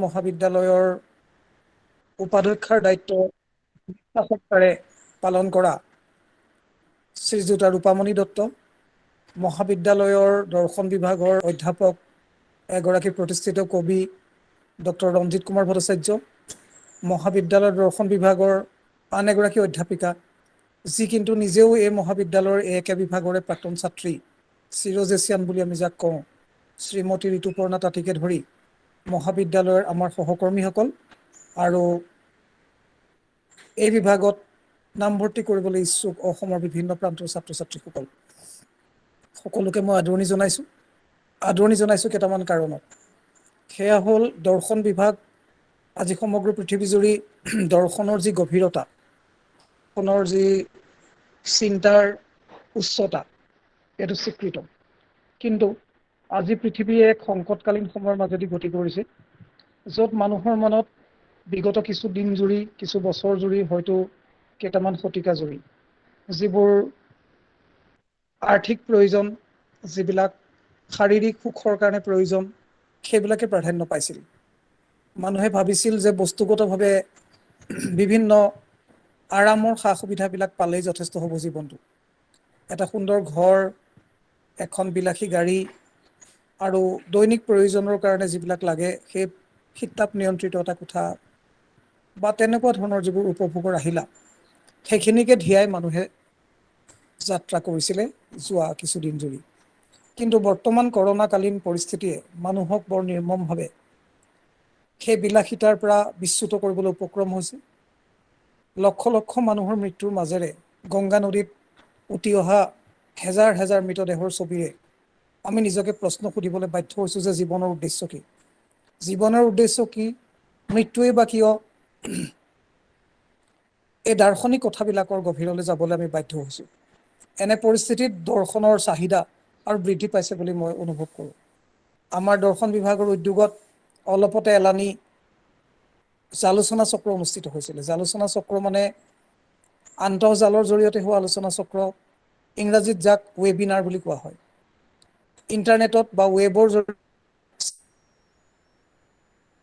মহাবিদ্যালয়ৰ উপাধ্যক্ষৰ দায়িত্ব সহকাৰে পালন কৰা শ্ৰীযুতা ৰূপামণি দত্ত, মহাবিদ্যালয়ৰ দৰ্শন বিভাগৰ অধ্যাপক এগৰাকী প্ৰতিষ্ঠিত কবি ডক্টৰ ৰঞ্জিত কুমাৰ ভট্টাচাৰ্য, মহাবিদ্যালয়ৰ দৰ্শন বিভাগৰ আন এগৰাকী অধ্যাপিকা, যি কিন্তু নিজেও এই মহাবিদ্যালয়ৰ একে বিভাগৰে প্ৰাক্তন ছাত্ৰী, চিৰজেচিয়ান বুলি আমি যাক কওঁ, শ্ৰীমতী ঋতুপৰ্ণা তাঁতীকে ধৰি মহাবিদ্যালয়ৰ আমাৰ সহকৰ্মীসকল আৰু এই বিভাগত নামভৰ্তি কৰিবলৈ ইচ্ছুক অসমৰ বিভিন্ন প্ৰান্তৰ ছাত্ৰ ছাত্ৰীসকল, সকলোকে মই আদৰণি জনাইছোঁ কেইটামান কাৰণত। সেয়া হ'ল, দৰ্শন বিভাগ আজি সমগ্ৰ পৃথিৱীজুৰি দৰ্শনৰ যি গভীৰতা, দৰ্শনৰ যি চিন্তাৰ উচ্চতা, এইটো স্বীকৃত। কিন্তু আজি পৃথিৱীয়ে এক সংকটকালীন সময়ৰ মাজেদি গতি কৰিছে, য'ত মানুহৰ মনত বিগত কিছু দিন জুৰি, কিছু বছৰ জুৰি, হয়তো কেইটামান শতিকা জুৰি, যিবোৰ আৰ্থিক প্ৰয়োজন, যিবিলাক শাৰীৰিক সুখৰ কাৰণে প্ৰয়োজন, সেইবিলাকে প্ৰাধান্য পাইছিল। মানুহে ভাবিছিল যে বস্তুগতভাৱে বিভিন্ন আৰামৰ সা সুবিধাবিলাক পালেই যথেষ্ট হ'ব জীৱনটো। এটা সুন্দৰ ঘৰ, এখন বিলাসী গাড়ী আৰু দৈনিক প্ৰয়োজনৰ কাৰণে যিবিলাক লাগে, সেই শীত-তাপ নিয়ন্ত্ৰিত এটা কোঠা বা তেনেকুৱা ধৰণৰ যিবোৰ উপভোগৰ আহিলা, সেইখিনিকে ধিয়াই মানুহে যাত্ৰা কৰিছিলে যোৱা কিছুদিন জুৰি। কিন্তু বৰ্তমান কৰোণাকালীন পৰিস্থিতিয়ে মানুহক বৰ নিৰ্মমভাৱে সেই বিলাসিতাৰ পৰা বিচ্যুত কৰিবলৈ উপক্ৰম হৈছে। লক্ষ লক্ষ মানুহৰ মৃত্যুৰ মাজেৰে গংগা নদীত উটি অহা হেজাৰ হেজাৰ মৃতদেহৰ ছবিৰে আমি নিজকে প্ৰশ্ন সুধিবলৈ বাধ্য হৈছোঁ যে জীৱনৰ উদ্দেশ্য কি? জীৱনৰ উদ্দেশ্য কি? মৃত্যুৱেই বা কিয়? এই দাৰ্শনিক কথাবিলাকৰ গভীৰলৈ যাবলৈ আমি বাধ্য হৈছোঁ। এনে পৰিস্থিতিত দৰ্শনৰ চাহিদা আৰু বৃদ্ধি পাইছে বুলি মই অনুভৱ কৰোঁ। আমাৰ দৰ্শন বিভাগৰ উদ্যোগত অলপতে এলানি জালোচনা চক্ৰ অনুষ্ঠিত হৈছিলে। জালোচনা চক্ৰ মানে আন্তঃজালৰ জৰিয়তে হোৱা আলোচনা চক্ৰ, ইংৰাজীত যাক ৱেবিনাৰ বুলি কোৱা হয়। ইণ্টাৰনেটত বা ৱেবৰ জৰিয়তে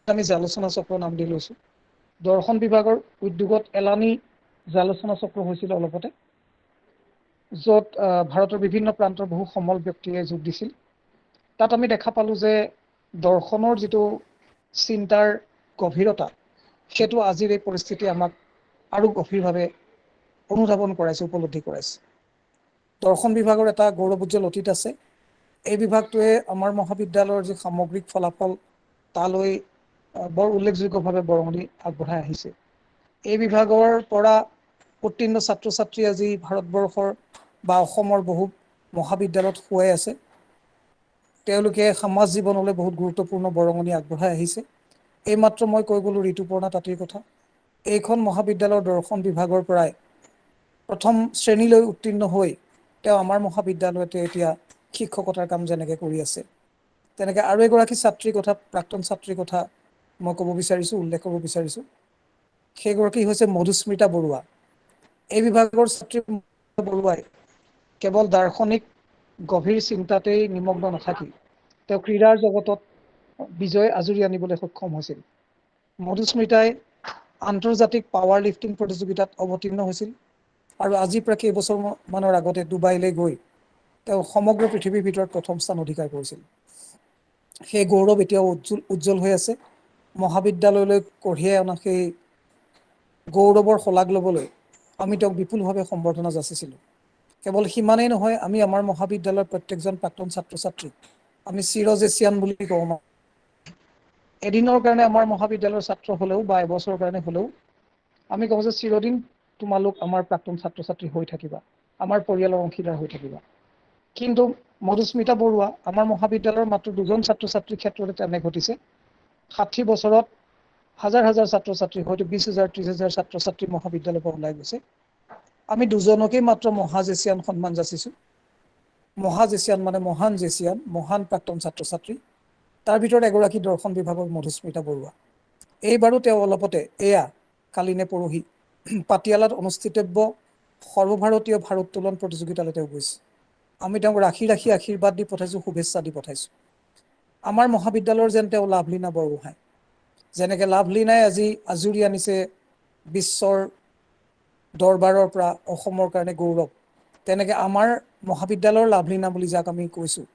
আমি জালোচনা চক্ৰ নাম দি লৈছোঁ। দৰ্শন বিভাগৰ উদ্যোগত এলানি জালোচনা চক্ৰ হৈছিল অলপতে, য'ত ভাৰতৰ বিভিন্ন প্ৰান্তৰ বহু সমল ব্যক্তিয়ে যোগ দিছিল। তাত আমি দেখা পালোঁ যে দৰ্শনৰ যিটো চিন্তাৰ গভীৰতা, সেইটো আজিৰ এই পৰিস্থিতি আমাক আৰু গভীৰভাৱে অনুধাৱন কৰাইছে, উপলব্ধি কৰাইছে। দৰ্শন বিভাগৰ এটা গৌৰৱোজ্জ্বল অতীত আছে। এই বিভাগটোৱে আমাৰ মহাবিদ্যালয়ৰ যি সামগ্ৰিক ফলাফল, তালৈ বৰ উল্লেখযোগ্যভাৱে বৰঙণি আগবঢ়াই আহিছে। এই বিভাগৰ পৰা উত্তীৰ্ণ ছাত্ৰ ছাত্ৰী আজি ভাৰতবৰ্ষৰ বা অসমৰ বহু মহাবিদ্যালয়ত শুৱাই আছে। তেওঁলোকে সমাজ জীৱনলৈ বহুত গুৰুত্বপূৰ্ণ বৰঙণি আগবঢ়াই আহিছে। এইমাত্ৰ মই কৈ গ'লোঁ ঋতুপৰ্ণা তাঁতীৰ কথা। এইখন মহাবিদ্যালয়ৰ দৰ্শন বিভাগৰ পৰাই প্ৰথম শ্ৰেণীলৈ উত্তীৰ্ণ হৈ তেওঁ আমাৰ মহাবিদ্যালয়তে এতিয়া শিক্ষকতাৰ কাম যেনেকৈ কৰি আছে, তেনেকৈ আৰু এগৰাকী ছাত্ৰীৰ কথা, প্ৰাক্তন ছাত্ৰীৰ কথা মই ক'ব বিচাৰিছোঁ, উল্লেখ কৰিব বিচাৰিছোঁ। সেইগৰাকী হৈছে মধুস্মিতা বৰুৱা। এই বিভাগৰ ছাত্ৰী বৰুৱাই কেৱল দাৰ্শনিক গভীৰ চিন্তাতেই নিমগ্ন নাথাকি তেওঁ ক্ৰীড়াৰ জগতত বিজয় আজুৰি আনিবলৈ সক্ষম হৈছিল। মধুস্মিতাই আন্তৰ্জাতিক পাৱাৰ লিফ্টিং প্ৰতিযোগিতাত অৱতীৰ্ণ হৈছিল আৰু আজি প্ৰায় কেইবছৰমানৰ আগতে ডুবাইলৈ গৈ তেওঁ সমগ্ৰ পৃথিৱীৰ ভিতৰত প্ৰথম স্থান অধিকাৰ কৰিছিল। সেই গৌৰৱ এতিয়াও উজ্জ্বল হৈ আছে। মহাবিদ্যালয়লৈ কঢ়িয়াই অনা সেই গৌৰৱৰ শলাগ ল'বলৈ আমি তেওঁক বিপুলভাৱে সম্বৰ্ধনা যাচিছিলোঁ। কেৱল সিমানেই নহয়, আমি আমাৰ মহাবিদ্যালয়ৰ প্ৰত্যেকজন প্ৰাক্তন ছাত্ৰ ছাত্ৰীক আমি চিৰজেচিয়ান বুলি কওঁ। এদিনৰ কাৰণে আমাৰ মহাবিদ্যালয়ৰ ছাত্ৰ হ'লেও বা এবছৰৰ কাৰণে হ'লেও আমি কওঁ যে চিৰদিন তোমালোক আমাৰ প্ৰাক্তন ছাত্ৰ ছাত্ৰী হৈ থাকিবা, আমাৰ পৰিয়ালৰ অংশীদাৰ হৈ থাকিবা। কিন্তু মধুস্মিতা বৰুৱা আমাৰ মহাবিদ্যালয়ৰ মাত্ৰ দুজন ছাত্ৰ ছাত্ৰীৰ ক্ষেত্ৰতে তেনে ঘটিছে। 60 বছৰত হাজাৰ হাজাৰ ছাত্ৰ ছাত্ৰী, হয়তো 20,000 30,000 ছাত্ৰ ছাত্ৰী মহাবিদ্যালয়ৰ পৰা ওলাই গৈছে। আমি দুজনকেই মাত্ৰ মহাজেচিয়ান সন্মান যাচিছোঁ। মহাজেচিয়ান মানে মহান জেচিয়ান, মহান প্ৰাক্তন ছাত্ৰ ছাত্ৰী। তাৰ ভিতৰত এগৰাকী দৰ্শন বিভাগৰ মধুস্মিতা বৰুৱা। এইবাৰো তেওঁ অলপতে, এয়া কালি নে পৰহি, পাটিয়ালাত অনুষ্ঠিতব্য সৰ্বভাৰতীয় ভাৰোত্তোলন প্ৰতিযোগিতালৈ তেওঁ গৈছে। আমি তেওঁক ৰাখি ৰাখি আশীৰ্বাদ দি পঠাইছোঁ, শুভেচ্ছা দি পঠাইছোঁ। আমাৰ মহাবিদ্যালয়ৰ যেন তেওঁ লাভলীনা বৰগোহাঁই। যেনেকৈ লাভলীনাই আজি আজুৰি আনিছে বিশ্বৰ দৰবাৰৰ পৰা অসমৰ কাৰণে গৌৰৱ, তেনেকৈ আমাৰ মহাবিদ্যালয়ৰ লাভলীনা বুলি যাক আমি কৈছোঁ,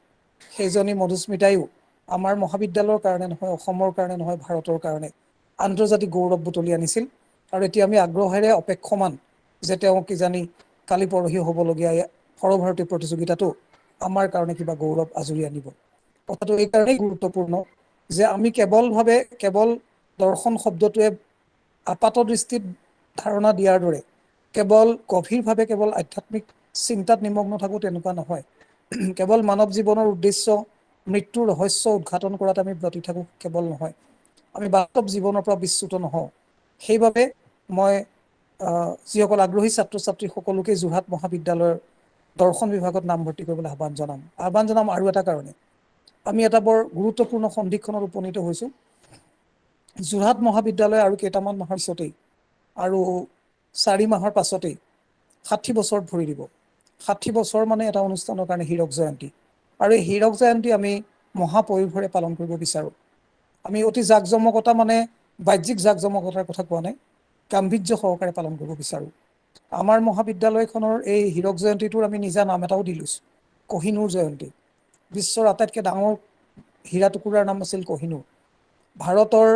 সেইজনী মধুস্মিতাইও আমাৰ মহাবিদ্যালয়ৰ কাৰণে নহয়, অসমৰ কাৰণে নহয়, ভাৰতৰ কাৰণে আন্তৰ্জাতিক গৌৰৱ বুটলি আনিছিল। আৰু এতিয়া আমি আগ্ৰহেৰে অপেক্ষমান যে তেওঁ কিজানি কালি পৰহি হ'বলগীয়া সৰ্বভাৰতীয় প্ৰতিযোগিতাতো আমাৰ কাৰণে কিবা গৌৰৱ আজুৰি আনিব। কথাটো এইকাৰণেই গুৰুত্বপূৰ্ণ যে আমি কেৱল দৰ্শন শব্দটোৱে আপাত দৃষ্টিত ধাৰণা দিয়াৰ দৰে কেৱল গভীৰভাৱে কেৱল আধ্যাত্মিক চিন্তাত নিমগ্ন থাকোঁ তেনেকুৱা নহয়। কেৱল মানৱ জীৱনৰ উদ্দেশ্য, মৃত্যুৰ ৰহস্য উদঘাটন কৰাত আমি ব্ৰতী থাকোঁ কেৱল নহয়, আমি বাস্তৱ জীৱনৰ পৰা বিচ্যুত নহওঁ। সেইবাবে মই যিসকল আগ্ৰহী ছাত্ৰ ছাত্ৰী সকলোকে যোৰহাট মহাবিদ্যালয়ৰ দৰ্শন বিভাগত নামভৰ্তি কৰিবলৈ আহ্বান জনাম। আৰু এটা কাৰণে আমি এটা বৰ গুৰুত্বপূৰ্ণ সন্ধিক্ষণত উপনীত হৈছোঁ। যোৰহাট মহাবিদ্যালয় আৰু কেইটামান মাহৰ পিছতেই, আৰু 4 মাহৰ পাছতেই 60 বছৰ ভৰি দিব। 60 বছৰ মানে এটা অনুষ্ঠানৰ কাৰণে হীৰক জয়ন্তী, আৰু এই হীৰক জয়ন্তী আমি মহাপৰিভৰে পালন কৰিব বিচাৰোঁ। আমি অতি জাকজমকতা মানে বাহ্যিক জাকজমকতাৰ কথা কোৱা নাই, গাম্ভীৰ্য সহকাৰে পালন কৰিব বিচাৰোঁ। আমাৰ মহাবিদ্যালয়খনৰ এই হীৰক জয়ন্তীটোৰ আমি নিজা নাম এটাও দি লৈছোঁ, কহিনুৰ জয়ন্তী। বিশ্বৰ আটাইতকৈ ডাঙৰ হীৰা টুকুৰাৰ নাম আছিল কহিনুৰ। ভাৰতৰ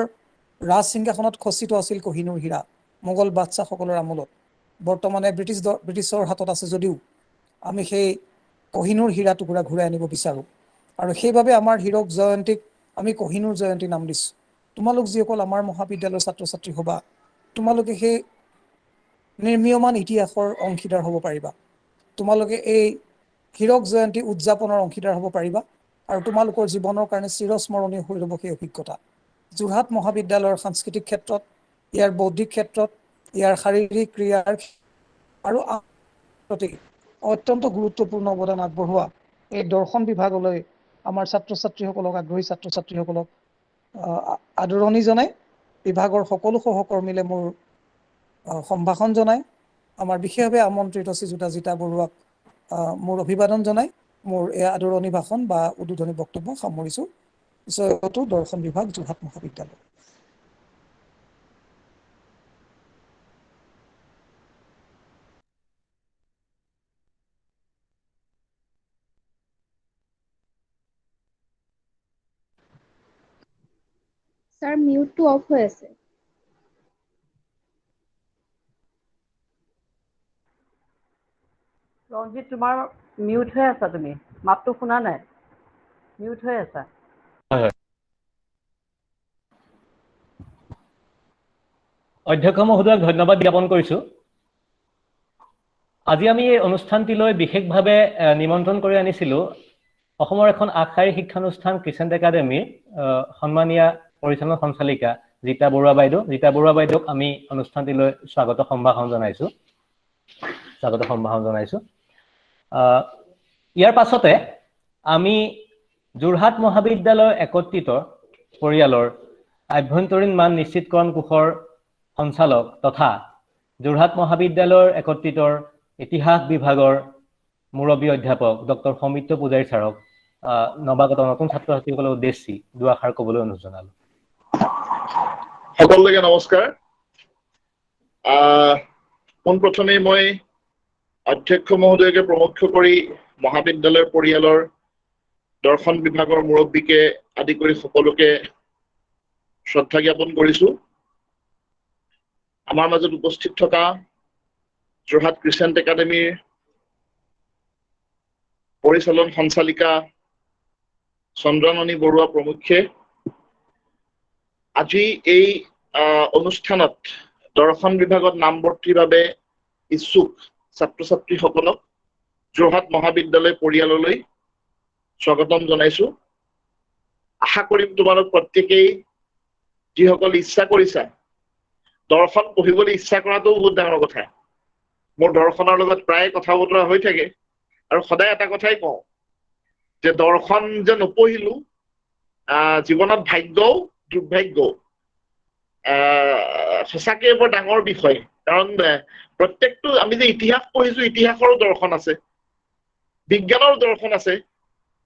ৰাজ সিংহাসনত খচিত আছিল কহিনুৰ হীৰা মোগল বাদশ্বাহসকলৰ আমোলত। বৰ্তমানে ব্ৰিটিছৰ হাতত আছে যদিও আমি সেই কহিনুৰ হীৰা টুকুৰা ঘূৰাই আনিব বিচাৰোঁ, আৰু সেইবাবে আমাৰ হীৰক জয়ন্তীক আমি কহিনুৰ জয়ন্তী নাম দিছোঁ। তোমালোক যিসকল আমাৰ মহাবিদ্যালয়ৰ ছাত্ৰ ছাত্ৰী হ'বা, তোমালোকে সেই নিৰ্মীয়মান ইতিহাসৰ অংশীদাৰ হ'ব পাৰিবা। তোমালোকে এই হীৰক জয়ন্তী উদযাপনৰ অংশীদাৰ হ'ব পাৰিবা, আৰু তোমালোকৰ জীৱনৰ কাৰণে চিৰস্মৰণীয় হৈ ৰ'ব সেই অভিজ্ঞতা। যোৰহাট মহাবিদ্যালয়ৰ সাংস্কৃতিক ক্ষেত্ৰত, ইয়াৰ বৌদ্ধিক ক্ষেত্ৰত, ইয়াৰ শাৰীৰিক ক্ৰিয়াৰ আৰু অত্যন্ত গুৰুত্বপূৰ্ণ অৱদান আগবঢ়োৱা এই দৰ্শন বিভাগলৈ আমাৰ ছাত্ৰ ছাত্ৰীসকলক, আগ্ৰহী ছাত্ৰ ছাত্ৰীসকলক আদৰণি জনাই বিভাগৰ সকলো সহকৰ্মীলে মোৰ সম্ভাষণ জনাই, আমাৰ বিশেষভাৱে আমন্ত্ৰিত শ্ৰীযুতা জিতা বৰুৱাক মোৰ অভিবাদন জনাই মোৰ এই আদৰণি ভাষণ বা উদ্বোধনী বক্তব্য সামৰিছোঁ। জয়তু দৰ্শন বিভাগ, যোৰহাট মহাবিদ্যালয়। স্যাৰ মিউটটো অফ হৈ আছে। ৰঞ্জিত, তোমাৰ মিউট হৈ আছা, তুমি মাতটো শুনা নাই, মিউট হৈ আছা। হয়। অধ্যক্ষ মহোদয়ক ধন্যবাদ জ্ঞাপন কৰিছোঁ। আজি আমি এই অনুষ্ঠানটিলৈ বিশেষভাৱে নিমন্ত্ৰণ কৰি আনিছিলোঁ অসমৰ এখন আগশাৰী শিক্ষানুষ্ঠান ক্ৰিচেণ্ট একাডেমীৰ সন্মানীয়া পৰিচালন সঞ্চালিকা জিতা বৰুৱা বাইদেউ। জিতা বৰুৱা বাইদেউক আমি অনুষ্ঠানটিলৈ স্বাগত সম্ভাষণ জনাইছোঁ। ইয়াৰ পাছতে আমি যোৰহাট মহাবিদ্যালয় একত্ৰিত পৰিয়ালৰ আভ্যন্তৰীণ মান নিশ্চিতকৰণ কোষৰ সঞ্চালক তথা যোৰহাট মহাবিদ্যালয়ৰ একত্ৰিতৰ ইতিহাস বিভাগৰ মুৰব্বী অধ্যাপক ডক্টৰ সৌমিত্ৰ পূজাৰী ছাৰক নৱাগত নতুন ছাত্ৰ ছাত্ৰীসকলৰ উদ্দেশ্যি দুআষাৰ ক'বলৈ অনুৰোধ জনালোঁ। সকলোকে নমস্কাৰ। পোনপ্ৰথমে মই অধ্যক্ষ মহোদয়কে প্ৰমুখ্য কৰি মহাবিদ্যালয়ৰ পৰিয়ালৰ দৰ্শন বিভাগৰ মুৰব্বীকে আদি কৰি সকলোকে শ্ৰদ্ধা জ্ঞাপন কৰিছোঁ। আমাৰ মাজত উপস্থিত থকা যোৰহাট ক্ৰিচেণ্ট একাডেমীৰ পৰিচালন সঞ্চালিকা চন্দ্ৰামণি বৰুৱা প্ৰমুখ্যে আজি এই অনুষ্ঠানত দৰ্শন বিভাগত নামভৰ্তিৰ বাবে ইচ্ছুক ছাত্ৰ ছাত্ৰীসকলক যোৰহাট মহাবিদ্যালয় পৰিয়াললৈ স্বাগতম জনাইছোঁ। আশা কৰিম তোমালোক প্ৰত্যেকেই যিসকল ইচ্ছা কৰিছা, দৰ্শন পঢ়িবলৈ ইচ্ছা কৰাটো বহুত ডাঙৰ কথা। মোৰ দৰ্শনৰ লগত প্ৰায় কথা বতৰা হৈ থাকে, আৰু সদায় এটা কথাই কওঁ যে দৰ্শন যে নপঢ়িলো জীৱনত ভাগ্যও দুৰ্ভাগ্যও। সঁচাকৈ বৰ ডাঙৰ বিষয়, কাৰণ প্ৰত্যেকটো আমি যে ইতিহাস পঢ়িছো, ইতিহাসৰো দৰ্শন আছে, বিজ্ঞানৰ দৰ্শন আছে,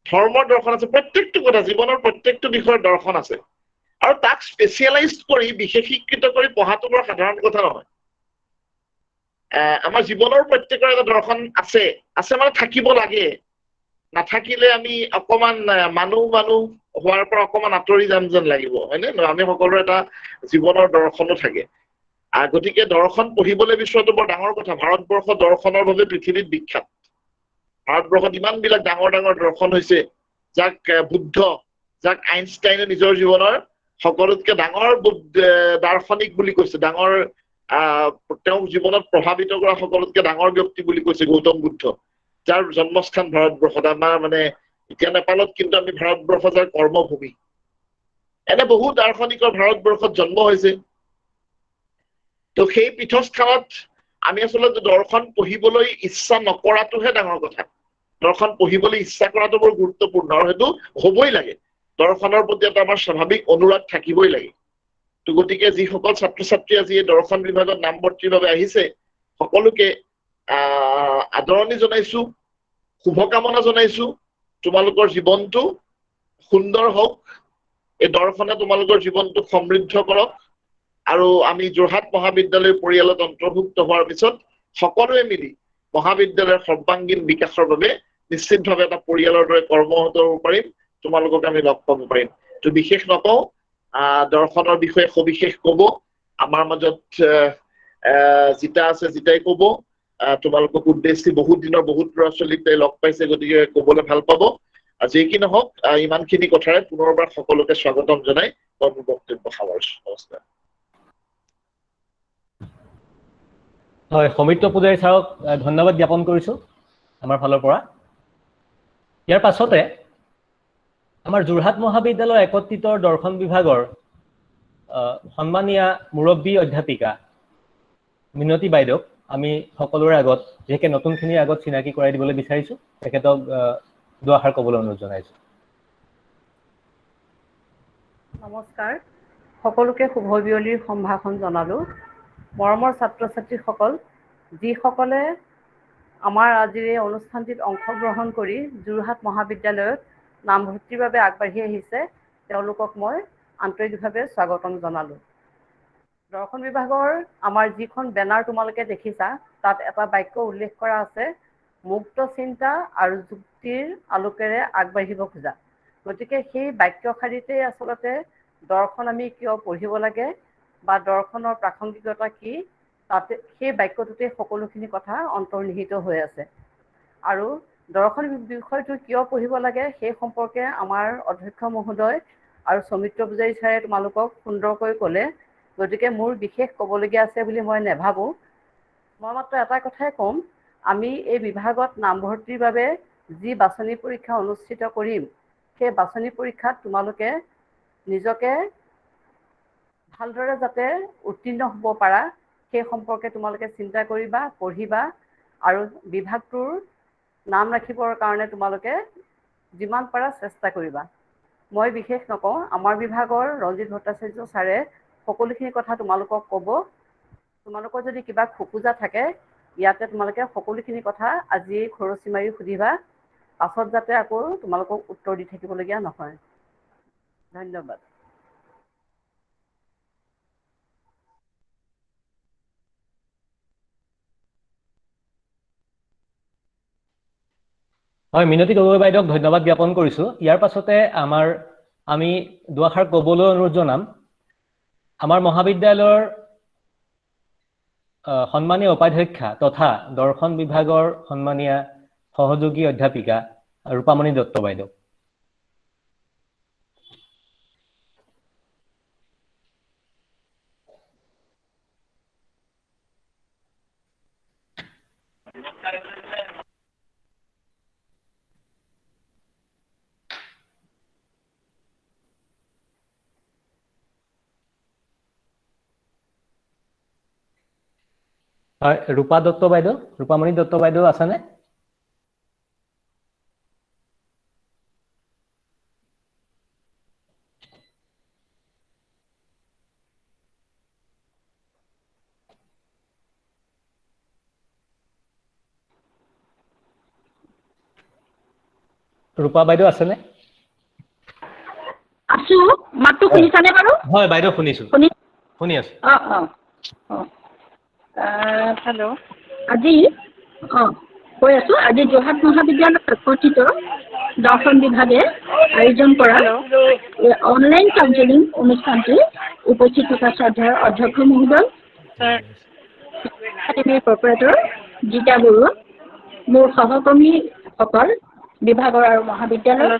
ধৰ্মৰ দৰ্শন আছে, প্ৰত্যেকটো কথা জীৱনৰ প্ৰত্যেকটো বিষয়ৰ দৰ্শন আছে। আৰু তাক স্পেচিয়েলাইজ কৰি বিশেষীকৃত কৰি পঢ়াটো বৰ সাধাৰণ কথা নহয়। আমাৰ জীৱনৰ প্ৰত্যেকৰ এটা দৰ্শন আছে মানে থাকিব লাগে। নাথাকিলে আমি অকমান মানুহ হোৱাৰ পৰা অকমান আঁতৰি যাম যেন লাগিব, হয়নে? আমি সকলোৰে এটা জীৱনৰ দৰ্শনো থাকে। গতিকে দৰ্শন পঢ়িবলৈ বিচৰাটো বৰ ডাঙৰ কথা। ভাৰতবৰ্ষ দৰ্শনৰ বাবে পৃথিৱীত বিখ্যাত। ভাৰতবৰ্ষত ইমানবিলাক ডাঙৰ ডাঙৰ দৰ্শন হৈছে, যাক বুদ্ধ, যাক আইনষ্টাইনে নিজৰ জীৱনৰ সকলোতকে ডাঙৰ দাৰ্শনিক বুলি কৈছে, ডাঙৰ তেওঁৰ জীৱনত প্ৰভাৱিত কৰা সকলোতকে ডাঙৰ ব্যক্তি বুলি কৈছে গৌতম বুদ্ধ, যাৰ জন্মস্থান ভাৰতবৰ্ষত। আমাৰ মানে এতিয়া নেপালত, কিন্তু আমি ভাৰতবৰ্ষ যাৰ কৰ্মভূমি। এনে বহু দাৰ্শনিকৰ ভাৰতবৰ্ষত জন্ম হৈছে। তো সেই পীঠস্থানত আমি আচলতে দৰ্শন পঢ়িবলৈ ইচ্ছা নকৰাটোহে ডাঙৰ কথা। দৰ্শন পঢ়িবলৈ ইচ্ছা কৰাটো বৰ গুৰুত্বপূৰ্ণ, আৰু সেইটো হবই লাগে। দৰ্শনৰ প্ৰতি এটা আমাৰ স্বাভাৱিক অনুৰাগ থাকিবই লাগে। তো গতিকে যিসকল ছাত্ৰ ছাত্ৰী আজি এই দৰ্শন বিভাগত নামভৰ্তিৰ বাবে আহিছে, সকলোকে আদৰণি জনাইছো, শুভকামনা জনাইছো। তোমালোকৰ জীৱনটো সুন্দৰ হওক, এই দৰ্শনে তোমালোকৰ জীৱনটো সমৃদ্ধ কৰক। আৰু আমি যোৰহাট মহাবিদ্যালয় পৰিয়ালত অন্তৰ্ভুক্ত হোৱাৰ পিছত সকলোৱে মিলি মহাবিদ্যালয়ৰ সৰ্বাংগীন বিকাশৰ বাবে নিশ্চিতভাৱে এটা পৰিয়ালৰ দৰে কৰ্মৰত হ'ব পাৰিম। তোমালোকক আমি লগ পাব পাৰিম। তো বিশেষ নকওঁ, দৰ্শনৰ বিষয়ে সবিশেষ কব আমাৰ মাজত জিতা আছে, জিতাই কব। তোমালোকক উদ্দেশ্যি বহুত দিনৰ বহুত ল'ৰা ছোৱালীক তাই লগ পাইছে, গতিকে কবলৈ ভাল পাব। যি কি নহওক, ইমানখিনি কথাৰে পুনৰবাৰ সকলোকে স্বাগতম জনাই মোৰ বক্তব্য সামৰিছো। নমস্কাৰ। হয়, সৌমিত্ৰ পূজাৰী ছাৰক ধন্যবাদ জ্ঞাপন কৰিছোঁ আমাৰ ফালৰ পৰা। ইয়াৰ পাছতে আমাৰ যোৰহাট মহাবিদ্যালয় একত্ৰিতৰ দৰ্শন বিভাগৰ সন্মানীয়া মুৰব্বী অধ্যাপিকা মিনতী বাইদেউক আমি সকলোৰে আগত, বিশেষকৈ নতুনখিনিৰ আগত চিনাকি কৰাই দিবলৈ বিচাৰিছোঁ। তেখেতক দুআষাৰ ক'বলৈ অনুৰোধ জনাইছোঁ। নমস্কাৰ, সকলোকে শুভ বিয়লিৰ সম্ভাষণ জনালোঁ। মৰমৰ ছাত্ৰ ছাত্ৰীসকল, যিসকলে আমাৰ আজিৰ এই অনুষ্ঠানটিত অংশগ্ৰহণ কৰি যোৰহাট মহাবিদ্যালয়ত নামভৰ্তিৰ বাবে আগবাঢ়ি আহিছে, তেওঁলোকক মই আন্তৰিকভাৱে স্বাগতম জনালোঁ। দৰ্শন বিভাগৰ আমাৰ যিখন বেনাৰ তোমালোকে দেখিছা, তাত এটা বাক্য উল্লেখ কৰা আছে, মুক্ত চিন্তা আৰু যুক্তিৰ আলোকেৰে আগবাঢ়িব খোজা। গতিকে সেই বাক্যশাৰীতেই আচলতে দৰ্শন আমি কিয় পঢ়িব লাগে বা দৰ্শনৰ প্ৰাসংগিকতা কি, তাতে সেই বাক্যটোতে সকলোখিনি কথা অন্তৰ্নিহিত হৈ আছে। আৰু দৰ্শন বিষয়টো কিয় পঢ়িব লাগে সেই সম্পৰ্কে আমাৰ অধ্যক্ষ মহোদয় আৰু সৌমিত্ৰ পূজাৰী ছাৰে তোমালোকক সুন্দৰকৈ ক'লে। গতিকে মোৰ বিশেষ ক'বলগীয়া আছে বুলি মই নাভাবোঁ। মই মাত্ৰ এটা কথাই ক'ম, আমি এই বিভাগত নামভৰ্তিৰ বাবে যি বাছনি পৰীক্ষা অনুষ্ঠিত কৰিম, সেই বাছনি পৰীক্ষাত তোমালোকে নিজকে ভালদৰে যাতে উত্তীৰ্ণ হ'ব পাৰা, সেই সম্পৰ্কে তোমালোকে চিন্তা কৰিবা, পঢ়িবা, আৰু বিভাগটোৰ নাম ৰাখিবৰ কাৰণে তোমালোকে যিমান পাৰা চেষ্টা কৰিবা। মই বিশেষ নকওঁ, আমাৰ বিভাগৰ ৰঞ্জিত ভট্টাচাৰ্য ছাৰে সকলোখিনি কথা তোমালোকক ক'ব। তোমালোকৰ যদি কিবা খোকোজা থাকে, ইয়াতে তোমালোকে সকলোখিনি কথা আজিয়েই খৰচি মাৰি সুধিবা, পাছত যাতে আকৌ তোমালোকক উত্তৰ দি থাকিবলগীয়া নহয়। ধন্যবাদ। হয়, মিনতী গগৈ বাইদেউক ধন্যবাদ জ্ঞাপন কৰিছোঁ। ইয়াৰ পাছতে আমি দুআষাৰ ক'বলৈ অনুৰোধ জনাম আমাৰ মহাবিদ্যালয়ৰ সন্মানীয় উপাধ্যক্ষা তথা দৰ্শন বিভাগৰ সন্মানীয়া সহযোগী অধ্যাপিকা ৰূপামণি দত্ত বাইদেউ। হয়, ৰূপামণি দত্ত বাইদেউ আছেনে? ৰূপা বাইদেউ আছেনে? আছো, মাতটো শুনিছানে বাৰু? হয় বাইদেউ শুনিছো, শুনি শুনি আছো। হেল্ল'। আজি কৈ আছো, আজি যোৰহাট মহাবিদ্যালয়ত গঠিত দৰ্শন বিভাগে আয়োজন কৰা অনলাইন কাউন্সেলিং অনুষ্ঠানটি উপস্থিত থকা শ্ৰদ্ধাৰ অধ্যক্ষ মহোদয়, একাডেমীৰ প্ৰপাৰেটৰ গীতা বৰুৱা, মোৰ সহকৰ্মীসকল বিভাগৰ আৰু মহাবিদ্যালয়,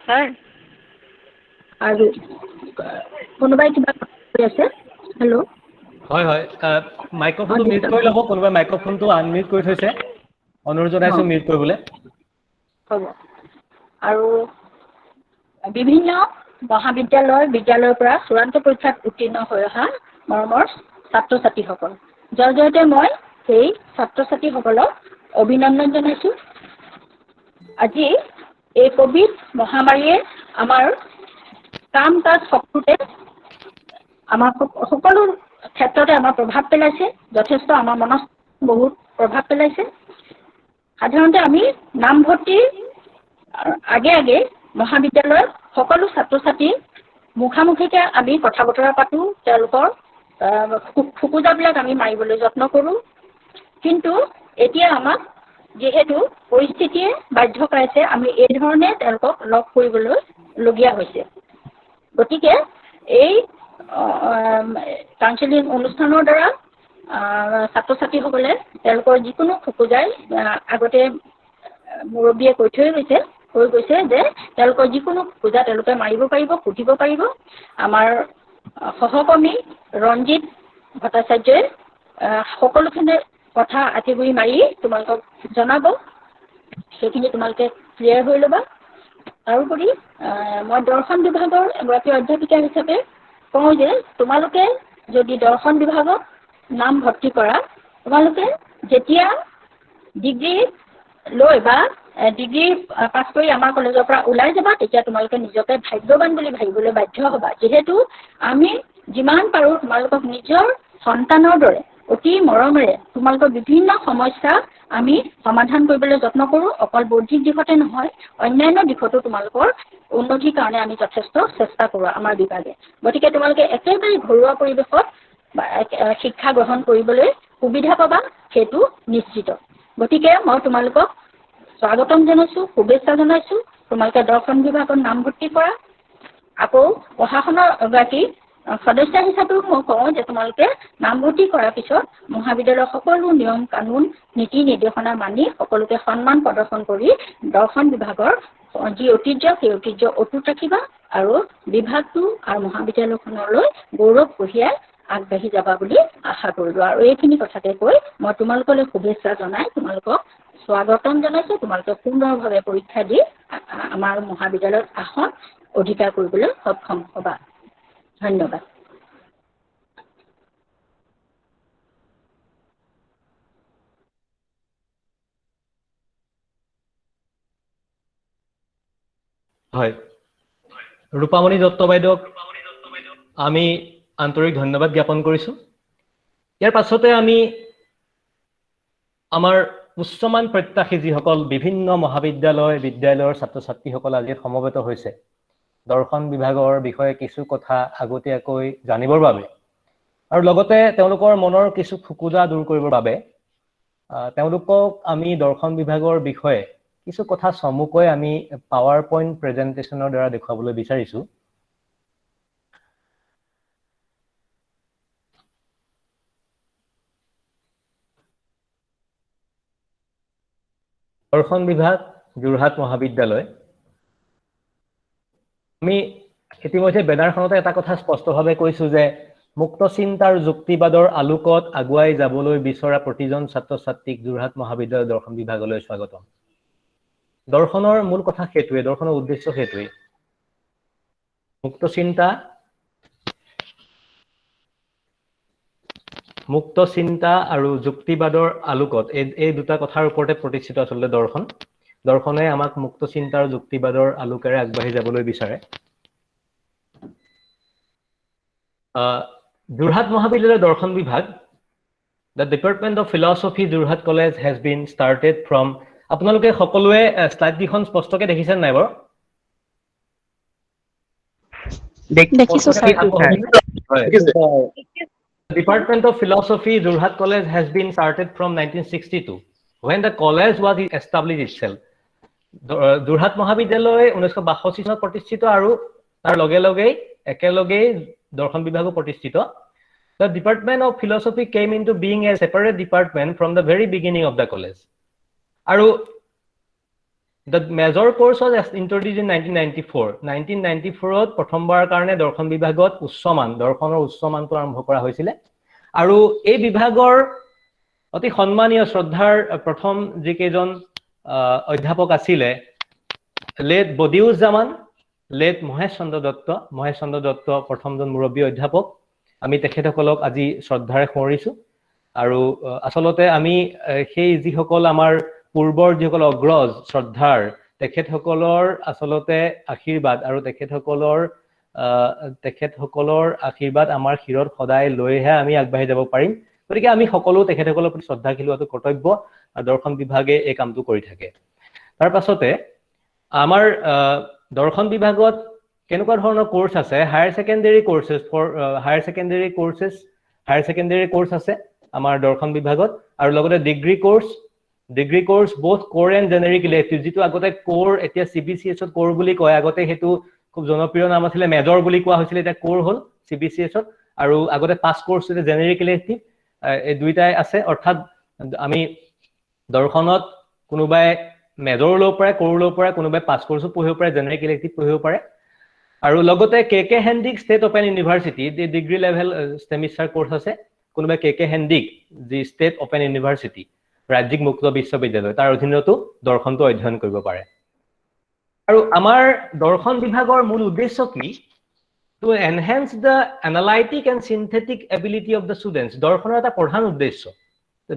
আৰু কোনোবাই কিবা কৈ আছে? হেল্ল'। হয় হয়, মাইক্ৰফোনটো মিউট কৰি ল'ব, কোনোবাই মাইক্ৰফোনটো আনমিউট কৰি থৈছে, অনুৰোধ জনাইছো মিউট কৰিবলৈ। হ'ব। আৰু বিভিন্ন মহাবিদ্যালয় বিদ্যালয়ৰ পৰা চূড়ান্ত পৰীক্ষাত উত্তীৰ্ণ হৈ অহা মৰমৰ ছাত্ৰ ছাত্ৰীসকল, জয়তে মই সেই ছাত্ৰ ছাত্ৰীসকলক অভিনন্দন জনাইছো। আজি এই কোভিড মহামাৰীয়ে আমাৰ কাম কাজ সকলোতে আমাৰ সকলো ক্ষেত্ৰতে আমাৰ প্ৰভাৱ পেলাইছে, যথেষ্ট আমাৰ মনত বহুত প্ৰভাৱ পেলাইছে। সাধাৰণতে আমি নামভৰ্তিৰ আগে মহাবিদ্যালয়ৰ সকলো ছাত্ৰ ছাত্ৰী মুখামুখিকে আমি কথা বতৰা পাতো, তেওঁলোকৰ খোকোজাবিলাক আমি মাৰিবলৈ যত্ন কৰোঁ। কিন্তু এতিয়া আমাক যিহেতু পৰিস্থিতিয়ে বাধ্য কৰাইছে, আমি এই ধৰণে তেওঁলোকক লগ কৰিবলৈ লগীয়া হৈছে। গতিকে এই কাউন্সেলিং অনুষ্ঠানৰ দ্বাৰা ছাত্ৰ ছাত্ৰীসকলে তেওঁলোকৰ যিকোনো খোকোজাই আগতে মুৰব্বীয়ে কৈ গৈছে যে তেওঁলোকৰ যিকোনো খোকোজা তেওঁলোকে মাৰিব পাৰিব, সুধিব পাৰিব। আমাৰ সহকৰ্মী ৰঞ্জিত ভট্টাচাৰ্যই সকলোখিনি কথা আঁতিগুৰি মাৰি তোমালোকক জনাব, সেইখিনি তোমালোকে ক্লিয়াৰ হৈ ল'বা। তাৰোপৰি মই দৰ্শন বিভাগৰ এগৰাকী অধ্যাপিকা হিচাপে কওঁ যে তোমালোকে যদি দৰ্শন বিভাগত নাম ভৰ্তি কৰা, তোমালোকে যেতিয়া ডিগ্ৰী লৈ বা ডিগ্ৰী পাছ কৰি আমাৰ কলেজৰ পৰা ওলাই যাবা, তেতিয়া তোমালোকে নিজকে ভাগ্যৱান বুলি ভাবিবলৈ বাধ্য হ'বা। যিহেতু আমি যিমান পাৰোঁ তোমালোকক নিজৰ সন্তানৰ দৰে অতি মৰমেৰে তোমালোকৰ বিভিন্ন সমস্যা আমি সমাধান কৰিবলৈ যত্ন কৰোঁ। অকল বৌদ্ধিক দিশতে নহয়, অন্যান্য দিশতো তোমালোকৰ উন্নতিৰ কাৰণে আমি যথেষ্ট চেষ্টা কৰোঁ আমাৰ বিভাগে। গতিকে তোমালোকে একেবাৰে ঘৰুৱা পৰিৱেশত শিক্ষা গ্ৰহণ কৰিবলৈ সুবিধা পাবা, সেইটো নিশ্চিত। গতিকে মই তোমালোকক স্বাগতম জনাইছোঁ, শুভেচ্ছা জনাইছোঁ। তোমালোকে দৰ্শন বিভাগত নামভৰ্তি কৰা। আকৌ প্ৰশাসনৰ এগৰাকী সদস্য হিচাপেও মই কওঁ যে তোমালোকে নামভৰ্তি কৰাৰ পিছত মহাবিদ্যালয়ৰ সকলো নিয়ম কানুন নীতি নিৰ্দেশনা মানি সকলোকে সন্মান প্ৰদৰ্শন কৰি দৰ্শন বিভাগৰ যি ঐতিহ্য, সেই ঐতিহ্য অটুট ৰাখিবা আৰু বিভাগটো আৰু মহাবিদ্যালয়খনলৈ গৌৰৱ কঢ়িয়াই আগবাঢ়ি যাবা বুলি আশা কৰিলোঁ। আৰু এইখিনি কথাকে কৈ মই তোমালোকলৈ শুভেচ্ছা জনাই তোমালোকক স্বাগতম জনাইছোঁ। তোমালোকে সুন্দৰভাৱে পৰীক্ষা দি আমাৰ মহাবিদ্যালয়ত আসন অধিকাৰ কৰিবলৈ সক্ষম হ'বা। ধন্যবাদ। হয়, ৰূপামণি দত্ত বাইদেউক আমি আন্তৰিক ধন্যবাদ জ্ঞাপন কৰিছোঁ। ইয়াৰ পাছতে আমি আমাৰ উচ্চমান প্ৰত্যাশী যিসকল বিভিন্ন মহাবিদ্যালয় বিদ্যালয়ৰ ছাত্ৰ ছাত্ৰীসকল আজি সমবেত হৈছে দৰ্শন বিভাগৰ বিষয়ে কিছু কথা আগতীয়াকৈ জানিবৰ বাবে আৰু লগতে তেওঁলোকৰ মনৰ কিছু খোকোজা দূৰ কৰিবৰ বাবে তেওঁলোকক আমি দৰ্শন বিভাগৰ বিষয়ে কিছু কথা চমুকৈ আমি পাৱাৰ পইণ্ট প্ৰেজেণ্টেশ্যনৰ দ্বাৰা দেখুৱাবলৈ বিচাৰিছোঁ। দৰ্শন বিভাগ, যোৰহাট মহাবিদ্যালয়। আমি ইতিমধ্যে বেনাৰখনতে এটা কথা স্পষ্টভাৱে কৈছোঁ যে মুক্ত চিন্তাৰ যুক্তিবাদৰ আলোকত আগুৱাই যাবলৈ বিচৰা প্ৰতিজন ছাত্ৰ ছাত্ৰীক যোৰহাট মহাবিদ্যালয় দৰ্শন বিভাগলৈ স্বাগতম। দৰ্শনৰ মূল কথা সেইটোৱে, দৰ্শনৰ উদ্দেশ্য সেইটোৱে। মুক্ত চিন্তা আৰু যুক্তিবাদৰ আলোকত এই দুটা কথাৰ ওপৰতে প্ৰতিষ্ঠিত আচলতে দৰ্শন। দৰ্শনে আমাক মুক্ত চিন্তা আৰু যুক্তিবাদৰ আলোকেৰে আগবাঢ়ি যাবলৈ বিচাৰে। যোৰহাট মহাবিদ্যালয় দৰ্শন বিভাগ, the Department of Philosophy Jorhat College has been started from, আপোনালোকে সকলোৱে স্লাইডখন স্পষ্টকৈ দেখিছেনে নাই বাৰু? দেখিছো sir. The Department of Philosophy, Jorhat College has been started from 1962, when the college was established itself. Jorhat Mahabidyalaya 1962 চনত প্ৰতিষ্ঠিত আৰু তাৰ লগে লগে একেলগে দৰ্শন বিভাগো প্ৰতিষ্ঠিত। The Department of Philosophy came into being a separate department from the very beginning of the college. আৰু the major course was introduced in 1994. 1994 প্ৰথমবাৰৰ কাৰণে দৰ্শন বিভাগত দৰ্শনৰ উচ্চমানটো আৰম্ভ কৰা হৈছিল। আৰু এই বিভাগৰ অতি সন্মানীয় শ্ৰদ্ধাৰ প্ৰথম যিকেইজন অধ্যাপক আছিলে, লেট বদিউজ্জামান, লেট মহেশ চন্দ্ৰ দত্ত প্ৰথমজন মুৰব্বী অধ্যাপক। আমি তেখেতসকলক আজি শ্ৰদ্ধাৰে সোঁৱৰিছো। আৰু আচলতে আমি সেই যিসকল আমাৰ পূৰ্বৰ যিসকল অগ্ৰজ শ্ৰদ্ধাৰ, তেখেতসকলৰ আচলতে আশীৰ্বাদ আৰু তেখেতসকলৰ আশীৰ্বাদ আমাৰ শিৰত সদায় লৈহে আমি আগবাঢ়ি যাব পাৰিম। গতিকে আমি সকলো তেখেতসকলৰ প্ৰতি শ্ৰদ্ধাশীল হোৱাটো কৰ্তব্য, আৰু দৰ্শন বিভাগে এই কামটো কৰি থাকে। তাৰ পাছতে আমাৰ দৰ্শন বিভাগত কেনেকুৱা ধৰণৰ কোৰ্চ আছে? হায়াৰ ছেকেণ্ডেৰী কোৰ্চ আছে আমাৰ দৰ্শন বিভাগত, আৰু লগতে degree course both core and generic elective, যিটো আগতে কোৰ, এতিয়া CBCS কোৰ বুলি কয়, আগতে সেইটো খুব জনপ্ৰিয় নাম আছিলে মেজৰ বুলি কোৱা হৈছিল, এতিয়া কোৰ হ'ল CBCS। আৰু আগতে 5 কোৰ্চ আছিল জেনেৰিক ইলেক্টিভ, এই দুইটাই আছে। অৰ্থাৎ আমি দৰ্শনত কোনোবাই মেজৰ ল'ব পাৰে, কোৰ ল'ব পাৰে, কোনোবাই 5 কোৰ্চো পঢ়িব পাৰে, জেনেৰিক ইলেক্টিভ পঢ়িব পাৰে। আৰু লগতে KK Handique state open university, degree level semester course আছে। কোনোবাই KK হেণ্ডিক, যি ষ্টেট অপেন ইউনিভাৰ্চিটি, ৰাজ্যিক মুক্ত বিশ্ববিদ্যালয়, তাৰ অধীনতো দৰ্শনটো অধ্যয়ন কৰিব পাৰে। আৰু আমাৰ দৰ্শন বিভাগৰ মূল উদ্দেশ্য কি? To enhance the analytic and synthetic ability of the students. দৰ্শনৰ এটা প্ৰধান উদ্দেশ্য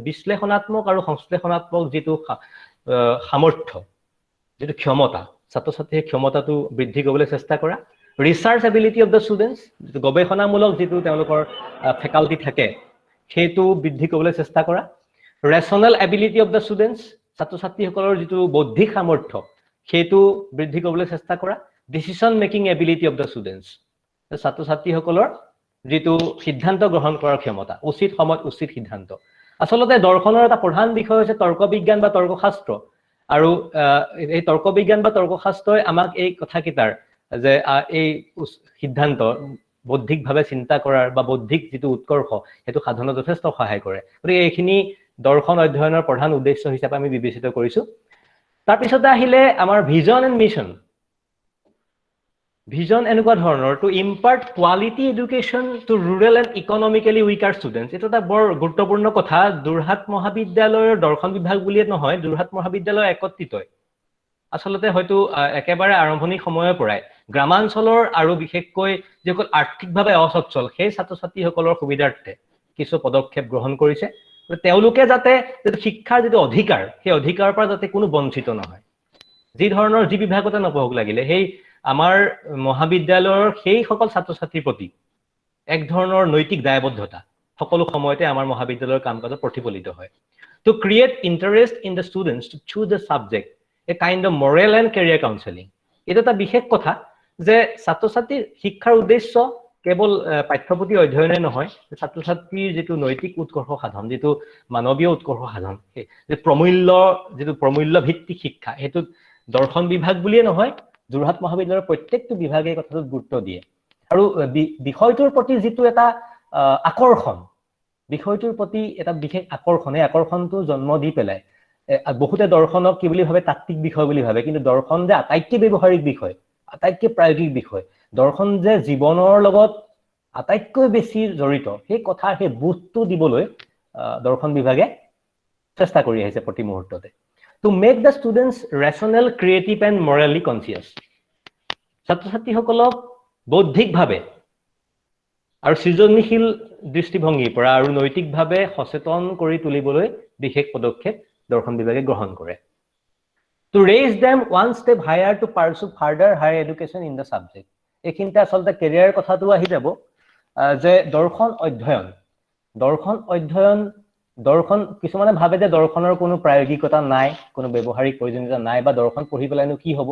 বিশ্লেষণাত্মক আৰু সংশ্লেষণাত্মক যিটো সামৰ্থ্য, যিটো ক্ষমতা, ছাত্ৰ ছাত্ৰীৰ ক্ষমতাটো বৃদ্ধি কৰিবলৈ চেষ্টা কৰা। Research ability of the students, যিটো গৱেষণামূলক যিটো তেওঁলোকৰ ফেকাল্টি থাকে, সেইটো বৃদ্ধি কৰিবলৈ চেষ্টা কৰা। Rational ability of the students, ছাত্ৰ ছাত্ৰীসকলৰ যিটো বৌদ্ধিক সামৰ্থ্য, সেইটো বৃদ্ধি কৰিবলৈ চেষ্টা কৰা। Decision making ability of the students, ছাত্ৰ ছাত্ৰীসকলৰ যিটো সিদ্ধান্ত গ্ৰহণ কৰাৰ ক্ষমতা, উচিত সময়ত উচিত সিদ্ধান্ত। আচলতে দৰ্শনৰ এটা প্ৰধান বিষয় হৈছে তৰ্ক বিজ্ঞান বা তৰ্কশাস্ত্ৰ। আৰু এই তৰ্ক বিজ্ঞান বা তৰ্কশাস্ত্ৰই আমাক এই কথাকেইটাৰ যে এই সিদ্ধান্ত বৌদ্ধিকভাৱে চিন্তা কৰাৰ বা বৌদ্ধিক যিটো উৎকৰ্ষ, সেইটো সাধনত যথেষ্ট সহায় কৰে। গতিকে এইখিনি দৰ্শন অধ্যয়নৰ প্ৰধান উদ্দেশ্য হিচাপে আমি বিবেচিত কৰিছো। তাৰপিছতে আহিলে আমাৰ ভিজন এণ্ড মিছন। ভিজন এনেকুৱা ধৰণৰ, to impart quality education to rural and economically weaker students. এইটো এটা বৰ গুৰুত্বপূৰ্ণ কথা। যোৰহাট মহাবিদ্যালয়ৰ দৰ্শন বিভাগ বুলিয়ে নহয়, যোৰহাট মহাবিদ্যালয় একত্ৰিতই আচলতে হয়তো একেবাৰে আৰম্ভণি সময়ৰ পৰাই গ্ৰামাঞ্চলৰ আৰু বিশেষকৈ যিসকল আৰ্থিকভাৱে অসচ্ছল সেই ছাত্ৰ ছাত্ৰীসকলৰ সুবিধাৰ্থে কিছু পদক্ষেপ গ্ৰহণ কৰিছে। তেওঁলোকে যাতে শিক্ষাৰ যিটো অধিকাৰ, সেই অধিকাৰৰ পৰা যাতে কোনো বঞ্চিত নহয়। যি ধৰণৰ যি বিভাগতে নপঢ়ক লাগিলে, সেই আমাৰ মহাবিদ্যালয়ৰ সেই সকল ছাত্ৰ ছাত্ৰীৰ প্ৰতি এক ধৰণৰ নৈতিক দায়বদ্ধতা সকলো সময়তে আমাৰ মহাবিদ্যালয়ৰ কাম কাজত প্ৰতিফলিত হয়। Two create interest in the students to choose the subject, a kind of Morrell and career counselling. এইটো এটা বিশেষ কথা যে ছাত্ৰ ছাত্ৰীৰ শিক্ষাৰ উদ্দেশ্য কেৱল পাঠ্যপুথি অধ্যয়নে নহয়, ছাত্ৰ ছাত্ৰীৰ যিটো নৈতিক উৎকৰ্ষ সাধন, যিটো মানৱীয় উৎকৰ্ষ সাধন, সেই প্ৰমূল্য ভিত্তিক শিক্ষা, সেইটো দৰ্শন বিভাগ বুলিয়ে নহয়, যোৰহাট মহাবিদ্যালয়ৰ প্ৰত্যেকটো বিভাগে কথাটোত গুৰুত্ব দিয়ে। আৰু বিষয়টোৰ প্ৰতি যিটো এটা আকৰ্ষণ, বিষয়টোৰ প্ৰতি এটা বিশেষ আকৰ্ষণ, এই আকৰ্ষণটো জন্ম দি পেলাই বহুতে দৰ্শনক কি বুলি ভাবে, তাত্ত্বিক বিষয় বুলি ভাবে, কিন্তু দৰ্শন যে আটাইতকৈ ব্যৱহাৰিক বিষয়, আটাইতকৈ প্ৰায়োগিক বিষয়, দৰ্শন যে জীৱনৰ লগত আটাইতকৈ বেছি জড়িত, সেই কথা, সেই বোধটো দিবলৈ দৰ্শন বিভাগে চেষ্টা কৰি আহিছে প্ৰতি মুহূৰ্ততে। To make the students rational, creative and morally conscious. ছাত্ৰ ছাত্ৰীসকলক বৌদ্ধিকভাৱে আৰু সৃজনশীল দৃষ্টিভংগীৰ পৰা আৰু নৈতিকভাৱে সচেতন কৰি তুলিবলৈ বিশেষ পদক্ষেপ দৰ্শন বিভাগে গ্ৰহণ কৰে। To raise them one step higher to pursue further higher education in the subject. এইখিনিতে আচলতে কেৰিয়াৰ কথাটো আহি যাব যে দৰ্শন কিছুমানে ভাবে যে দৰ্শনৰ কোনো প্ৰায়োগিকতা নাই, কোনো ব্যৱহাৰিক প্ৰয়োজনীয়তা নাই, বা দৰ্শন পঢ়ি পেলাইনো কি হ'ব,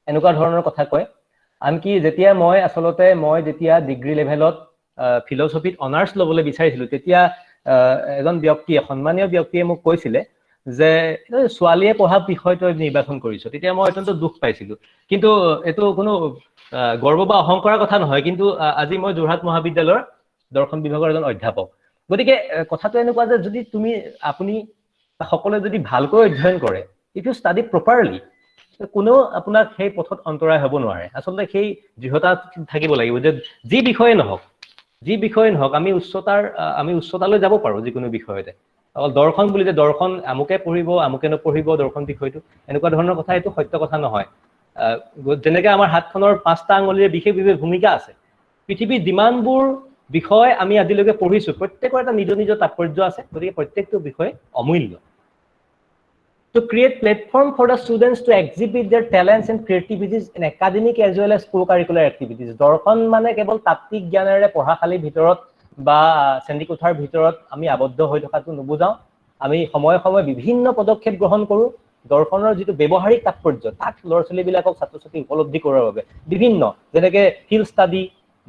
এনেকুৱা ধৰণৰ কথা কয়। আনকি যেতিয়া মই আচলতে যেতিয়া ডিগ্ৰী লেভেলত ফিলচফিত অনাৰ্ছ ল'বলৈ বিচাৰিছিলোঁ তেতিয়া এজন ব্যক্তিয়ে সন্মানীয় ব্যক্তিয়ে মোক কৈছিলে যে ছোৱালীয়ে পঢ়া বিষয়টো নিৰ্বাচন কৰিছো তেতিয়া মই অত্যন্ত দুখ পাইছিলোঁ কিন্তু এইটো কোনো গৰ্ব বা অহংকাৰৰ কথা নহয় কিন্তু আজি মই যোৰহাট মহাবিদ্যালয়ৰ দৰ্শন বিভাগৰ এজন অধ্যাপক গতিকে কথাটো এনেকুৱা যে যদি আপুনি সকলোৱে যদি ভালকৈ অধ্যয়ন কৰে ইফ ইউ ষ্টাডি প্ৰপাৰলি কোনো আপোনাক সেই পথত অন্তৰায় হ'ব নোৱাৰে আচলতে সেই দৃঢ়তা থাকিব লাগিব যে যি বিষয়ে নহওক আমি উচ্চতালৈ যাব পাৰো যিকোনো বিষয়তে অকল দৰ্শন বুলি যে দৰ্শন আমুকে পঢ়িব আমুকে নপঢ়িব দৰ্শন বিষয়টো এনেকুৱা ধৰণৰ কথা এইটো সত্য কথা নহয় যেনেকৈ আমাৰ হাতখনৰ 5টা আঙুলিৰ বিশেষ ভূমিকা আছে পৃথিৱীৰ যিমানবোৰ বিষয় আমি আজিলৈকে পঢ়িছো প্ৰত্যেকৰ এটা নিজ নিজ তাৎপৰ্য আছে গতিকে প্ৰত্যেকটো বিষয় অমূল্য To create platform for the students to exhibit their talents and creativities in academic as well as co-curricular activities. দৰ্শন মানে কেৱল তাত্ত্বিক জ্ঞানেৰে পঢ়াশালীৰ ভিতৰত বা শ্ৰেণীকোঠাৰ ভিতৰত আমি আবদ্ধ হৈ থকাটো নুবুজাওঁ আমি সময়ে সময়ে বিভিন্ন পদক্ষেপ গ্ৰহণ কৰোঁ দৰ্শনৰ যিটো ব্যৱহাৰিক তাৎপৰ্য তাক ল'ৰা ছোৱালীবিলাকক ছাত্ৰ ছাত্ৰী উপলব্ধি কৰাৰ বাবে বিভিন্ন যেনেকৈ ফিল্ড ষ্টাডি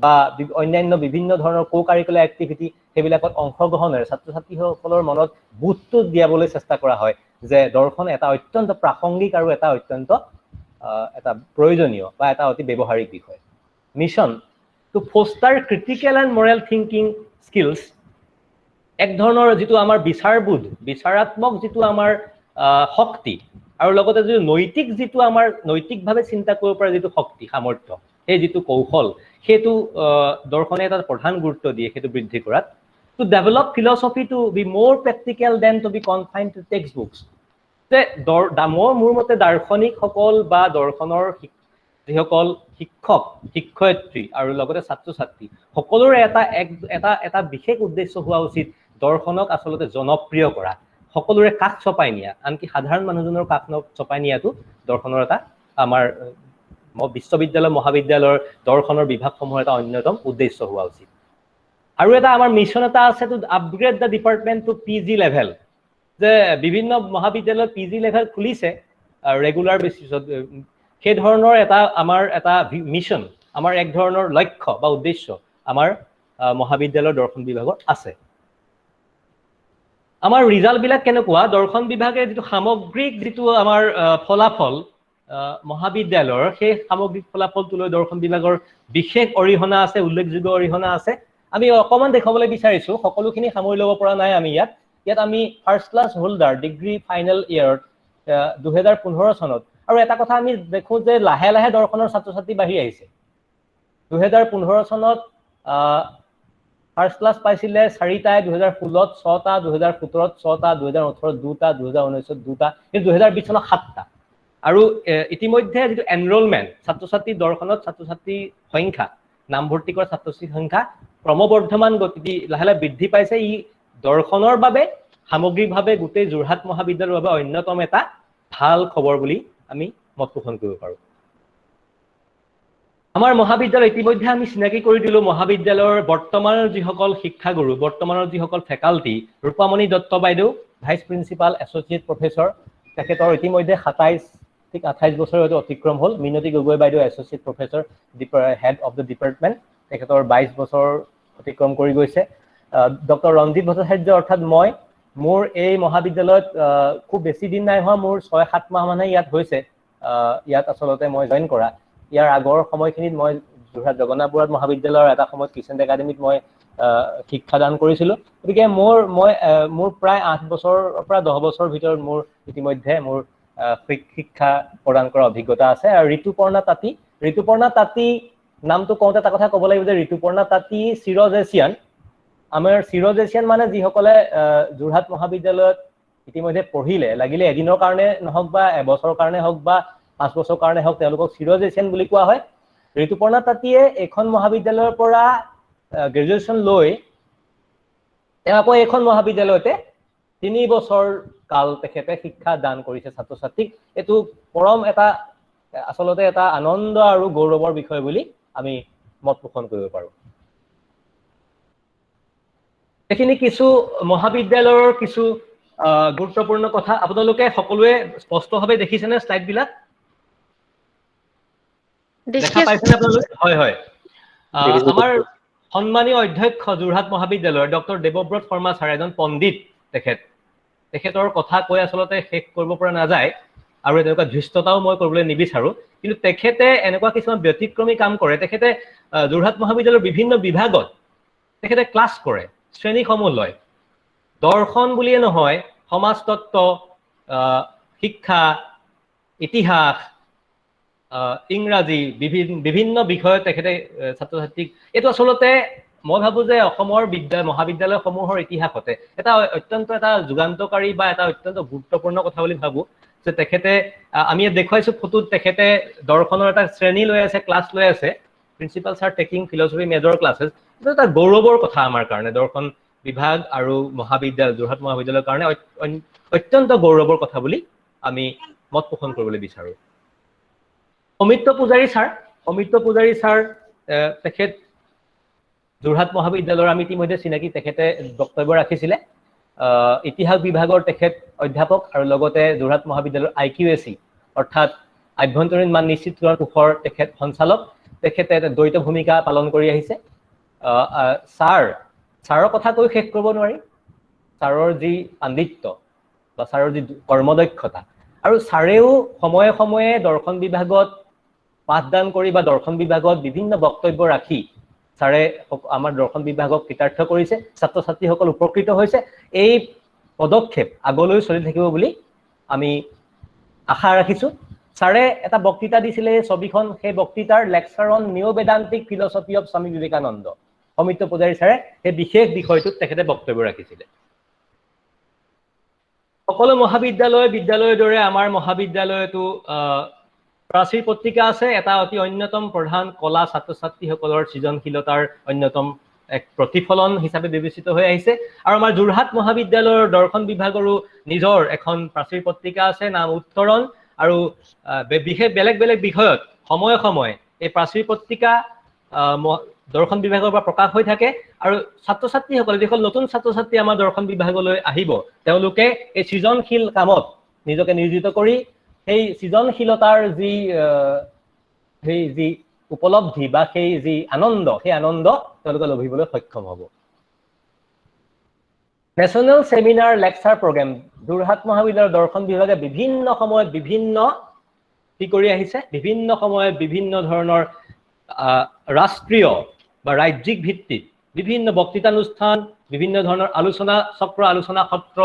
বা অন্যান্য বিভিন্ন ধৰণৰ co-curricular activity সেইবিলাকত অংশগ্ৰহণেৰে ছাত্ৰ ছাত্ৰীসকলৰ মনত বোধটো দিয়াবলৈ চেষ্টা কৰা হয় যে দৰ্শন এটা অত্যন্ত প্ৰাসংগিক আৰু এটা অত্যন্ত এটা প্ৰয়োজনীয় বা এটা অতি ব্যৱহাৰিক বিষয় mission two Foster critical and Morrell thinking skills এক ধৰণৰ যিটো আমাৰ বিচাৰাত্মক যিটো আমাৰ শক্তি আৰু লগতে যিটো যিটো আমাৰ নৈতিকভাৱে চিন্তা কৰিব পৰা যিটো শক্তি সামৰ্থ্য সেই যিটো কৌশল সেইটো দৰ্শনে এটা প্ৰধান গুৰুত্ব দিয়ে সেইটো বৃদ্ধি কৰাত to develop philosophy to be more practical than to be confined to textbooks যে মোৰ মতে দাৰ্শনিকসকল বা দৰ্শনৰ যিসকল শিক্ষয়িত্ৰী আৰু লগতে ছাত্ৰ ছাত্ৰী সকলোৰে এটা বিশেষ উদ্দেশ্য হোৱা উচিত দৰ্শনক আচলতে জনপ্ৰিয় কৰা সকলোৰে কাষ চপাই নিয়া আনকি সাধাৰণ মানুহজনৰ কাষ চপাই নিয়াটো দৰ্শনৰ এটা আমাৰ বিশ্ববিদ্যালয় মহাবিদ্যালয়ৰ দৰ্শনৰ বিভাগসমূহৰ এটা অন্যতম উদ্দেশ্য হোৱা উচিত আৰু এটা আমাৰ মিছন এটা আছে to upgrade the department to PG level যে বিভিন্ন মহাবিদ্যালয়ত পিজি লেভেল খুলিছে ৰেগুলাৰ বেচিছত সেই ধৰণৰ আমাৰ এটা মিছন আমাৰ এক ধৰণৰ লক্ষ্য বা উদ্দেশ্য আমাৰ মহাবিদ্যালয়ৰ দৰ্শন বিভাগত আছে আমাৰ ৰিজাল্টবিলাক কেনেকুৱা দৰ্শন বিভাগে যিটো সামগ্ৰিক যিটো আমাৰ ফলাফল মহাবিদ্যালয়ৰ সেই সামগ্ৰিক ফলাফলটোলৈ দৰ্শন বিভাগৰ বিশেষ অৰিহণা আছে উল্লেখযোগ্য অৰিহণা আছে আমি অকমান দেখাবলৈ বিচাৰিছো সকলোখিনি সামৰি ল'ব পৰা নাই আমি ইয়াত আমি first class holder degree final year 2015 চনত আৰু এটা কথা আমি দেখো যে লাহে লাহে দৰ্শনৰ ছাত্ৰ ছাত্ৰী বাঢ়ি আহিছে 2015 চনত ফাৰ্ষ্ট ক্লাছ পাইছিলে 4টাই 2016ত 6টা 2017ত 6টা 2018ত 2টা 2019ত 2টা কিন্তু 2020 চনত 7টা আৰু ইতিমধ্যে যিটো এনৰোলমেণ্ট ছাত্ৰ ছাত্ৰী দৰ্শনত ছাত্ৰ ছাত্ৰীৰ সংখ্যা নামভৰ্তি কৰা ছাত্ৰ ছাত্ৰীৰ সংখ্যা ক্ৰমবৰ্ধমান গতিত লাহে লাহে বৃদ্ধি পাইছে ই দৰ্শনৰ বাবে সামগ্ৰিকভাৱে গোটেই যোৰহাট মহাবিদ্যালয়ৰ বাবে অন্যতম এটা ভাল খবৰ বুলি আমি মত পোষণ কৰিব পাৰোঁ আমাৰ মহাবিদ্যালয় ইতিমধ্যে আমি চিনাকি কৰি দিলো মহাবিদ্যালয়ৰ বৰ্তমানৰ যিসকল শিক্ষাগুৰু বৰ্তমানৰ যিসকল ফেকাল্টি ৰূপামণি দত্ত বাইদেউ ভাইচ প্ৰিন্সিপাল এছ'চিয়েট প্ৰফেচৰ তেখেতৰ ইতিমধ্যে 28 বছৰ হয়তো অতিক্ৰম হ'ল মিনতি গগৈ বাইদেউ associate professor head of the department তেখেতৰ 22 বছৰ অতিক্ৰম কৰি গৈছে ডক্টৰ ৰঞ্জিত ভট্টাচাৰ্য অৰ্থাৎ মোৰ এই মহাবিদ্যালয়ত খুব বেছি দিন নাই হোৱা মোৰ 6-7 মাহ মানে ইয়াত হৈছে ইয়াত আচলতে মই জইন কৰা ইয়াৰ আগৰ সময়খিনিত মই যোৰহাট জগন্নাথ বৰুৱা মহাবিদ্যালয়ৰ এটা সময়ত ক্ৰিচেণ্ট একাডেমীত মই শিক্ষাদান কৰিছিলোঁ গতিকে মোৰ প্ৰায় 8 বছৰৰ পৰা 10 বছৰৰ ভিতৰত মোৰ ইতিমধ্যে মোৰ শিক্ষা প্ৰদান কৰা অভিজ্ঞতা আছে আৰু ঋতুপৰ্ণা তাঁতী নামটো কওঁতে এটা কথা ক'ব লাগিব যে ঋতুপৰ্ণা তাঁতী চিৰজ এছিয়ান আমাৰ চিৰজ এছিয়ান মানে যিসকলে যোৰহাট মহাবিদ্যালয়ত ইতিমধ্যে পঢ়িলে লাগিলে এদিনৰ কাৰণে নহওক বা এবছৰৰ কাৰণে হওক বা 5 বছৰৰ কাৰণে হওক তেওঁলোকক চিৰজ এছিয়ান বুলি কোৱা হয় ঋতুপৰ্ণা তাঁতীয়ে এখন মহাবিদ্যালয়ৰ পৰা গ্ৰেজুৱেশ্যন লৈ তেওঁ আকৌ এখন মহাবিদ্যালয়তে 3 বছৰ কাল তেখেতে শিক্ষা দান কৰিছে ছাত্ৰ ছাত্ৰীক এইটো পৰম এটা আচলতে এটা আনন্দ আৰু গৌৰৱৰ বিষয় বুলি আমি মত পোষণ কৰিব পাৰোঁ এইখিনি কিছু মহাবিদ্যালয়ৰ কিছু গুৰুত্বপূৰ্ণ কথা আপোনালোকে সকলোৱে স্পষ্টভাৱে দেখিছেনে স্লাইডবিলাক দেখা পাইছেনে আপোনালোকে? হয় হয়, আমাৰ সন্মানীয় অধ্যক্ষ যোৰহাট মহাবিদ্যালয়ৰ ডক্টৰ দেৱব্ৰত শৰ্মা ছাৰ, এজন পণ্ডিত তেখেতৰ কথা কৈ আচলতে শেষ কৰিব পৰা নাযায়, আৰু এনেকুৱা ধৃষ্টতাও মই কৰিবলৈ নিবিচাৰো, কিন্তু তেখেতে এনেকুৱা কিছুমান ব্যতিক্ৰমী কাম কৰে। তেখেতে যোৰহাট মহাবিদ্যালয়ৰ বিভিন্ন বিভাগত তেখেতে ক্লাছ কৰে, শ্ৰেণীসমূহ লয়। দৰ্শন বুলিয়ে নহয়, সমাজতত্ত্ব, শিক্ষা, ইতিহাস, ইংৰাজী, বিভিন্ন বিষয়ত তেখেতে ছাত্ৰ ছাত্ৰীক, এইটো আচলতে মই ভাবো যে অসমৰ মহাবিদ্যালয়সমূহৰ ইতিহাসতে এটা অত্যন্ত এটা যুগান্তকাৰী বা এটা অত্যন্ত গুৰুত্বপূৰ্ণ কথা বুলি ভাবো যে তেখেতে, আমি দেখুৱাইছো ফটোত, তেখেতে দৰ্শনৰ এটা শ্ৰেণী লৈ আছে, ক্লাছ লৈ আছে, principal sir taking philosophy major classes. এইটো এটা গৌৰৱৰ কথা আমাৰ কাৰণে, দৰ্শন বিভাগ আৰু যোৰহাট মহাবিদ্যালয়ৰ কাৰণে অত্যন্ত গৌৰৱৰ কথা বুলি আমি মত পোষণ কৰিবলৈ বিচাৰো। অমিত্ৰ পূজাৰী ছাৰ, তেখেত যোৰহাট মহাবিদ্যালয়ৰ আমি ইতিমধ্যে চিনাকি, তেখেতে বক্তব্য ৰাখিছিলে। ইতিহাস বিভাগৰ তেখেত অধ্যাপক আৰু লগতে যোৰহাট মহাবিদ্যালয়ৰ IQAC অৰ্থাৎ আভ্যন্তৰীণ মান নিশ্চিতকৰণ কোষৰ তেখেত সঞ্চালক। তেখেতে এটা দ্বৈত ভূমিকা পালন কৰি আহিছে। ছাৰৰ কথা কৈ শেষ কৰিব নোৱাৰি, ছাৰৰ যি পাণ্ডিত্য বা ছাৰৰ যি কৰ্মদক্ষতা, আৰু ছাৰেও সময়ে সময়ে দৰ্শন বিভাগত পাঠদান কৰি বা দৰ্শন বিভাগত বিভিন্ন বক্তব্য ৰাখি ছাৰে আমাৰ দৰ্শন বিভাগক কৃতাৰ্থ কৰিছে, ছাত্ৰ ছাত্ৰীসকল উপকৃত হৈছে। এই পদক্ষেপ আগলৈ চলি থাকিব বুলি আমি আশা ৰাখিছো। ছাৰে এটা বক্তৃতা দিছিলে, ছবিখন, সেই বক্তৃতাৰ lecture on new Vedantic philosophy of Swami Vivekananda. অমিত্ৰ পূজাৰী ছাৰে সেই বিশেষ বিষয়টোত তেখেতে বক্তব্য ৰাখিছিলে। সকলো বিদ্যালয়ৰ দৰে আমাৰ মহাবিদ্যালয়তো প্ৰাচীৰ পত্ৰিকা আছে, এটা অতি অন্যতম প্ৰধান কলা ছাত্ৰ ছাত্ৰীসকলৰ সৃজনশীলতাৰ অন্যতম এক প্ৰতিফলন হিচাপে বিবেচিত হৈ আহিছে। আৰু আমাৰ যোৰহাট মহাবিদ্যালয়ৰ দৰ্শন বিভাগৰো নিজৰ এখন প্ৰাচীৰ পত্ৰিকা আছে, নাম উত্তৰণ। আৰু বিশেষ বেলেগ বেলেগ বিষয়ত সময়ে সময়ে এই প্ৰাচীৰ পত্ৰিকা দৰ্শন বিভাগৰ পৰা প্ৰকাশ হৈ থাকে। আৰু ছাত্ৰ ছাত্ৰীসকলে, যিসকল নতুন ছাত্ৰ ছাত্ৰী আমাৰ দৰ্শন বিভাগলৈ আহিব, তেওঁলোকে এই সৃজনশীল কামত নিজকে নিয়োজিত কৰি সেই সৃজনশীলতাৰ যি উপলব্ধি বা সেই যি আনন্দ, সেই আনন্দ তেওঁলোকে লভিবলৈ সক্ষম হ'ব। National seminar lecture programme Jorhat মহাবিদ্যালয়ৰ দৰ্শন বিভাগে বিভিন্ন সময়ত কি কৰি আহিছে, বিভিন্ন সময়ত বিভিন্ন ধৰণৰ ৰাষ্ট্ৰীয় বা ৰাজ্যিক ভিত্তিত বিভিন্ন বক্তৃতানুষ্ঠান, বিভিন্ন ধৰণৰ আলোচনা সত্ৰ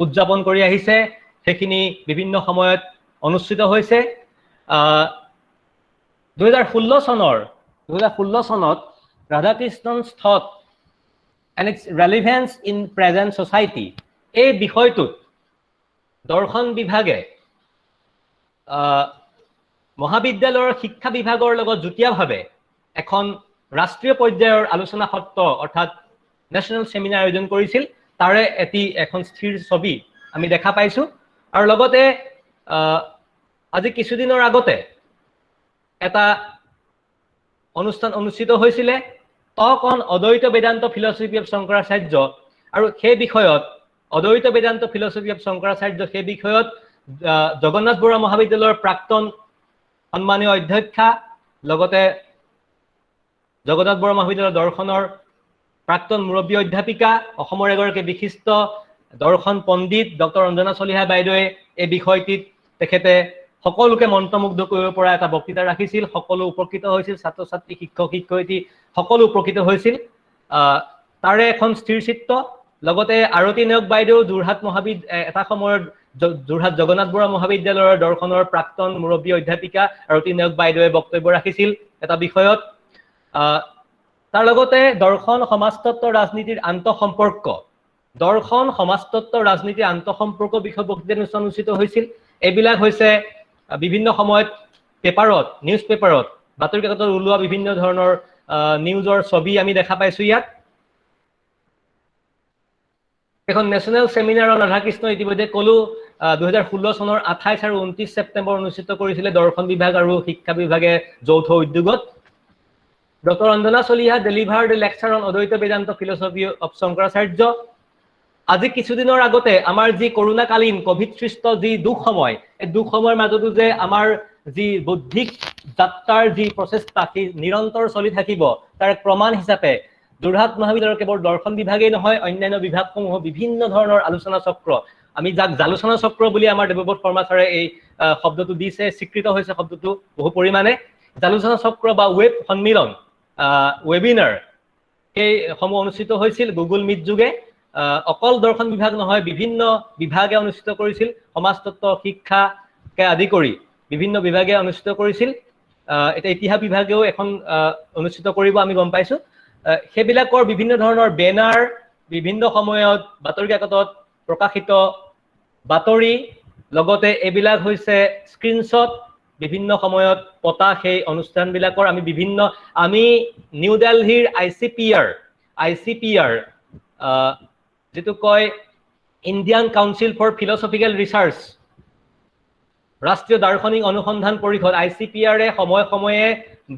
উদযাপন কৰি আহিছে। সেইখিনি বিভিন্ন সময়ত অনুষ্ঠিত হৈছে। 2016 চনত Radhakrishnan thought and its relevance in present society, এই বিষয়টোত দৰ্শন বিভাগে মহাবিদ্যালয়ৰ শিক্ষা বিভাগৰ লগত যুটীয়াভাৱে এখন ৰাষ্ট্ৰীয় পৰ্যায়ৰ আলোচনা সত্ৰ অৰ্থাৎ নেশ্যনেল ছেমিনাৰ আয়োজন কৰিছিল। তাৰে এখন স্থিৰ ছবি আমি দেখা পাইছো। আৰু লগতে আজি কিছুদিনৰ আগতে এটা অনুষ্ঠান অনুষ্ঠিত হৈছিলে, টক অন অদ্বৈত বেদান্ত ফিলচফি অফ শংকৰাচাৰ্য। আৰু সেই বিষয়ত অদ্বৈত বেদান্ত ফিলচফি অফ শংকৰাচাৰ্য, সেই বিষয়ত জগন্নাথ বৰুৱা মহাবিদ্যালয়ৰ প্ৰাক্তন সন্মানীয় অধ্যক্ষা, লগতে জগন্নাথ বৰুৱা মহাবিদ্যালয়ৰ দৰ্শনৰ প্ৰাক্তন মুৰব্বী অধ্যাপিকা, অসমৰ এগৰাকী বিশিষ্ট দৰ্শন পণ্ডিত ডক্টৰ অঞ্জনা চলিহা বাইদেৱে এই বিষয়টিত তেখেতে সকলোকে মন্ত্ৰমুগ্ধ কৰিব পৰা এটা বক্তৃতা ৰাখিছিল। সকলো উপকৃত হৈছিল, ছাত্ৰ ছাত্ৰী, শিক্ষক শিক্ষয়িত্ৰী সকলো উপকৃত হৈছিল। তাৰে এখন স্থিৰ চিত্ৰ। লগতে আৰতী নায়ক বাইদেউ এটা সময়ত যোৰহাট জগন্নাথ বৰুৱা মহাবিদ্যালয়ৰ দৰ্শনৰ প্ৰাক্তন মুৰব্বী অধ্যাপিকা আৰতী নায়ক বাইদেৱে বক্তব্য ৰাখিছিল এটা বিষয়ত। তাৰ লগতে দৰ্শন সমাজতত্ত্ব ৰাজনীতিৰ আন্তঃসম্পৰ্ক, বিষয়ক বক্তৃতা অনুষ্ঠিত হৈছিল। এইবিলাক হৈছে বিভিন্ন সময়ত নিউজ পেপাৰত, বাতৰি কাকতত ওলোৱা বিভিন্ন ধৰণৰ নিউজৰ ছবি আমি দেখা পাইছো ইয়াত। এখন নেশ্যনেল ছেমিনাৰ অন ৰাধাকৃষ্ণ ইতিমধ্যে কলো 2016 চনৰ 28 আৰু 29 ছেপ্টেম্বৰ অনুষ্ঠিত কৰিছিলে দৰ্শন বিভাগ আৰু শিক্ষা বিভাগে যৌথ উদ্যোগত। Doctor Anjana Chaliha delivered lecture on অদ্বৈত বেদান্ত ফিলচফি অফ শংকৰাচাৰ্য। আজি কিছুদিনৰ আগতে আমাৰ যি কৰোণাকালীন কভিড সৃষ্ট যি দুখ সময়, এই দুখ সময়ৰ মাজতো যে আমাৰ যি বৌদ্ধিক যাত্ৰাৰ যি প্ৰচেষ্টা সেই নিৰন্তৰ চলি থাকিব তাৰ এক প্ৰমাণ হিচাপে যোৰহাট মহাবিদ্যালয়ৰ কেৱল দৰ্শন বিভাগেই নহয়, অন্যান্য বিভাগসমূহ বিভিন্ন ধৰণৰ আলোচনা চক্ৰ, আমি যাক জালোচনা চক্ৰ বুলি আমাৰ দেৱব্ৰত শৰ্মা ছাৰে এই শব্দটো দিছে, স্বীকৃত হৈছে শব্দটো বহু পৰিমাণে। জালোচনা চক্ৰ বা ৱেব সন্মিলন, ৱেবিনাৰ এইসমূহ অনুষ্ঠিত হৈছিল গুগল মিট যোগে। অকল দৰ্শন বিভাগ নহয়, বিভিন্ন বিভাগে অনুষ্ঠিত কৰিছিল, সমাজতত্ত্ব, শিক্ষাকে আদি কৰি বিভিন্ন বিভাগে অনুষ্ঠিত কৰিছিল। এতিয়া ইতিহাস বিভাগেও এখন অনুষ্ঠিত কৰিব আমি গম পাইছো। সেইবিলাকৰ বিভিন্ন ধৰণৰ বেনাৰ, বিভিন্ন সময়ত বাতৰি কাকতত প্ৰকাশিত বাতৰি, লগতে এইবিলাক হৈছে স্ক্ৰীনশ্বট, বিভিন্ন সময়ত পতা সেই অনুষ্ঠানবিলাকৰ আমি নিউ দিল্লীৰ ICPR যিটো কয় Indian council for philosophical research, ৰাষ্ট্ৰীয় দাৰ্শনিক অনুসন্ধান পৰিষদ ICPR-এ সময়ে সময়ে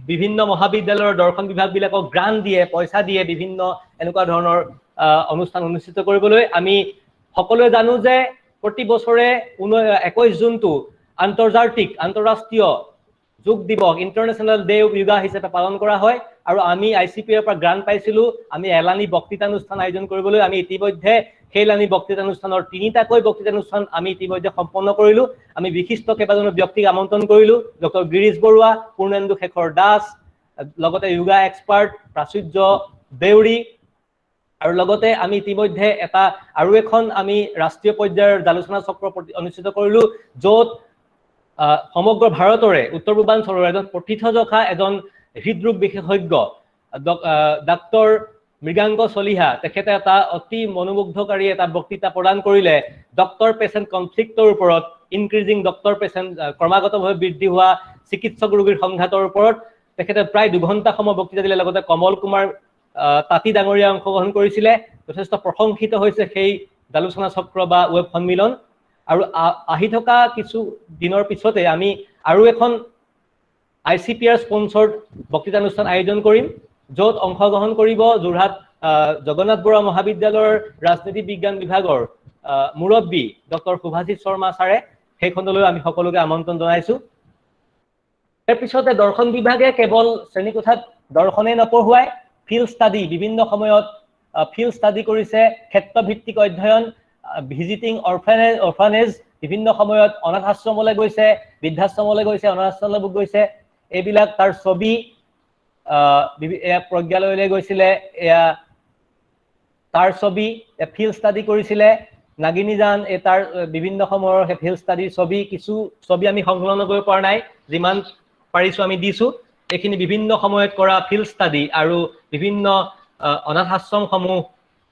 বিভিন্ন মহাবিদ্যালয়ৰ দৰ্শন বিভাগবিলাকক গ্ৰান্ট দিয়ে, পইচা দিয়ে বিভিন্ন এনেকুৱা ধৰণৰ অনুষ্ঠান অনুষ্ঠিত কৰিবলৈ। আমি সকলোৱে জানো যে প্ৰতি বছৰে 21 জুনটো আন্তঃৰাষ্ট্ৰীয় যোগ দিৱস, ইণ্টাৰনেশ্যনেল ডে অফ য়োগা হিচাপে পালন কৰা হয়। আৰু আমি ICPR-ৰ পৰা গ্ৰান্ট পাইছিলো আমি এলানি বক্তৃতানুষ্ঠান আয়োজন কৰিবলৈ। আমি ইতিমধ্যে সেই এলানি বক্তৃতানুষ্ঠানৰ 3টাকৈ বক্তৃতানুষ্ঠান আমি ইতিমধ্যে সম্পন্ন কৰিলো। আমি বিশিষ্ট কেইবাজনো ব্যক্তিক আমন্ত্ৰণ কৰিলো, ডক্টৰ গিৰীশ বৰুৱা, পূৰ্ণেন্দু শেখৰ দাস, লগতে য়োগা এক্সপাৰ্ট প্ৰাচুৰ্য দেউৰী, আৰু লগতে আমি ইতিমধ্যে আৰু এখন আমি ৰাষ্ট্ৰীয় পৰ্যায়ৰ আলোচনা চক্ৰ অনুষ্ঠিত কৰিলো, য'ত সমগ্ৰ ভাৰতৰে উত্তৰ পূৰ্বাঞ্চলৰ এজন প্ৰথিতযশা এজন হৃদৰোগ বিশেষজ্ঞ ডাক্তৰ মৃগাংক চলিহা, তেখেতে এটা অতি মনোমুগ্ধকাৰী এটা বক্তৃতা প্ৰদান কৰিলে ডক্টৰ পেচেণ্ট কনফ্লিক্টৰ ওপৰত, ইনক্ৰিজিং ডক্টৰ পেচেণ্ট, ক্ৰমাগতভাৱে বৃদ্ধি হোৱা চিকিৎসক ৰোগীৰ সংঘাতৰ ওপৰত তেখেতে প্ৰায় 2 ঘণ্টা সময় বক্তৃতা দিলে। লগতে কমল কুমাৰ তাঁতী ডাঙৰীয়া অংশগ্ৰহণ কৰিছিলে। যথেষ্ট প্ৰশংসিত হৈছে সেই আলোচনা চক্ৰ বা ৱেব সন্মিলন। আৰু আহি থকা কিছু দিনৰ পিছতে আমি আৰু এখন ICPR স্পন্সৰ্ড বক্তৃতানুষ্ঠান আয়োজন কৰিম, য'ত অংশগ্ৰহণ কৰিব যোৰহাট জগন্নাথ বৰুৱা মহাবিদ্যালয়ৰ ৰাজনীতি বিজ্ঞান বিভাগৰ মুৰব্বী ডক্টৰ শুভাশিষ শৰ্মা ছাৰে। সেইখনলৈ আমি সকলোকে আমন্ত্ৰণ জনাইছো। তাৰ পিছতে দৰ্শন বিভাগে কেৱল শ্ৰেণীকোঠাত দৰ্শনে নপঢ়ুৱাই, ফিল্ড ষ্টাডি, বিভিন্ন সময়ত ফিল্ড ষ্টাডি কৰিছে, ক্ষেত্ৰভিত্তিক অধ্যয়ন, ভিজিটিং অৰফানেজ, বিভিন্ন সময়ত অনাথ আশ্ৰমলৈ গৈছে, বৃদ্ধাশ্ৰমলৈ গৈছে, অনাথ আশ্ৰমলৈ গৈছে। এইবিলাক তাৰ ছবি, প্ৰজ্ঞালয়লৈ গৈছিলে, তাৰ ছবি, ফিল্ড ষ্টাডি কৰিছিলে, নাগিনীজান, তাৰ বিভিন্ন সময়ৰ ফিল্ড ষ্টাডিৰ ছবি, কিছু ছবি আমি সংকলন কৰিব পৰা নাই, যিমান পাৰিছো আমি দিছো। এইখিনি বিভিন্ন সময়ত কৰা ফিল্ড ষ্টাডি আৰু বিভিন্ন অনাথ আশ্ৰমসমূহ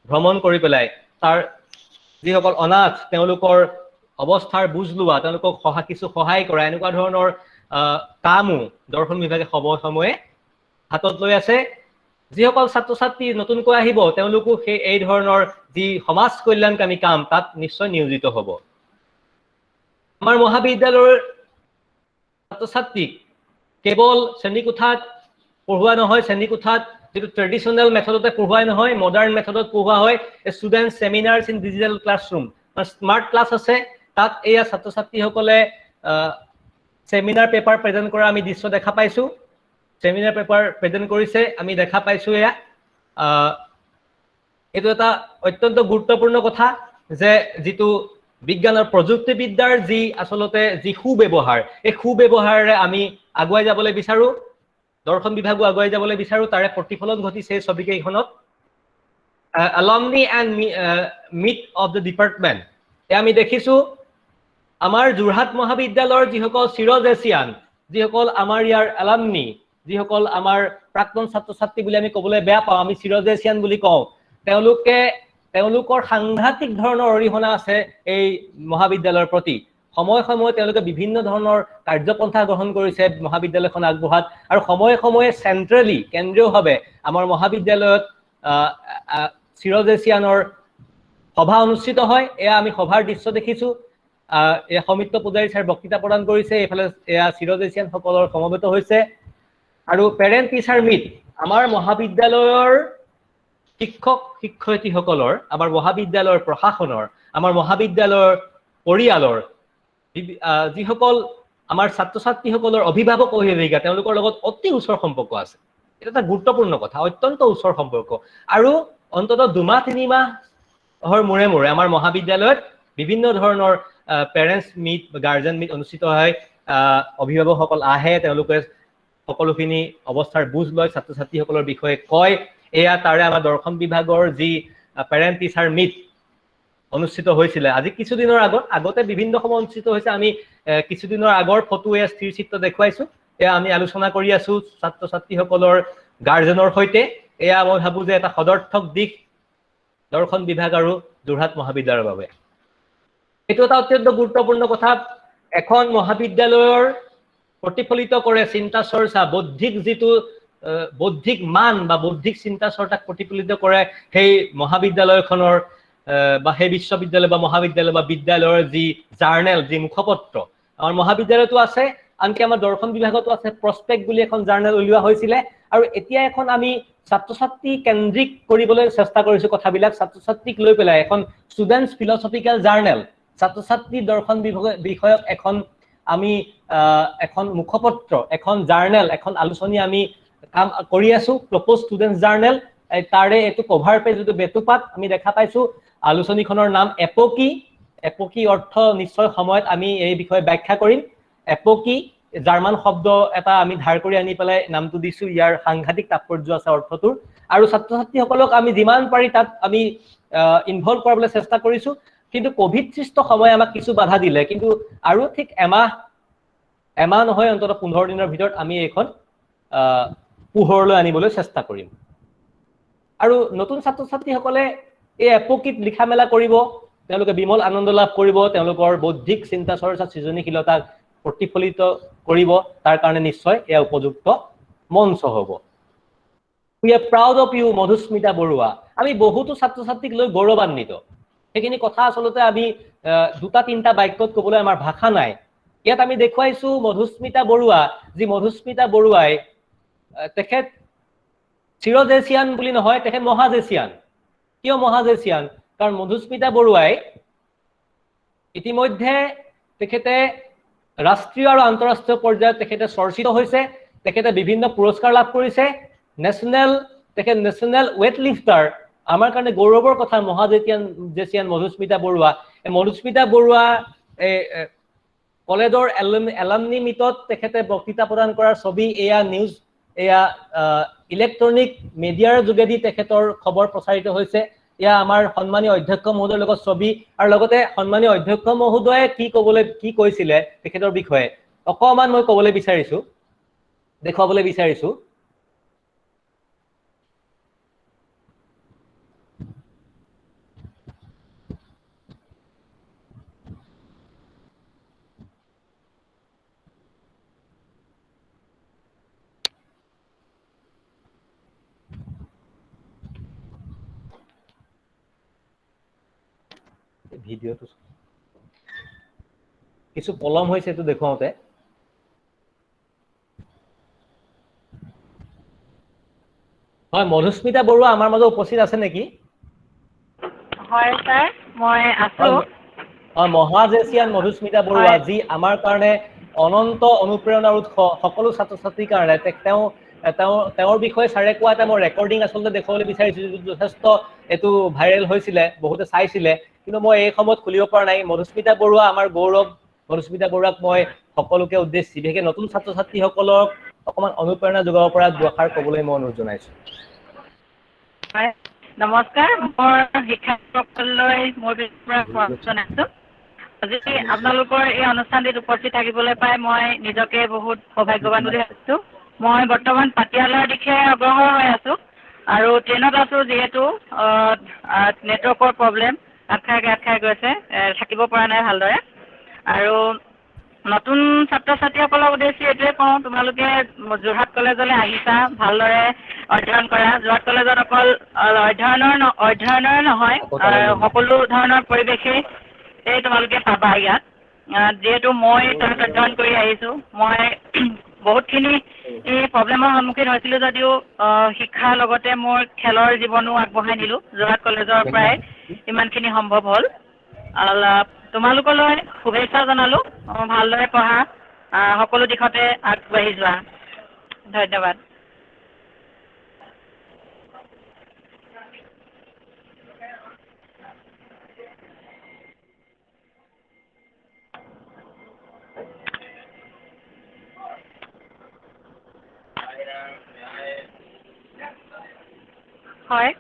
ভ্ৰমণ কৰি পেলাই তাৰ যিসকল অনাথ তেওঁলোকৰ অৱস্থাৰ বুজ লোৱা, তেওঁলোকক কিছু সহায় কৰা, এনেকুৱা ধৰণৰ কামো দৰ্শন বিভাগে সময়ে সময়ে হাতত লৈ আছে। যিসকল ছাত্ৰ ছাত্ৰী নতুনকৈ আহিব তেওঁলোকো এই ধৰণৰ যি সমাজ কল্যাণকামী কাম তাত নিশ্চয় নিয়োজিত হ'ব। আমাৰ মহাবিদ্যালয়ৰ ছাত্ৰ ছাত্ৰীক কেৱল শ্ৰেণীকোঠাত পঢ়োৱা নহয়, শ্ৰেণীকোঠাত যিটো ট্ৰেডিশ্যনেল মেথডতে পঢ়োৱাই নহয়, মডাৰ্ণ মেথডত পঢ়োৱা হয়। Student seminars in digital classroom, smart class আছে। তাত এয়া ছাত্ৰ ছাত্ৰীসকলে ছেমিনাৰ পেপাৰ প্ৰেজেণ্ট কৰা আমি দৃশ্য দেখা পাইছো। ছেমিনাৰ পেপাৰ প্ৰেজেণ্ট কৰিছে আমি দেখা পাইছো। এইটো এটা অত্যন্ত গুৰুত্বপূৰ্ণ কথা যে যিটো বিজ্ঞানৰ প্ৰযুক্তিবিদ্যাৰ যি আচলতে যি সুব্যৱহাৰ, এই সুব্যৱহাৰেৰে আমি আগুৱাই যাবলৈ বিচাৰো, দৰ্শন বিভাগো আগুৱাই যাবলৈ বিচাৰো। তাৰে প্ৰতিফলন ঘটিছে ছবিকেইখনত। alumni and meet of the department, আমি দেখিছো আমাৰ যোৰহাট মহাবিদ্যালয়ৰ যিসকল চিৰজ এছিয়ান, যিসকল আমাৰ ইয়াৰ এলামনি, যিসকল আমাৰ প্ৰাক্তন ছাত্ৰ ছাত্ৰী বুলি আমি ক'বলৈ বেয়া পাওঁ, আমি চিৰজ এছিয়ান বুলি কওঁ, তেওঁলোকৰ সাংঘাতিক ধৰণৰ অৰিহণা আছে এই মহাবিদ্যালয়ৰ প্ৰতি। সময়ে সময়ে তেওঁলোকে বিভিন্ন ধৰণৰ কাৰ্যপন্থা গ্ৰহণ কৰিছে মহাবিদ্যালয়খন আগবঢ়াত, আৰু সময়ে সময়ে চেন্ট্ৰেলি, কেন্দ্ৰীয়ভাৱে আমাৰ মহাবিদ্যালয়ত চিৰজ এছিয়ানৰ সভা অনুষ্ঠিত হয়। এয়া আমি সভাৰ দৃশ্য দেখিছো। এয়া সৌমিত্ৰ পূজাৰী ছাৰ বক্তৃতা প্ৰদান কৰিছে, এইফালে এয়া চিৰজ এছিয়ানসকলৰ সমবেত হৈছে। আৰু পেৰেণ্ট টিচাৰ মিট, আমাৰ মহাবিদ্যালয়ৰ শিক্ষক শিক্ষয়িত্ৰীসকলৰ, আমাৰ মহাবিদ্যালয়ৰ প্ৰশাসনৰ, আমাৰ মহাবিদ্যালয়ৰ পৰিয়ালৰ যিসকল আমাৰ ছাত্ৰ ছাত্ৰীসকলৰ অভিভাৱক অভিভাৱিকা তেওঁলোকৰ লগত অতি ওচৰ সম্পৰ্ক আছে। এটা এটা গুৰুত্বপূৰ্ণ কথা, অত্যন্ত ওচৰ সম্পৰ্ক। আৰু অন্ততঃ 2 মাহ 3 মাহৰ মূৰে মূৰে আমাৰ মহাবিদ্যালয়ত বিভিন্ন ধৰণৰ পেৰেণ্টছ মিট, গাৰ্জেন মিট অনুষ্ঠিত হয়। অভিভাৱকসকল আহে, তেওঁলোকে সকলোখিনি অৱস্থাৰ বুজ লয়, ছাত্ৰ ছাত্ৰীসকলৰ বিষয়ে কয়। এয়া তাৰে আমাৰ দৰ্শন বিভাগৰ যি পেৰেণ্ট টিচাৰ মিট অনুষ্ঠিত হৈছিলে আজি কিছুদিনৰ আগতে বিভিন্ন সময় অনুষ্ঠিত হৈছে। আমি কিছুদিনৰ আগৰ ফটো এয়া স্থিৰ চিত্ৰ দেখুৱাইছো। এয়া আমি আলোচনা কৰি আছো ছাত্ৰ ছাত্ৰীসকলৰ গাৰ্জেনৰ সৈতে। এয়া মই ভাবো যে এটা সদৰ্থক দিশ দৰ্শন বিভাগ আৰু যোৰহাট মহাবিদ্যালয়ৰ বাবে। এইটো এটা অত্যন্ত গুৰুত্বপূৰ্ণ কথা। এখন মহাবিদ্যালয়ৰ প্ৰতিফলিত কৰে চিন্তা চৰ্চা, বৌদ্ধিক মান বা বৌদ্ধিক চিন্তা চৰ্চাক প্ৰতিফলিত কৰে সেই মহাবিদ্যালয়খনৰ বা সেই বিশ্ববিদ্যালয় বা মহাবিদ্যালয় বা বিদ্যালয়ৰ যি জাৰ্নেল, যি মুখপত্ৰ আমাৰ মহাবিদ্যালয়তো আছে, আনকি আমাৰ দৰ্শন বিভাগতো আছে। প্ৰস্পেক্ট বুলি এখন জাৰ্নেল উলিওৱা হৈছিলে। আৰু এতিয়া এখন আমি ছাত্ৰ ছাত্ৰী কেন্দ্ৰিক কৰিবলৈ চেষ্টা কৰিছো কথাবিলাক, ছাত্ৰ ছাত্ৰীক লৈ পেলাই এখন ষ্টুডেণ্টছ ফিলচফিকেল জাৰ্নেল, ছাত্ৰ ছাত্ৰী দৰ্শন বিষয়ক এখন মুখপত্ৰ, এখন জাৰ্নেল, এখন আলোচনী আমি কাম কৰি আছো। প্ৰপ'জ ষ্টুডেণ্টছ জাৰ্নেল, তাৰে এইটো কভাৰ পেজ, যিটো বেতুপাত আমি দেখা পাইছো। আলোচনীখনৰ নাম এপকি। এপকি অৰ্থ নিশ্চয় সময়ত আমি এই বিষয়ে ব্যাখ্যা কৰিম। এপকি জাৰ্মান শব্দ এটা আমি ধাৰ কৰি আনি পেলাই নামটো দিছো। ইয়াৰ সাংঘাতিক তাৎপৰ্য আছে অৰ্থটোৰ। আৰু ছাত্ৰ ছাত্ৰীসকলক আমি যিমান পাৰি তাত আমি ইনভলভ কৰাবলৈ চেষ্টা কৰিছো। কিন্তু কোভিড-সৃষ্ট সময় আমাক কিছু বাধা দিলে। কিন্তু আৰু ঠিক এমাহ নহয়, অন্ততঃ 15 দিনৰ ভিতৰত আমি এইখন পোহৰলৈ আনিবলৈ চেষ্টা কৰিম। আৰু নতুন ছাত্ৰ ছাত্ৰীসকলে এই এপকিত লিখা মেলা কৰিব, তেওঁলোকে বিমল আনন্দ লাভ কৰিব, তেওঁলোকৰ বৌদ্ধিক চিন্তা চৰ্চা সৃজনীশীলতাক প্ৰতিফলিত কৰিব। তাৰ কাৰণে নিশ্চয় এয়া উপযুক্ত মঞ্চ হ'ব। We are proud of you, Madhusmita Barua. আমি বহুতো ছাত্ৰ ছাত্ৰীক লৈ গৌৰৱান্বিত। সেইখিনি কথা আচলতে আমি 2-3টা বাক্যত ক'বলৈ আমাৰ ভাষা নাই। ইয়াত আমি দেখুৱাইছো মধুস্মিতা বৰুৱা, যি মধুস্মিতা বৰুৱাই তেখেত চিৰজেচিয়ান বুলি নহয়, তেখেত মহাজেচিয়ান। কিয় মহাজেচিয়ান? কাৰণ মধুস্মিতা বৰুৱাই ইতিমধ্যে তেখেতে ৰাষ্ট্ৰীয় আৰু আন্তঃৰাষ্ট্ৰীয় পৰ্যায়ত তেখেতে চৰ্চিত হৈছে। তেখেতে বিভিন্ন পুৰস্কাৰ লাভ কৰিছে। তেখেত নেশ্যনেল ৱেইট লিফটাৰ। আমাৰ কাৰণে গৌৰৱৰ কথা মহাজেচিয়ান মধুস্মিতা বৰুৱা। মধুস্মিতা বৰুৱা কলেজৰ এলামনি মিটত তেখেতে বক্তৃতা প্ৰদান কৰাৰ ছবি, এয়া ইলেক্ট্ৰনিক মিডিয়াৰ যোগেদি তেখেতৰ খবৰ প্ৰচাৰিত হৈছে। এয়া আমাৰ সন্মানীয় অধ্যক্ষ মহোদয়ৰ লগত ছবি। আৰু লগতে সন্মানীয় অধ্যক্ষ মহোদয়ে কি কৈছিলে তেখেতৰ বিষয়ে অকমান মই ক'বলৈ বিচাৰিছো, দেখুৱাবলৈ বিচাৰিছো। ভিডিঅ'টো কিছু পলম হৈছে এইটো দেখুৱাওঁতে। হয়, মধুস্মিতা বৰুৱা আমাৰ মাজত উপস্থিত আছে নেকি? হয় ছাৰ, মই আছো। মহাজেচিয়ান মধুস্মিতা বৰুৱা, যি আমাৰ কাৰণে অনন্ত অনুপ্ৰেৰণাৰ উৎস সকলো ছাত্ৰ ছাত্ৰীৰ কাৰণে। তেওঁৰ বিষয়ে ছাৰে কোৱা এটা মই ৰেকৰ্ডিং আচলতে দেখুৱাবলৈ বিচাৰিছো, যিটো যথেষ্ট এইটো ভাইৰেল হৈছিলে, বহুতে চাইছিলে। কিন্তু মই এই সময়ত খুলিব পৰা নাই। মধুস্মিতা বৰুৱা আমাৰ গৌৰৱ। মধুস্মিতা বৰুৱাক মই সকলোকে উদ্দেশ্যি, বিশেষকৈ নতুন ছাত্ৰ ছাত্ৰীসকলক অকমান অনুপ্ৰেৰণা যোগাব পৰা দুআষাৰ ক'বলৈ মই অনুৰোধ জনাইছো। নমস্কাৰ, মোৰ শিক্ষাৰ্থীসকললৈ মোৰ পৰা জনাইছো। আজি আপোনালোকৰ এই অনুষ্ঠানটিত উপস্থিত থাকিবলৈ পাই মই নিজকে বহুত সৌভাগ্যৱান বুলি ভাবিছো। মই বৰ্তমান পাটিয়ালাৰ দিশে অগ্ৰসৰ হৈ আছো আৰু ট্ৰেইনত আছো, যিহেতু নেটৱৰ্কৰ প্ৰব্লেম, গাঁত খাই গৈছে, থাকিব পৰা নাই ভালদৰে। আৰু নতুন ছাত্ৰ ছাত্ৰীসকলৰ উদ্দেশ্যে এইটোৱে কওঁ, তোমালোকে যোৰহাট কলেজলৈ আহিছা, ভালদৰে অধ্যয়ন কৰা। যোৰহাট কলেজত অকল অধ্যয়নৰ নহয়, সকলো ধৰণৰ পৰিৱেশেই তোমালোকে পাবা ইয়াত। যিহেতু মই তাত অধ্যয়ন কৰি আহিছো, মই বহুতখিনি প্ৰব্লেমৰ সন্মুখীন হৈছিলো যদিও শিক্ষাৰ লগতে মোৰ খেলৰ জীৱনো আগবঢ়াই নিলো। যোৰহাট কলেজৰ পৰাই ইমানখিনি সম্ভৱ হ'ল। তোমালোকলৈ শুভেচ্ছা জনালো, ভালদৰে পঢ়া সকলো দিশতে আগবাঢ়ি যোৱা। ধন্যবাদ। হয়।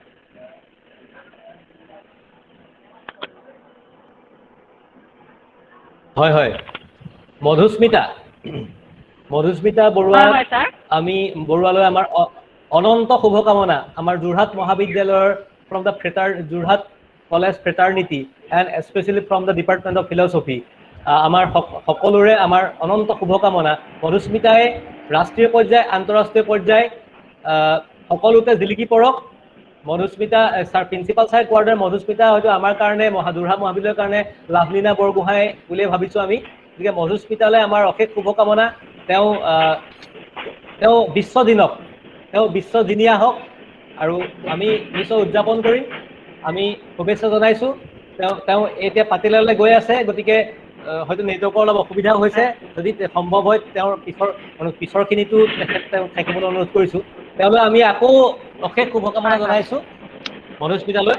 হয় হয় মধুস্মিতা বৰুৱা হয় ছাৰ। আমি বৰুৱালৈ আমাৰ অনন্ত শুভকামনা। আমাৰ যোৰহাট মহাবিদ্যালয়ৰ from the Jorhat college fraternity and especially from the department of philosophy আমাৰ সকলোৰে আমাৰ অনন্ত শুভকামনা। মধুস্মিতাই ৰাষ্ট্ৰীয় পৰ্যায় আন্তঃৰাষ্ট্ৰীয় পৰ্যায় সকলোতে জিলিকি পৰক। মধুস্মিতা ছাৰ প্ৰিন্সিপাল ছাৰে কোৱাৰ দৰে মধুস্মিতা হয়তো আমাৰ কাৰণে যোৰহাট মহাবিদ্যালয়ৰ কাৰণে লাভলীনা বৰগোহাঁই বুলিয়ে ভাবিছোঁ আমি। গতিকে মধুস্মিতালৈ আমাৰ অশেষ শুভকামনা। তেওঁ বিশ্বদিনীয়া হওক আৰু আমি নিশ্চয় উদযাপন কৰিম। আমি শুভেচ্ছা জনাইছোঁ। তেওঁ এতিয়া পাতিলালৈ গৈ আছে, গতিকে হয়তো নেটৱৰ্কৰ অলপ অসুবিধা হৈছে। যদি সম্ভৱ হয় তেওঁৰ পিছৰখিনিতো তেওঁ থাকিবলৈ অনুৰোধ কৰিছোঁ। তেওঁলৈ আমি আকৌ অশেষ শুভকামনা জনাইছোঁ মধুস্মিতালৈ।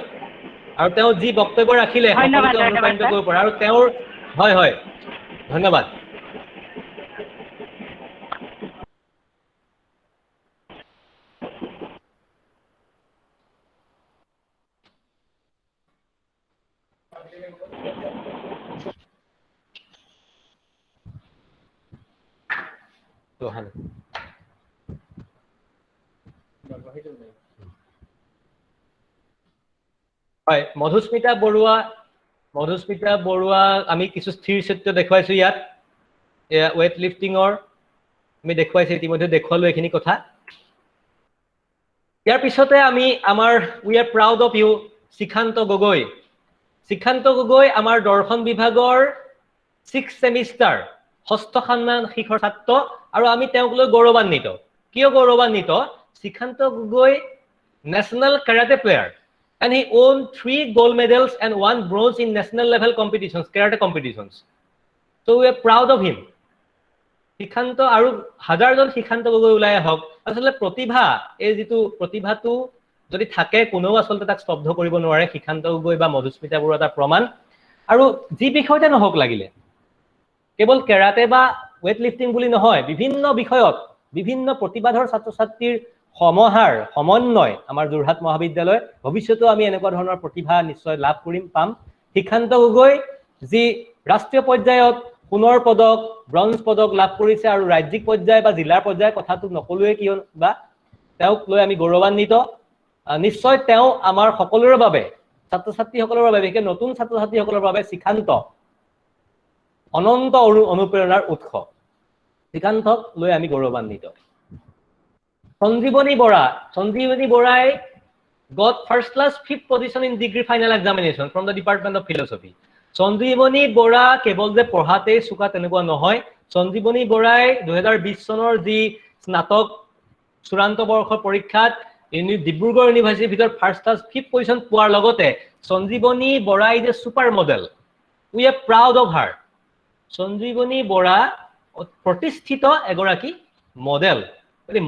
আৰু তেওঁ যি বক্তব্য ৰাখিলে সকলোকে অনুপ্ৰাণিত কৰিব পাৰে। আৰু তেওঁৰ হয় ধন্যবাদ। হয় মধুস্মিতা বৰুৱা আমি কিছু স্থিৰ চিত্ৰ দেখুৱাইছোঁ ইয়াত। ৱেইট লিফটিঙৰ আমি দেখুৱাইছোঁ, ইতিমধ্যে দেখুৱালোঁ এইখিনি কথা। ইয়াৰ পিছতে আমি we are proud of you Shikhanta Gogoi আমাৰ দৰ্শন বিভাগৰ 6th ছেমিষ্টাৰ 6ষ্ঠ ষান্মাসিকৰ ছাত্ৰ। আৰু আমি তেওঁক লৈ গৌৰৱান্বিত। কিয় গৌৰৱান্বিত? Shikhanta Gogoi national karate player and he won 3 gold medals and 1 bronze in national level competitions, karate competitions. So we are proud of him. শিখান্ত আৰু হাজাৰজন শিখান্ত গগৈ ওলাই আহক। আচলতে প্ৰতিভা, এই যিটো প্ৰতিভাটো যদি থাকে কোনেও আচলতে তাক স্তব্ধ কৰিব নোৱাৰে। শিখান্ত গগৈ বা মধুস্মিতা বৰুৱা এটা প্ৰমাণ। আৰু যি বিষয়তে নহওক লাগিলে, কেৱল কেৰাটে বা ৱেইট লিফটিং বুলি নহয়, বিভিন্ন বিষয়ত বিভিন্ন প্ৰতিভাধৰ ছাত্ৰ ছাত্ৰীৰ সমন্বয় আমাৰ যোৰহাট মহাবিদ্যালয়। ভৱিষ্যতেও আমি এনেকুৱা ধৰণৰ প্ৰতিভা নিশ্চয় লাভ পাম। শিখান্ত গগৈ যি ৰাষ্ট্ৰীয় পৰ্যায়ত সোণৰ পদক, ব্ৰঞ্জ পদক লাভ কৰিছে আৰু ৰাজ্যিক পৰ্যায় বা জিলাৰ পৰ্যায়ৰ কথাটো নকলোৱে কিয় বা, তেওঁক লৈ আমি গৌৰৱান্বিত। নিশ্চয় তেওঁ আমাৰ সকলোৰে বাবে, ছাত্ৰ ছাত্ৰীসকলৰ বাবে, বিশেষকৈ নতুন ছাত্ৰ ছাত্ৰীসকলৰ বাবে শিখান্ত অনন্ত অনুপ্ৰেৰণাৰ উৎস। শিখান্তক লৈ আমি গৌৰৱান্বিত। সঞ্জীৱনী বৰাই got first class 5th position in degree final examination from the Department of Philosophy. সঞ্জীৱনী বৰা কেৱল যে পঢ়াতেই চোকা তেনেকুৱা নহয়। সঞ্জীৱনী বৰাই 2020 চনৰ যি স্নাতক চূড়ান্ত বৰ্ষৰ পৰীক্ষাত ডিব্ৰুগড় ইউনিভাৰ্চিটিৰ ভিতৰত ফাৰ্ষ্ট ক্লাছ 5th পজিশ্যন পোৱাৰ লগতে Sanjivani Bora is a super model. We are proud of her. Sanjivani Bora প্ৰতিষ্ঠিত এগৰাকী মডেল।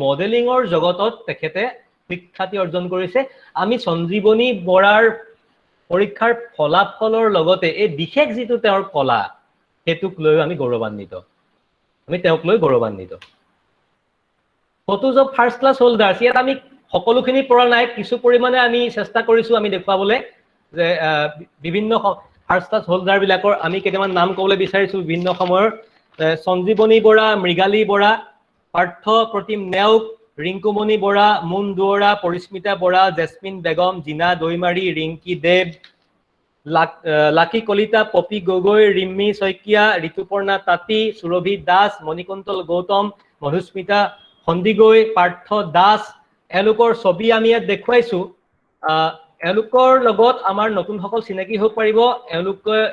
মডেলিঙৰ জগতত তেখেতে বিখ্যাতি অৰ্জন কৰিছে। আমি সঞ্জীৱনী বৰাৰ পৰীক্ষাৰ ফলাফলৰ লগতে এই বিশেষ যিটো তেওঁৰ কলা, সেইটোক লৈ আমি গৌৰৱান্বিত। Photos of first class holders, ইয়াত আমি সকলোখিনি পৰা নাই, কিছু পৰিমাণে আমি চেষ্টা কৰিছোঁ আমি দেখুৱাবলৈ যে বিভিন্ন ফাৰ্ষ্ট ক্লাছ হোল্ডাৰ বিলাকৰ আমি কেইটামান নাম ক'বলৈ বিচাৰিছোঁ বিভিন্ন সময়ৰ। সঞ্জীৱনী বৰা, মৃগালী বৰা, পাৰ্থ প্ৰতিম নেওগ, ৰিংকুমণি বৰা, মুন দুৱৰা, পৰিস্মিতা বৰা, জেচমিন বেগম, জিনা দৈমাৰী, ৰিংকি দেৱ, লাকি কলিতা, পপি গগৈ, ৰিম্মী শইকীয়া, ঋতুপৰ্ণা তাঁতী, সুৰভি দাস, মণিকুন্তল গৌতম, মধুস্মিতা সন্দিগৈ, পাৰ্থ দাস, এওঁলোকৰ ছবি আমি ইয়াত দেখুৱাইছোঁ। এওঁলোকৰ লগত আমাৰ নতুনসকল চিনাকি হ'ব পাৰিব।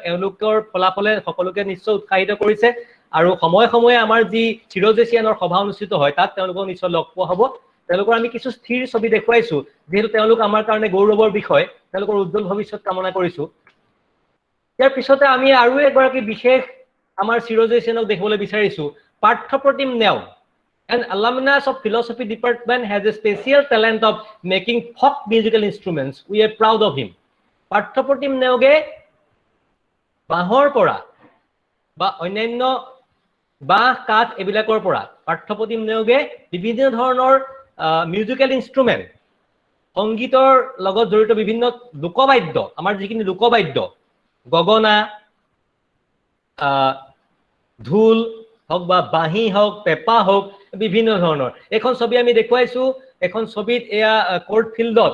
এওঁলোকৰ ফলাফলে সকলোকে নিশ্চয় উৎসাহিত কৰিছে। আৰু সময়ে সময়ে আমাৰ যি চিৰজেচিয়ানৰ সভা অনুষ্ঠিত হয় তাত তেওঁলোকক নিশ্চয় লগ পোৱা হ'ব। তেওঁলোকৰ আমি কিছু স্থিৰ ছবি দেখুৱাইছোঁ, যিহেতু তেওঁলোক আমাৰ কাৰণে গৌৰৱৰ বিষয়। তেওঁলোকৰ উজ্জ্বল ভৱিষ্যত কামনা কৰিছোঁ। ইয়াৰ পিছতে আমি আৰু এগৰাকী বিশেষ আমাৰ চিৰজেচিয়ানক দেখিবলৈ বিচাৰিছোঁ, Parthapratim Neo, an alumnus of philosophy department, has a special talent of making folk musical instruments. We are proud of him. Parthapratim Neoge বাঁহৰ পৰা বা অন্যান্য বাঁহ কাঠ এবিলাকৰ পৰা পাৰ্থপ্ৰতিম নেওগে বিভিন্ন ধৰণৰ মিউজিকেল ইনষ্ট্ৰুমেণ্ট সংগীতৰ লগত জড়িত বিভিন্ন লোকবাদ্য আমাৰ যিখিনি লোকবাদ্য গগনা ঢোল হওক বা বাঁহী হওক পেঁপা হওক বিভিন্ন ধৰণৰ এখন ছবি আমি দেখুৱাইছো এখন ছবিত এয়া কোৰ্ট ফিল্ডত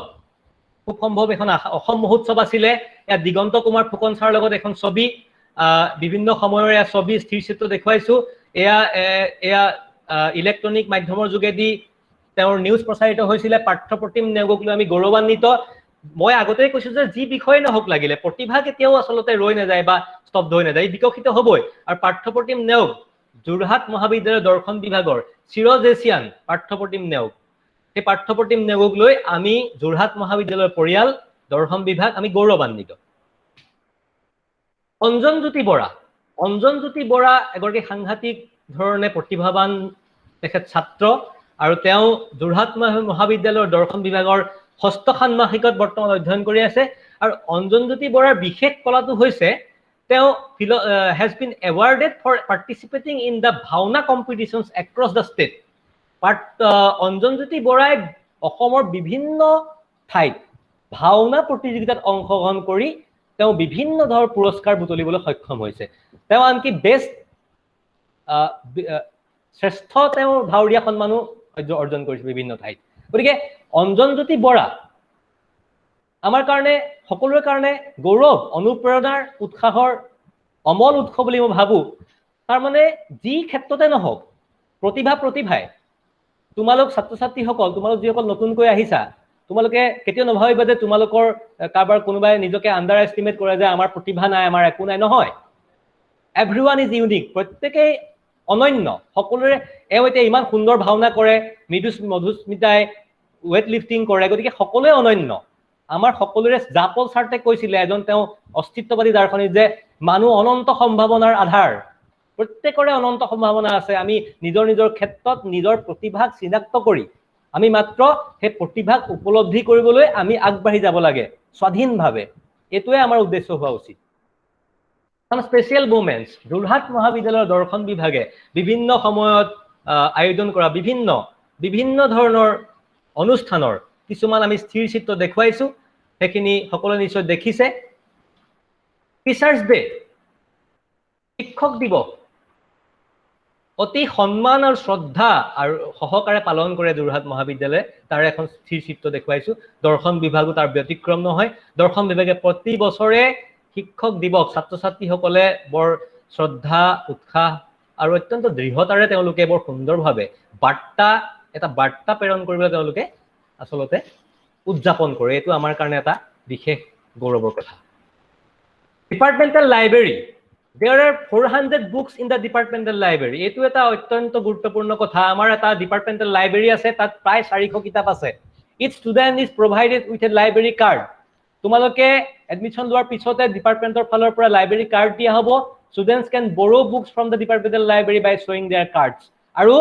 খুব সম্ভৱ এখন অসম মহোৎসৱ আছিলে এয়া দিগন্ত কুমাৰ ফুকন ছাৰৰ লগত এখন ছবি বিভিন্ন সময়ৰ এয়া ছবি স্থিৰচিত্ৰ দেখুৱাইছো এয়া এয়া ইলেক্ট্ৰনিক মাধ্যমৰ যোগেদি তেওঁৰ নিউজ প্ৰচাৰিত হৈছিলে পাৰ্থপ্ৰতিম নেওগক লৈ আমি গৌৰৱান্বিত মই আগতেই কৈছো যে যি বিষয় নহওক লাগিলে প্ৰতিভা কেতিয়াও আচলতে ৰৈ নাযায় বা স্তব্ধ হৈ নাযায় বিকশিত হ'বই আৰু পাৰ্থপ্ৰতিম নেওগ যোৰহাট মহাবিদ্যালয়ৰ দৰ্শন বিভাগৰ চিৰজেচিয়ান পাৰ্থপ্ৰতিম নেওগ এই পাৰ্থপ্ৰতিম নেওগক লৈ আমি যোৰহাট মহাবিদ্যালয়ৰ পৰিয়াল দৰ্শন বিভাগ আমি গৌৰৱান্বিত অঞ্জনজ্যোতি বৰা এগৰাকী সাংঘাতিক ধৰণে প্ৰতিভাৱান তেখেত ছাত্ৰ আৰু তেওঁ যোৰহাট মহাবিদ্যালয়ৰ দৰ্শন বিভাগৰ ষষ্ঠ ষান্মাসিকত বৰ্তমান অধ্যয়ন কৰি আছে আৰু অঞ্জনজ্যোতি বৰাৰ বিশেষ কলাটো হৈছে তেওঁ has been awarded for participating in the Bhaona competitions across the state Anjanjyoti বৰাই অসমৰ বিভিন্ন ঠাইত ভাওনা প্ৰতিযোগিতাত অংশগ্ৰহণ কৰি তেওঁ বিভিন্ন ধৰণৰ পুৰস্কাৰ বুটলিবলৈ সক্ষম হৈছে তেওঁ আনকি বেষ্ট শ্ৰেষ্ঠ তেওঁ ভাওৰীয়া সন্মানো অৰ্জন কৰিছে বিভিন্ন ঠাইত গতিকে অঞ্জনজ্যোতি বৰা আমাৰ কাৰণে সকলোৰে কাৰণে গৌৰৱ অনুপ্ৰেৰণাৰ উৎসাহৰ অমল উৎস বুলি মই ভাবো তাৰ মানে যি ক্ষেত্ৰতে নহওক প্ৰতিভাই তোমালোক ছাত্ৰ ছাত্ৰীসকল তোমালোক যিসকল নতুনকৈ আহিছা তোমালোকে কেতিয়াও নভাবিবা যে তোমালোকৰ কাৰোবাৰ কোনোবাই নিজকে আণ্ডাৰ এষ্টিমেট কৰে যে আমাৰ প্ৰতিভা নাই আমাৰ একো নাই নহয় এভৰিৱান ইজ ইউনিক প্ৰত্যেকেই অনন্য সকলোৰে এতিয়া ইমান সুন্দৰ ভাওনা কৰে মধুস্মিতাই ৱেইট লিফটিং কৰে গতিকে সকলোৱে অনন্য আমাৰ সকলোৰে জাপল ছাৰ্টে কৈছিলে এজন তেওঁ অস্তিত্ববাদী দাৰ্শনিক যে মানুহ অনন্ত সম্ভাৱনাৰ আধাৰ প্ৰত্যেকৰে অনন্ত সম্ভাৱনা আছে আমি নিজৰ নিজৰ ক্ষেত্ৰত নিজৰ প্ৰতিভাক চিনাক্ত কৰি আমি মাত্ৰ সেই প্ৰতিভাক উপলব্ধি কৰিবলৈ আমি আগবাঢ়ি যাব লাগে স্বাধীনভাৱে এটোৱে আমাৰ উদ্দেশ্য হোৱা উচিত some special moments যোৰহাট মহাবিদ্যালয়ৰ দৰ্শন বিভাগে বিভিন্ন সময়ত আয়োজন কৰা বিভিন্ন ধৰণৰ অনুষ্ঠানৰ কিছুমান আমি স্থিৰ চিত্ৰ দেখুৱাইছো সেইখিনি সকলোৱে নিশ্চয় দেখিছে টিচাৰ্ছ ডে শিক্ষক দিৱস অতি সন্মান আৰু শ্ৰদ্ধা আৰু সহকাৰে পালন কৰে যোৰহাট মহাবিদ্যালয়ে তাৰ এখন স্থিৰ চিত্ৰ দেখুৱাইছো দৰ্শন বিভাগো তাৰ ব্যতিক্ৰম নহয় দৰ্শন বিভাগে প্ৰতি বছৰে শিক্ষক দিৱস ছাত্ৰ ছাত্ৰীসকলে বৰ শ্ৰদ্ধা উৎসাহ আৰু অত্যন্ত দৃঢ়তাৰে তেওঁলোকে বৰ সুন্দৰভাৱে এটা বাৰ্তা প্ৰেৰণ কৰিবলৈ তেওঁলোকে আচলতে উদযাপন কৰে এটো আমাৰ কাৰণে এটা বিশেষ গৌৰৱৰ কথা departmental library there are 400 books in the departmental library এটো এটা অত্যন্ত গুৰুত্বপূৰ্ণ কথা আমাৰ এটা ডিপাৰ্টমেণ্টেল লাইব্ৰেৰী আছে তাত প্ৰায় 400 কিতাপ আছে each student is provided with a library card তোমালোকে এডমিশন লোৱাৰ পিছতে ডিপাৰ্টমেণ্টৰ ফালৰ পৰা লাইব্ৰেৰী কাৰ্ড দিয়া হ'ব students can borrow books from the departmental library by showing their cards আৰু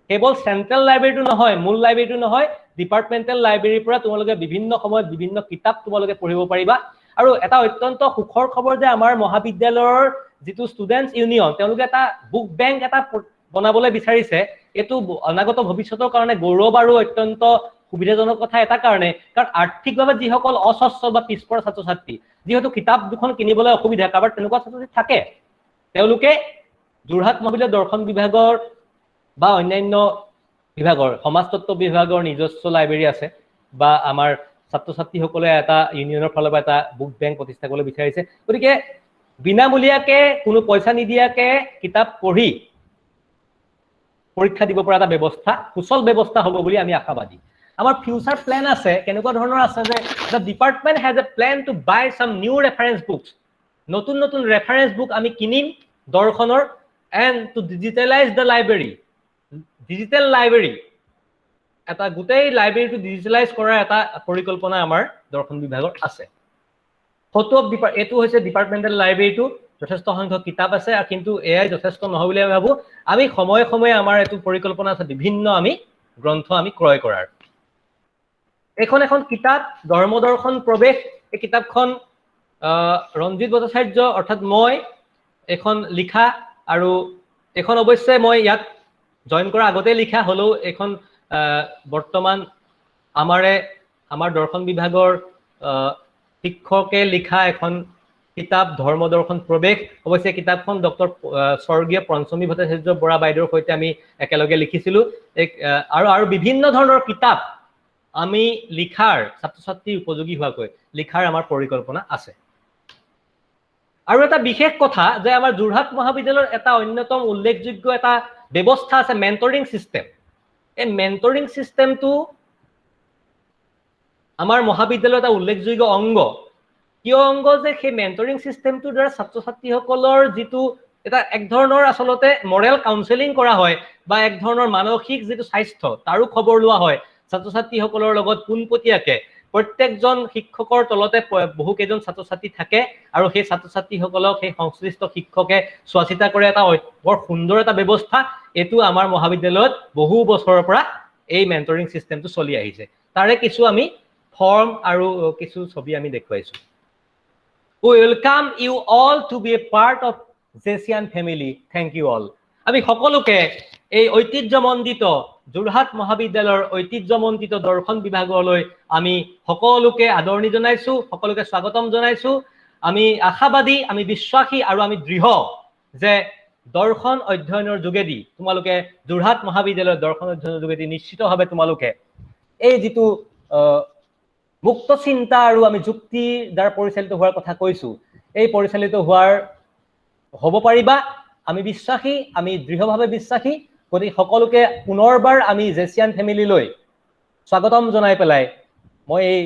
কেৱল সেন্ট্ৰেল লাইব্ৰেৰীটো নহয় মূল লাইব্ৰেৰীটো নহয় ডিপাৰ্টমেণ্টেল লাইব্ৰেৰীৰ পৰা তোমালোকে বিভিন্ন সময়ত বিভিন্ন কিতাপ তোমালোকে পঢ়িব পাৰিবা আৰু এটা অত্যন্ত সুখৰ খবৰ যে আমাৰ মহাবিদ্যালয়ৰ যেটো ষ্টুডেন্টস ইউনিয়ন তেওঁলোকে এটা বুক বেংক এটা বনাবলৈ বিচাৰিছে এটো অনাগত ভৱিষ্যতৰ কাৰণে গৌৰৱ আৰু অত্যন্ত সুবিধাজনক কথা এটা কাৰণে কাৰণ আৰ্থিকভাৱে যিসকল অসচ্ছল বা পিছপৰা ছাত্ৰ ছাত্ৰী যিহেতু কিতাপ দুখন কিনিবলৈ অসুবিধা কাবাৰ তেনেকুৱা ছাত্ৰ ছাত্ৰী থাকে তেওঁলোকে যোৰহাট মহাবিদ্যালয় দৰ্শন বিভাগৰ বা অন্যান্য বিভাগৰ সমাজতত্ত্ব বিভাগৰ নিজস্ব লাইব্ৰেৰী আছে বা আমাৰ ছাত্ৰ ছাত্ৰীসকলে এটা ইউনিয়নৰ ফালৰ পৰা এটা বুক বেংক প্ৰতিষ্ঠা কৰিবলৈ বিচাৰিছে গতিকে বিনামূলীয়াকে কোনো পইচা নিদিয়াকে কিতাপ পঢ়ি পৰীক্ষা দিব পৰা এটা ব্যৱস্থা সুচল ব্যৱস্থা হ'ব বুলি আমি আশাবাদী আমাৰ ফিউচাৰ প্ল্যান আছে কেনেকুৱা ধৰণৰ আছে যে the department has a plan to buy some new reference books নতুন reference book আমি কিনিম দৰ্শনৰ and to digitalize the library digital library এটা গোটেই লাইব্ৰেৰীটো ডিজিটালাইজ কৰাৰ এটা পৰিকল্পনা আমাৰ দৰ্শন বিভাগৰ আছে ফটো অফ এটো হৈছে ডিপাৰ্টমেণ্টেল লাইব্ৰেৰীটো যথেষ্ট সংখ্যক কিতাপ আছে আৰু কিন্তু এয়াই যথেষ্ট নহয় বুলি আমি ভাবো আমি সময়ে সময়ে আমাৰ এটো পৰিকল্পনা আছে বিভিন্ন আমি গ্ৰন্থ আমি ক্ৰয় কৰাৰ এখন কিতাপ ধৰ্মদৰ্শন প্ৰৱেশ এই কিতাপখন ৰঞ্জিত ভট্টাচাৰ্য অৰ্থাৎ মই এখন লিখা আৰু এখন অৱশ্যে মই ইয়াত জয়েন কৰা আগতে লিখা হলেও এখন বৰ্তমান আমাৰ দৰ্শন বিভাগৰ শিক্ষকে লিখা এখন কিতাপ ধৰ্মদৰ্শন প্ৰৱেশ অৱশ্যে কিতাপখন ডক্টৰ স্বৰ্গীয় পঞ্চমী ভট্টাচাৰ্য বৰা বাইদেউৰ সৈতে আমি একেলগে লিখিছিলো আৰু বিভিন্ন ধৰণৰ কিতাপ আমি লিখাৰ ছাত্ৰ ছাত্ৰী উপযোগী হোৱাকৈ লিখাৰ আমাৰ পৰিকল্পনা আছে আৰু এটা বিশেষ কথা যে আমাৰ যোৰহাট মহাবিদ্যালয়ৰ এটা অন্যতম উল্লেখযোগ্য এটা ব্যৱস্থা আছে মেন্টৰিং সিস্টেম এই মেন্টৰিং সিস্টেমটো আমাৰ মহাবিদ্যালয়ৰ এটা উল্লেখযোগ্য অংগ কিয় অংগ যে সেই মেন্টৰিং সিস্টেমটোৰ দ্বাৰা ছাত্ৰ ছাত্ৰীসকলৰ যিটো এটা এক ধৰণৰ আসলতে মৰেল কাউন্সেলিং কৰা হয় বা এক ধৰণৰ মানসিক যিটো স্বাস্থ্য তাৰো খবৰ লোৱা হয় ছাত্ৰ ছাত্ৰীসকলৰ লগত পোনপটীয়াকে প্ৰত্যেকজন শিক্ষকৰ তলতে বহু কেইজন ছাত্ৰ ছাত্ৰী থাকে আৰু সেই ছাত্ৰ ছাত্ৰীসকলক সেই সংশ্লিষ্ট শিক্ষকে চোৱাচিতা কৰে এটা বৰ সুন্দৰ এটা ব্যৱস্থা এটো আমাৰ মহাবিদ্যালয়ত বহু বছৰৰ পৰা এই মেন্টৰিং সিস্টেমটো চলি আহিছে তাৰে কিছু আমি ফৰ্ম আৰু কিছু ছবি আমি দেখুৱাইছো We welcome you all to be a part of Zesian family. Thank you all. আমি সকলোকে এই ঐতিহ্যমণ্ডিত যোৰহাট মহাবিদ্যালয়ৰ ঐতিহ্যমণ্ডিত দৰ্শন বিভাগলৈ আমি সকলোকে আদৰণি জনাইছো সকলোকে স্বাগতম জনাইছো আমি আশাবাদী আমি বিশ্বাসী আৰু আমি দৃঢ় যে দৰ্শন অধ্যয়নৰ যোগেদি তোমালোকে যোৰহাট মহাবিদ্যালয়ৰ দৰ্শন অধ্যয়নৰ যোগেদি নিশ্চিতভাৱে তোমালোকে এই যিটো মুক্ত চিন্তা আৰু আমি যুক্তি দ্বাৰা পৰিচালিত হোৱাৰ কথা কৈছো এই পৰিচালিত হোৱাৰ হ'ব পাৰিবা আমি বিশ্বাসী আমি দৃঢ়ভাৱে বিশ্বাসী গতিকে সকলোকে পুনৰবাৰ আমি জেচিয়ান ফেমিলিলৈ স্বাগতম জনাই পেলাই মই এই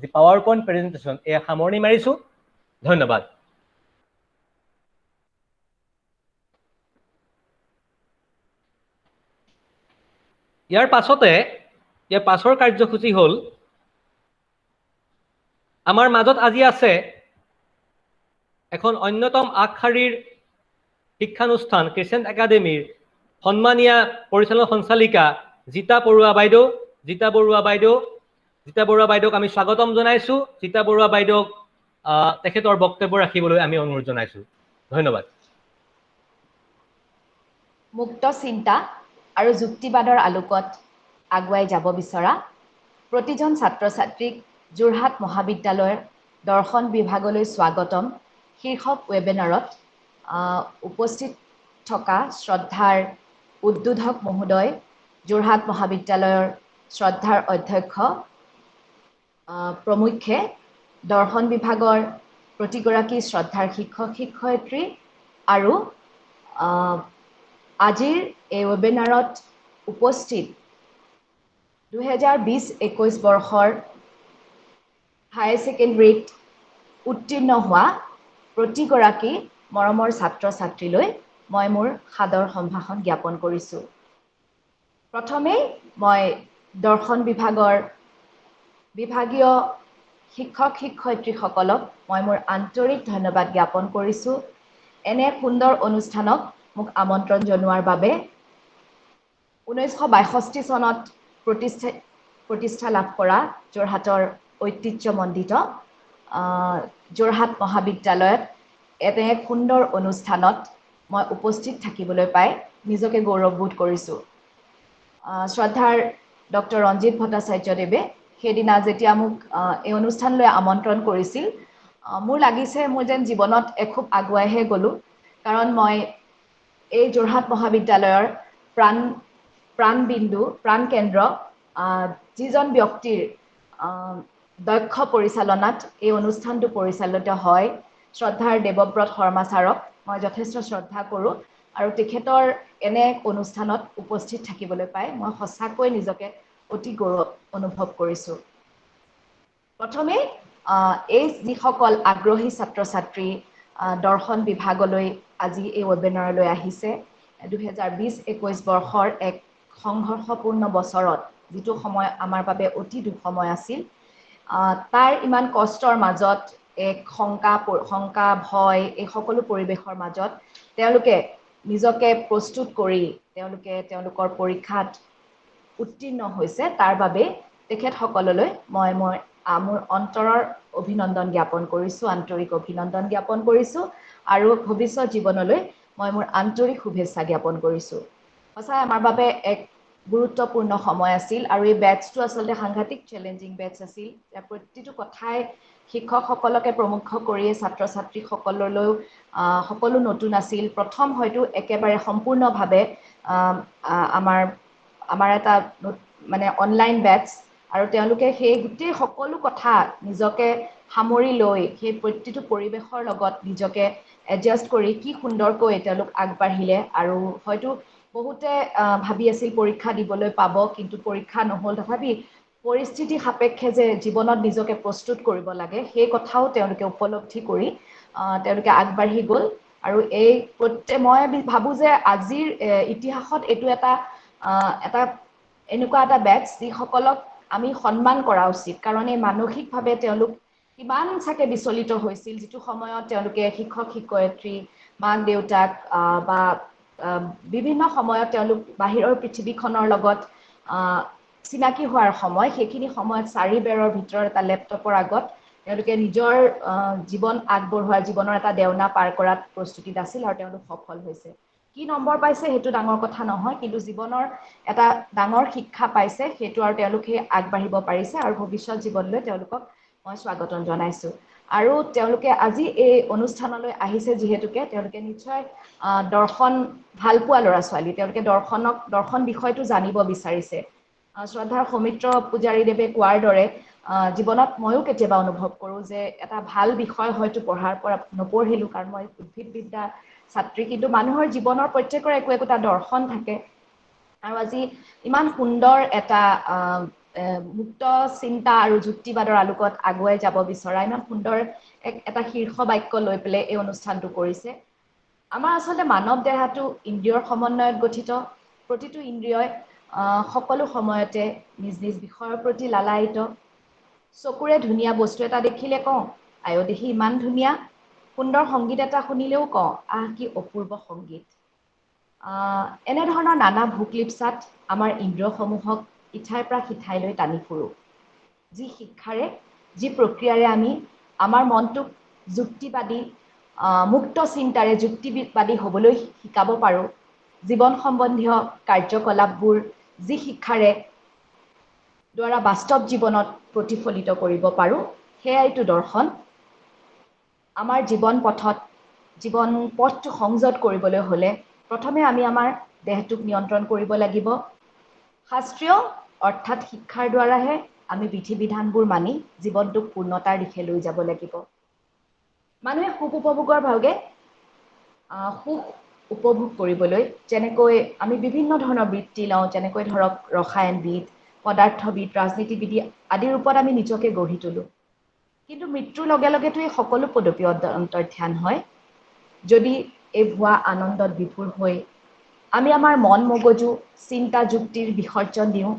যি পাৱাৰ পইণ্ট প্ৰেজেন্টেচন এই সামৰণি মাৰিছো ধন্যবাদ ইয়াৰ পাছৰ কাৰ্যসূচী হ'ল আমাৰ মাজত আজি আছে এখন অন্যতম আগশাৰীৰ শিক্ষানুষ্ঠান ক্ৰিসেন্ট একাডেমীৰ সন্মানীয়া পৰিচালনা সঞ্চালিকা জিতা বৰুৱা বাইদেউক আমি স্বাগতম জনাইছো জিতা বৰুৱা বাইদেউক তেখেতৰ বক্তব্য ৰাখিবলৈ আমি অনুৰোধ জনাইছো ধন্যবাদ মুক্ত চিন্তা আৰু যুক্তিবাদৰ আলোকত আগুৱাই যাব বিচৰা প্ৰতিজন ছাত্ৰ ছাত্ৰীক যোৰহাট মহাবিদ্যালয়ৰ দৰ্শন বিভাগলৈ স্বাগতম শীৰ্ষক ৱেবিনাৰত উপস্থিত থকা শ্ৰদ্ধাৰ উদ্বোধক মহোদয় যোৰহাট মহাবিদ্যালয়ৰ শ্ৰদ্ধাৰ অধ্যক্ষ প্ৰমুখ্যে দৰ্শন বিভাগৰ প্ৰতিগৰাকী শ্ৰদ্ধাৰ শিক্ষক শিক্ষয়িত্ৰী আৰু আজিৰ এই ৱেবিনাৰত উপস্থিত 2020-21 বৰ্ষৰ হায়াৰ ছেকেণ্ডাৰীত উত্তীৰ্ণ হোৱা প্ৰতিগৰাকী মৰমৰ ছাত্ৰ ছাত্ৰীলৈ মই মোৰ সাদৰ সম্ভাষণ জ্ঞাপন কৰিছো প্ৰথমে মই দৰ্শন বিভাগৰ বিভাগীয় শিক্ষক শিক্ষয়িত্ৰীসকলক মই মোৰ আন্তৰিক ধন্যবাদ জ্ঞাপন কৰিছো এনে সুন্দৰ অনুষ্ঠানক মোক আমন্ত্ৰণ জনোৱাৰ বাবে 1962 চনত প্ৰতিষ্ঠা লাভ কৰা যোৰহাটৰ ঐতিহ্যমণ্ডিত যোৰহাট মহাবিদ্যালয়ত এনে সুন্দৰ অনুষ্ঠানত মই উপস্থিত থাকিবলৈ পাই নিজকে গৌৰৱবোধ কৰিছো শ্ৰদ্ধাৰ ডক্টৰ ৰঞ্জিত ভট্টাচাৰ্যদেৱে সেইদিনা যেতিয়া মোক এই অনুষ্ঠানলৈ আমন্ত্ৰণ কৰিছিল মোৰ লাগিছে মোৰ যেন জীৱনত খুব আগুৱাইহে গলো কাৰণ মই এই যোৰহাট মহাবিদ্যালয়ৰ প্ৰাণ কেন্দ্ৰ যিজন ব্যক্তিৰ দক্ষ পৰিচালনাত এই অনুষ্ঠানটো পৰিচালিত হয় শ্ৰদ্ধাৰ দেৱব্ৰত শৰ্মা ছাৰক মই যথেষ্ট শ্ৰদ্ধা কৰোঁ আৰু তেখেতৰ এনে অনুষ্ঠানত উপস্থিত থাকিবলৈ পাই মই সঁচাকৈ নিজকে অতি গৌৰৱ অনুভৱ কৰিছোঁ প্ৰথমে এই যিসকল আগ্ৰহী ছাত্ৰ ছাত্ৰী দৰ্শন বিভাগলৈ আজি এই ৱেবিনাৰলৈ আহিছে 2020-21 বৰ্ষৰ এক সংঘৰ্ষপূৰ্ণ বছৰত যিটো সময় আমাৰ বাবে অতি দুঃসময় আছিল তাৰ ইমান কষ্টৰ মাজত এক শংকা ভয় এই সকলো পৰিৱেশৰ মাজত তেওঁলোকে নিজকে প্ৰস্তুত কৰি তেওঁলোকৰ পৰীক্ষাত উত্তীৰ্ণ হৈছে তাৰ বাবে তেখেতসকললৈ মই মোৰ অন্তৰৰ অভিনন্দন জ্ঞাপন কৰিছোঁ, আন্তৰিক অভিনন্দন জ্ঞাপন কৰিছোঁ আৰু ভৱিষ্যত জীৱনলৈ মই মোৰ আন্তৰিক শুভেচ্ছা জ্ঞাপন কৰিছোঁ। সঁচাই আমাৰ বাবে এক গুৰুত্বপূৰ্ণ সময় আছিল আৰু এই বেটছটো আচলতে সাংঘাতিক চেলেঞ্জিং বেটছ আছিল। প্ৰতিটো কথাই শিক্ষকসকলকে প্ৰমুখ কৰিয়ে ছাত্ৰ ছাত্ৰীসকললৈও সকলো নতুন আছিল। প্ৰথম হয়তো একেবাৰে সম্পূৰ্ণভাৱে আমাৰ এটা মানে অনলাইন বেটছ আৰু তেওঁলোকে সেই গোটেই সকলো কথা নিজকে সামৰি লৈ সেই প্ৰতিটো পৰিৱেশৰ লগত নিজকে এডজাষ্ট কৰি কি সুন্দৰকৈ তেওঁলোক আগবাঢ়িলে আৰু হয়তো বহুতে ভাবি আছিল পৰীক্ষা দিবলৈ পাব, কিন্তু পৰীক্ষা নহ'ল। তথাপি পৰিস্থিতি সাপেক্ষে যে জীৱনত নিজকে প্ৰস্তুত কৰিব লাগে সেই কথাও তেওঁলোকে উপলব্ধি কৰি তেওঁলোকে আগবাঢ়ি গ'ল আৰু মই ভাবোঁ যে আজিৰ ইতিহাসত এইটো এটা এনেকুৱা এটা বেটছ যিসকলক আমি সন্মান কৰা উচিত, কাৰণ এই মানসিকভাৱে তেওঁলোক কিমান চাগে বিচলিত হৈছিল যিটো সময়ত তেওঁলোকে শিক্ষক শিক্ষয়িত্ৰী মাক দেউতাক বা বিভিন্ন সময়ত তেওঁলোক বাহিৰৰ পৃথিৱীখনৰ লগত চিনাকি হোৱাৰ সময়, সেইখিনি সময়ত 4 বেৰৰ ভিতৰত এটা লেপটপৰ আগত তেওঁলোকে নিজৰ জীৱন আগবঢ়োৱাৰ জীৱনৰ এটা দেওনা পাৰ কৰাত প্ৰস্তুতিত আছিল আৰু তেওঁলোক সফল হৈছে। কি নম্বৰ পাইছে সেইটো ডাঙৰ কথা নহয়, কিন্তু জীৱনৰ এটা ডাঙৰ শিক্ষা পাইছে, সেইটো আৰু তেওঁলোকে আগবাঢ়িব পাৰিছে আৰু ভৱিষ্যত জীৱনলৈ তেওঁলোকক মই স্বাগতম জনাইছোঁ। আৰু তেওঁলোকে আজি এই অনুষ্ঠানলৈ আহিছে যিহেতুকে তেওঁলোকে নিশ্চয় দৰ্শন ভাল পোৱা ল'ৰা ছোৱালী, তেওঁলোকে দৰ্শন বিষয়টো জানিব বিচাৰিছে। শ্ৰদ্ধাৰ সৌমিত্ৰ পূজাৰীদেৱে কোৱাৰ দৰে জীৱনত ময়ো কেতিয়াবা অনুভৱ কৰোঁ যে এটা ভাল বিষয় হয়তো পঢ়াৰ পৰা নপঢ়িলোঁ, কাৰণ মই উদ্ভিদবিদ্যা ছাত্ৰী, কিন্তু মানুহৰ জীৱনৰ প্ৰত্যেকৰে একোটা দৰ্শন থাকে। আৰু আজি ইমান সুন্দৰ এটা মুক্ত চিন্তা আৰু যুক্তিবাদৰ আলোকত আগুৱাই যাব বিচৰা ইমান সুন্দৰ এটা শীৰ্ষ বাক্য লৈ পেলাই এই অনুষ্ঠানটো কৰিছে। আমাৰ আচলতে মানৱ দেহাটো ইন্দ্ৰিয়ৰ সমন্বয়ত গঠিত। প্ৰতিটো ইন্দ্ৰিয়ই সকলো সময়তে নিজ নিজ বিষয়ৰ প্ৰতি লালায়িত। চকুৰে ধুনীয়া বস্তু এটা দেখিলে কওঁ আয়ো দেখি ইমান ধুনীয়া, সুন্দৰ সংগীত এটা শুনিলেও কওঁ আহ কি অপূৰ্ব সংগীত। এনেধৰণৰ নানা ভোগ লিপচাত আমাৰ ইন্দ্ৰিয়সমূহক ইঠাইৰ পৰা সিঠাইলৈ টানি ফুৰোঁ। যি শিক্ষাৰে যি প্ৰক্ৰিয়াৰে আমি আমাৰ মনটোক যুক্তিবাদী মুক্ত চিন্তাৰে যুক্তিবাদী হ'বলৈ শিকাব পাৰোঁ, জীৱন সম্বন্ধীয় কাৰ্যকলাপবোৰ যি শিক্ষাৰে দ্বাৰা বাস্তৱ জীৱনত প্ৰতিফলিত কৰিব পাৰোঁ, সেয়াইতো দৰ্শন। আমাৰ জীৱন পথটো সংযত কৰিবলৈ হ'লে প্ৰথমে আমি আমাৰ দেহটোক নিয়ন্ত্ৰণ কৰিব লাগিব। শাস্ত্ৰীয় অৰ্থাৎ শিক্ষাৰ দ্বাৰাহে আমি বিধি বিধানবোৰ মানি জীৱনটোক পূৰ্ণতাৰ দিশে লৈ যাব লাগিব। মানুহে সুখ উপভোগৰ ভাগে সুখ উপভোগ কৰিবলৈ যেনেকৈ আমি বিভিন্ন ধৰণৰ বৃত্তি লওঁ, যেনেকৈ ধৰক ৰসায়নবিদ, পদাৰ্থবিদ, ৰাজনীতিবিদ আদিৰ ৰূপত আমি নিজকে গঢ়ি তোলোঁ। কিন্তু মৃত্যুৰ লগে লগেতো এই সকলো পদবী অন্তৰ্ধান হয়। যদি এই ভুৱা আনন্দত বিভোৰ হৈ আমি আমাৰ মন মগজু চিন্তা যুক্তিৰ বিসৰ্জন দিওঁ,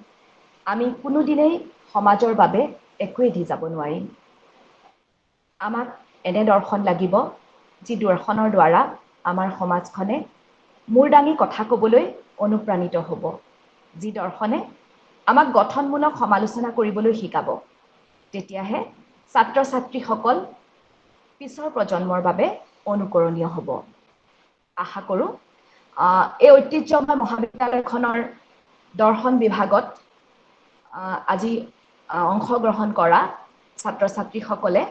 আমি কোনোদিনেই সমাজৰ বাবে একোৱেই দি যাব নোৱাৰিম। আমাক এনে দৰ্শন লাগিব যি দৰ্শনৰ দ্বাৰা আমাৰ সমাজখনে মূৰ দাঙি কথা ক'বলৈ অনুপ্ৰাণিত হ'ব, যি দৰ্শনে আমাক গঠনমূলক সমালোচনা কৰিবলৈ শিকাব। তেতিয়াহে ছাত্ৰ ছাত্ৰীসকল পিছৰ প্ৰজন্মৰ বাবে অনুকৰণীয় হ'ব। আশা কৰোঁ এই ঐতিহ্যময় মহাবিদ্যালয়খনৰ দৰ্শন বিভাগত আজি অংশগ্ৰহণ কৰা ছাত্ৰ ছাত্ৰীসকলে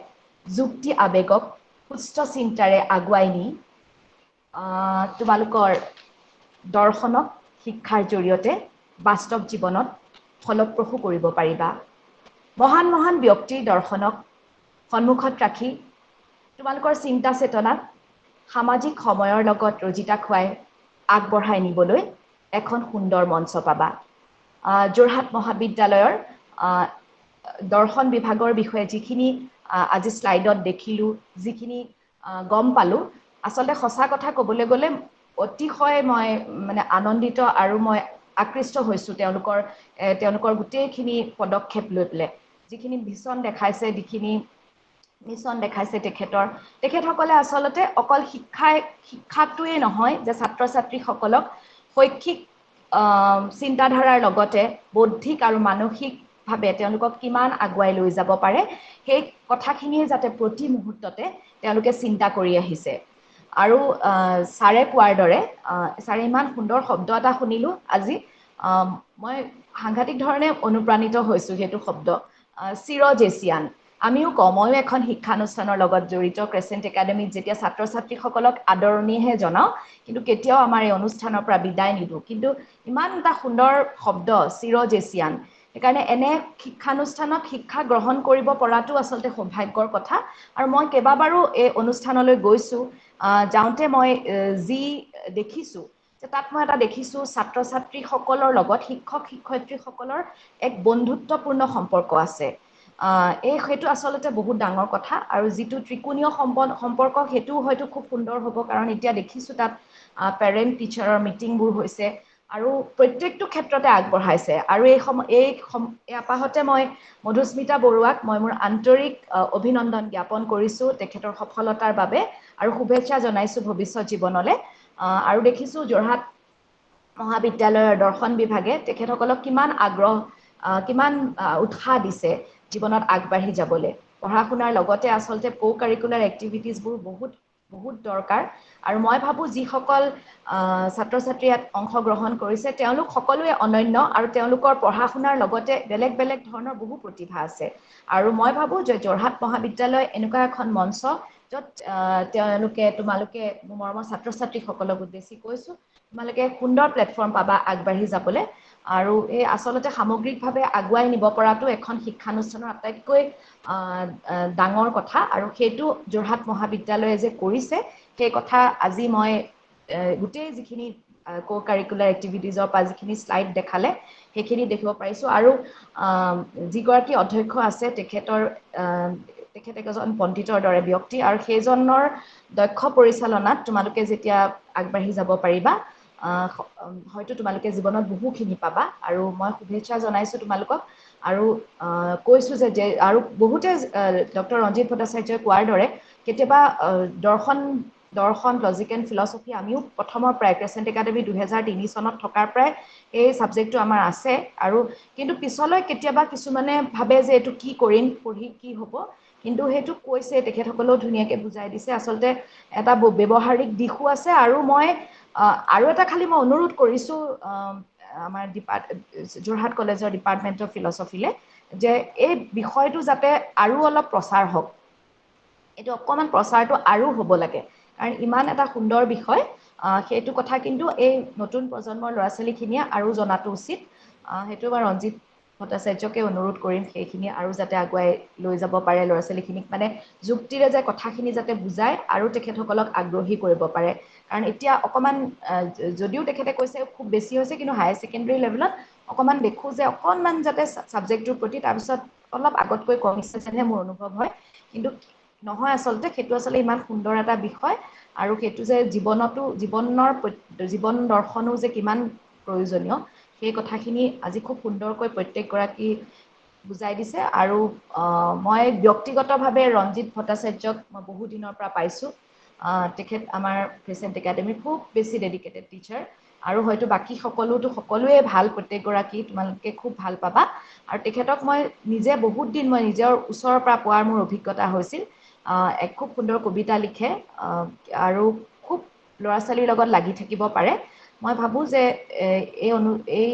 যুক্তি আৱেগক সুস্থ চিন্তাৰে আগুৱাই নি তোমালোকৰ দৰ্শনক শিক্ষাৰ জৰিয়তে বাস্তৱ জীৱনত ফলপ্ৰসূ কৰিব পাৰিবা। মহান মহান ব্যক্তিৰ দৰ্শনক সন্মুখত ৰাখি তোমালোকৰ চিন্তা চেতনাক সামাজিক সময়ৰ লগত ৰজিতা খুৱাই আগবঢ়াই নিবলৈ এখন সুন্দৰ মঞ্চ পাবা। যোৰহাট মহাবিদ্যালয়ৰ দৰ্শন বিভাগৰ বিষয়ে যিখিনি আজি শ্লাইডত দেখিলোঁ, যিখিনি গম পালোঁ, আচলতে সঁচা কথা ক'বলৈ গ'লে অতিশয় মই মানে আনন্দিত আৰু মই আকৃষ্ট হৈছোঁ তেওঁলোকৰ গোটেইখিনি পদক্ষেপ লৈ পেলাই। যিখিনি ভিছন দেখাইছে, যিখিনি মিছন দেখাইছে তেখেতসকলে আচলতে অকল শিক্ষাটোৱে নহয় যে ছাত্ৰ ছাত্ৰীসকলক শৈক্ষিক চিন্তাধাৰাৰ লগতে বৌদ্ধিক আৰু মানসিকভাৱে তেওঁলোকক কিমান আগুৱাই লৈ যাব পাৰে সেই কথাখিনিয়ে যাতে প্ৰতি মুহূৰ্ততে তেওঁলোকে চিন্তা কৰি আহিছে আৰু ছাৰে কোৱাৰ দৰে ছাৰে ইমান সুন্দৰ শব্দ এটা শুনিলোঁ আজি মই সাংঘাতিক ধৰণে অনুপ্ৰাণিত হৈছোঁ সেইটো শব্দ চিৰজেচিয়ান আমিও কওঁ ময়ো এখন শিক্ষানুষ্ঠানৰ লগত জড়িত ক্ৰেচেণ্ট একাডেমীত যেতিয়া ছাত্ৰ ছাত্ৰীসকলক আদৰণিহে জনাওঁ কিন্তু কেতিয়াও আমাৰ এই অনুষ্ঠানৰ পৰা বিদায় নিদিওঁ কিন্তু ইমান এটা সুন্দৰ শব্দ চিৰজেচিয়ান সেইকাৰণে এনে শিক্ষানুষ্ঠানত শিক্ষা গ্ৰহণ কৰিব পৰাটো আচলতে সৌভাগ্যৰ কথা আৰু মই কেইবাবাৰো এই অনুষ্ঠানলৈ গৈছোঁ যাওঁতে মই যি দেখিছোঁ যে তাত মই এটা দেখিছোঁ ছাত্ৰ ছাত্ৰীসকলৰ লগত শিক্ষক শিক্ষয়িত্ৰীসকলৰ এক বন্ধুত্বপূৰ্ণ সম্পৰ্ক আছে সেইটো আচলতে বহুত ডাঙৰ কথা আৰু যিটো ত্ৰিকোণীয় সম্পৰ্ক সেইটোও হয়তো খুব সুন্দৰ হ'ব কাৰণ এতিয়া দেখিছোঁ তাত পেৰেণ্ট টিচাৰৰ মিটিংবোৰ হৈছে আৰু প্ৰত্যেকটো ক্ষেত্ৰতে আগবঢ়াইছে আৰু এই আপাহতে মই মধুস্মিতা বৰুৱাক মই মোৰ আন্তৰিক অভিনন্দন জ্ঞাপন কৰিছোঁ তেখেতৰ সফলতাৰ বাবে আৰু শুভেচ্ছা জনাইছোঁ ভৱিষ্যত জীৱনলৈ আৰু দেখিছোঁ যোৰহাট মহাবিদ্যালয়ৰ দৰ্শন বিভাগে তেখেতসকলক কিমান আগ্ৰহ কিমান উৎসাহ দিছে জীৱনত আগবাঢ়ি যাবলৈ পঢ়া শুনাৰ লগতে আচলতে কাৰিকুলাৰ এক্টিভিটিজবোৰ বহুত দৰকাৰ আৰু মই ভাবোঁ যিসকল ছাত্ৰ ছাত্ৰী ইয়াত অংশগ্ৰহণ কৰিছে তেওঁলোক সকলোৱে অনন্য আৰু তেওঁলোকৰ পঢ়া শুনাৰ লগতে বেলেগ বেলেগ ধৰণৰ বহু প্ৰতিভা আছে আৰু মই ভাবোঁ যে যোৰহাট মহাবিদ্যালয় এনেকুৱা এখন মঞ্চ য'ত তোমালোকে মৰমৰ ছাত্ৰ ছাত্ৰীসকলক উদ্দেশ্যি কৈছোঁ তোমালোকে সুন্দৰ প্লেটফৰ্ম পাবা আগবাঢ়ি যাবলৈ আৰু এই আচলতে সামগ্ৰিকভাৱে আগুৱাই নিব পৰাটো এখন শিক্ষানুষ্ঠানৰ আটাইতকৈ ডাঙৰ কথা আৰু সেইটো যোৰহাট মহাবিদ্যালয়ে যে কৰিছে সেই কথা আজি মই গোটেই যিখিনি কাৰিকুলাৰ এক্টিভিটিজৰ পৰা যিখিনি শ্লাইড দেখালে সেইখিনি দেখিব পাৰিছোঁ আৰু যিগৰাকী অধ্যক্ষ আছে তেখেত এজন পণ্ডিতৰ দৰে ব্যক্তি আৰু সেইজনৰ দক্ষ পৰিচালনাত তোমালোকে যেতিয়া আগবাঢ়ি যাব পাৰিবা হয়তো তোমালোকে জীৱনত বহুখিনি পাবা আৰু মই শুভেচ্ছা জনাইছোঁ তোমালোকক আৰু কৈছোঁ যে আৰু বহুতে ডক্টৰ ৰঞ্জিত ভট্টাচাৰ্যই কোৱাৰ দৰে কেতিয়াবা দৰ্শন লজিক এণ্ড ফিলচফি আমিও প্ৰথমৰ পৰাই ক্ৰেচেণ্ট একাডেমী 2003 চনত থকাৰ পৰাই এই ছাবজেক্টটো আমাৰ আছে আৰু কিন্তু পিছলৈ কেতিয়াবা কিছুমানে ভাবে যে এইটো কি কৰিম পঢ়ি কি হ'ব কিন্তু সেইটো কৈছে তেখেতসকলেও ধুনীয়াকৈ বুজাই দিছে আচলতে এটা ব্যৱহাৰিক দিশো আছে আৰু মই আৰু এটা খালি মই অনুৰোধ কৰিছোঁ আমাৰ যোৰহাট কলেজৰ ডিপাৰ্টমেণ্ট অফ ফিলচফিলে যে এই বিষয়টো যাতে আৰু অলপ প্ৰচাৰ হওক এইটো অকণমান প্ৰচাৰটো আৰু হ'ব লাগে কাৰণ ইমান এটা সুন্দৰ বিষয় সেইটো কথা কিন্তু এই নতুন প্ৰজন্মৰ ল'ৰা ছোৱালীখিনিয়ে আৰু জনাটো উচিত সেইটো মই ৰঞ্জিত ভট্টাচাৰ্যকে অনুৰোধ কৰিম সেইখিনি আৰু যাতে আগুৱাই লৈ যাব পাৰে ল'ৰা ছোৱালীখিনিক মানে যুক্তিৰে যে কথাখিনি যাতে বুজায় আৰু তেখেতসকলক আগ্ৰহী কৰিব পাৰে কাৰণ এতিয়া অকণমান যদিও তেখেতে কৈছে খুব বেছি হৈছে কিন্তু হায়াৰ ছেকেণ্ডেৰী লেভেলত অকণমান দেখোঁ যে অকণমান যাতে ছাবজেক্টটোৰ প্ৰতি তাৰপিছত অলপ আগতকৈ কমিছে যেনহে মোৰ অনুভৱ হয় কিন্তু নহয় আচলতে সেইটো আচলতে ইমান সুন্দৰ এটা বিষয় আৰু সেইটো যে জীৱন দৰ্শনো যে কিমান প্ৰয়োজনীয় সেই কথাখিনি আজি খুব সুন্দৰকৈ প্ৰত্যেকগৰাকী বুজাই দিছে আৰু মই ব্যক্তিগতভাৱে ৰঞ্জিত ভট্টাচাৰ্যক মই বহু দিনৰ পৰা পাইছোঁ তেখেত আমাৰ ক্ৰেচেণ্ট একাডেমীৰ খুব বেছি ডেডিকেটেড টিচাৰ আৰু হয়তো বাকী সকলোৱে ভাল প্ৰত্যেকগৰাকী তোমালোকে খুব ভাল পাবা আৰু তেখেতক মই নিজে বহুত দিন মই নিজৰ ওচৰৰ পৰা পোৱাৰ মোৰ অভিজ্ঞতা হৈছিল এক খুব সুন্দৰ কবিতা লিখে আৰু খুব ল'ৰা ছোৱালীৰ লগত লাগি থাকিব পাৰে মই ভাবোঁ যে এই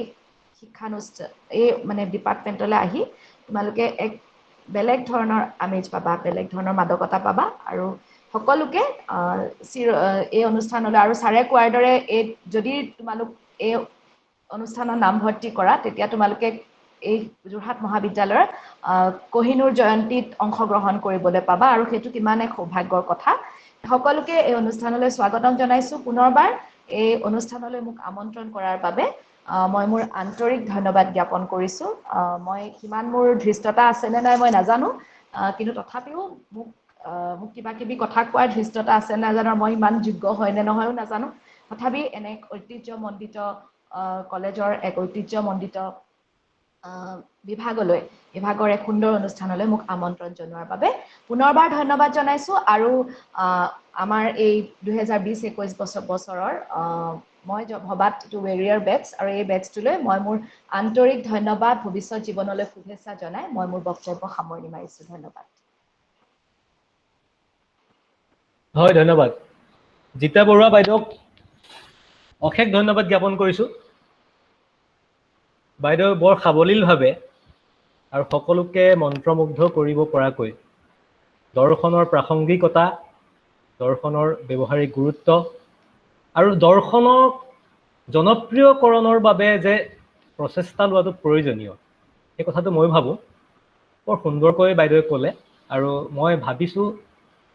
শিক্ষানুষ্ঠান এই মানে ডিপাৰ্টমেণ্টলৈ আহি তোমালোকে এক বেলেগ ধৰণৰ আমেজ পাবা বেলেগ ধৰণৰ মাদকতা পাবা আৰু সকলোকে এই অনুষ্ঠানলৈ আৰু ছাৰে কোৱাৰ দৰে যদি তোমালোক এই অনুষ্ঠানত নামভৰ্তি কৰা তেতিয়া তোমালোকে এই যোৰহাট মহাবিদ্যালয়ৰ কহিনুৰ জয়ন্তীত অংশগ্ৰহণ কৰিবলৈ পাবা আৰু সেইটো কিমান এক সৌভাগ্যৰ কথা সকলোকে এই অনুষ্ঠানলৈ স্বাগতম জনাইছোঁ পুনৰবাৰ এই অনুষ্ঠানলৈ মোক আমন্ত্ৰণ কৰাৰ বাবে মই মোৰ আন্তৰিক ধন্যবাদ জ্ঞাপন কৰিছোঁ মই কিমান মোৰ ধৃষ্টতা আছেনে নাই মই নাজানো কিন্তু তথাপিও মোক কিবা কিবি কথা কোৱাৰ ধৃষ্টতা আছে নাজানো মই ইমান যোগ্য হয় নে নহয়ও নাজানো তথাপি এনে ঐতিহ্যমণ্ডিত কলেজৰ এক ঐতিহ্যমণ্ডিত বিভাগৰ এক সুন্দৰ অনুষ্ঠানলৈ মোক আমন্ত্ৰণ জনোৱাৰ বাবে পুনৰবাৰ ধন্যবাদ জনাইছোঁ। আৰু আমাৰ এই 2020-21 বছৰৰ মই ভবাত এইটো ৱেৰিয়াৰ বেটছ, আৰু এই বেটছটোলৈ মই মোৰ আন্তৰিক ধন্যবাদ, ভৱিষ্যত জীৱনলৈ শুভেচ্ছা জনাই মই মোৰ বক্তব্য সামৰণি মাৰিছোঁ। ধন্যবাদ। হয়, ধন্যবাদ। জিতা বৰুৱা বাইদেউক অশেষ ধন্যবাদ জ্ঞাপন কৰিছোঁ। বাইদেউ বৰ সাৱলীলভাৱে আৰু সকলোকে মন্ত্ৰমুগ্ধ কৰিব পৰাকৈ দৰ্শনৰ প্ৰাসংগিকতা, দৰ্শনৰ ব্যৱহাৰিক গুৰুত্ব আৰু দৰ্শনক জনপ্ৰিয়কৰণৰ বাবে যে প্ৰচেষ্টা লোৱাটো প্ৰয়োজনীয়, সেই কথাটো মই ভাবোঁ বৰ সুন্দৰকৈ বাইদেৱে ক'লে। আৰু মই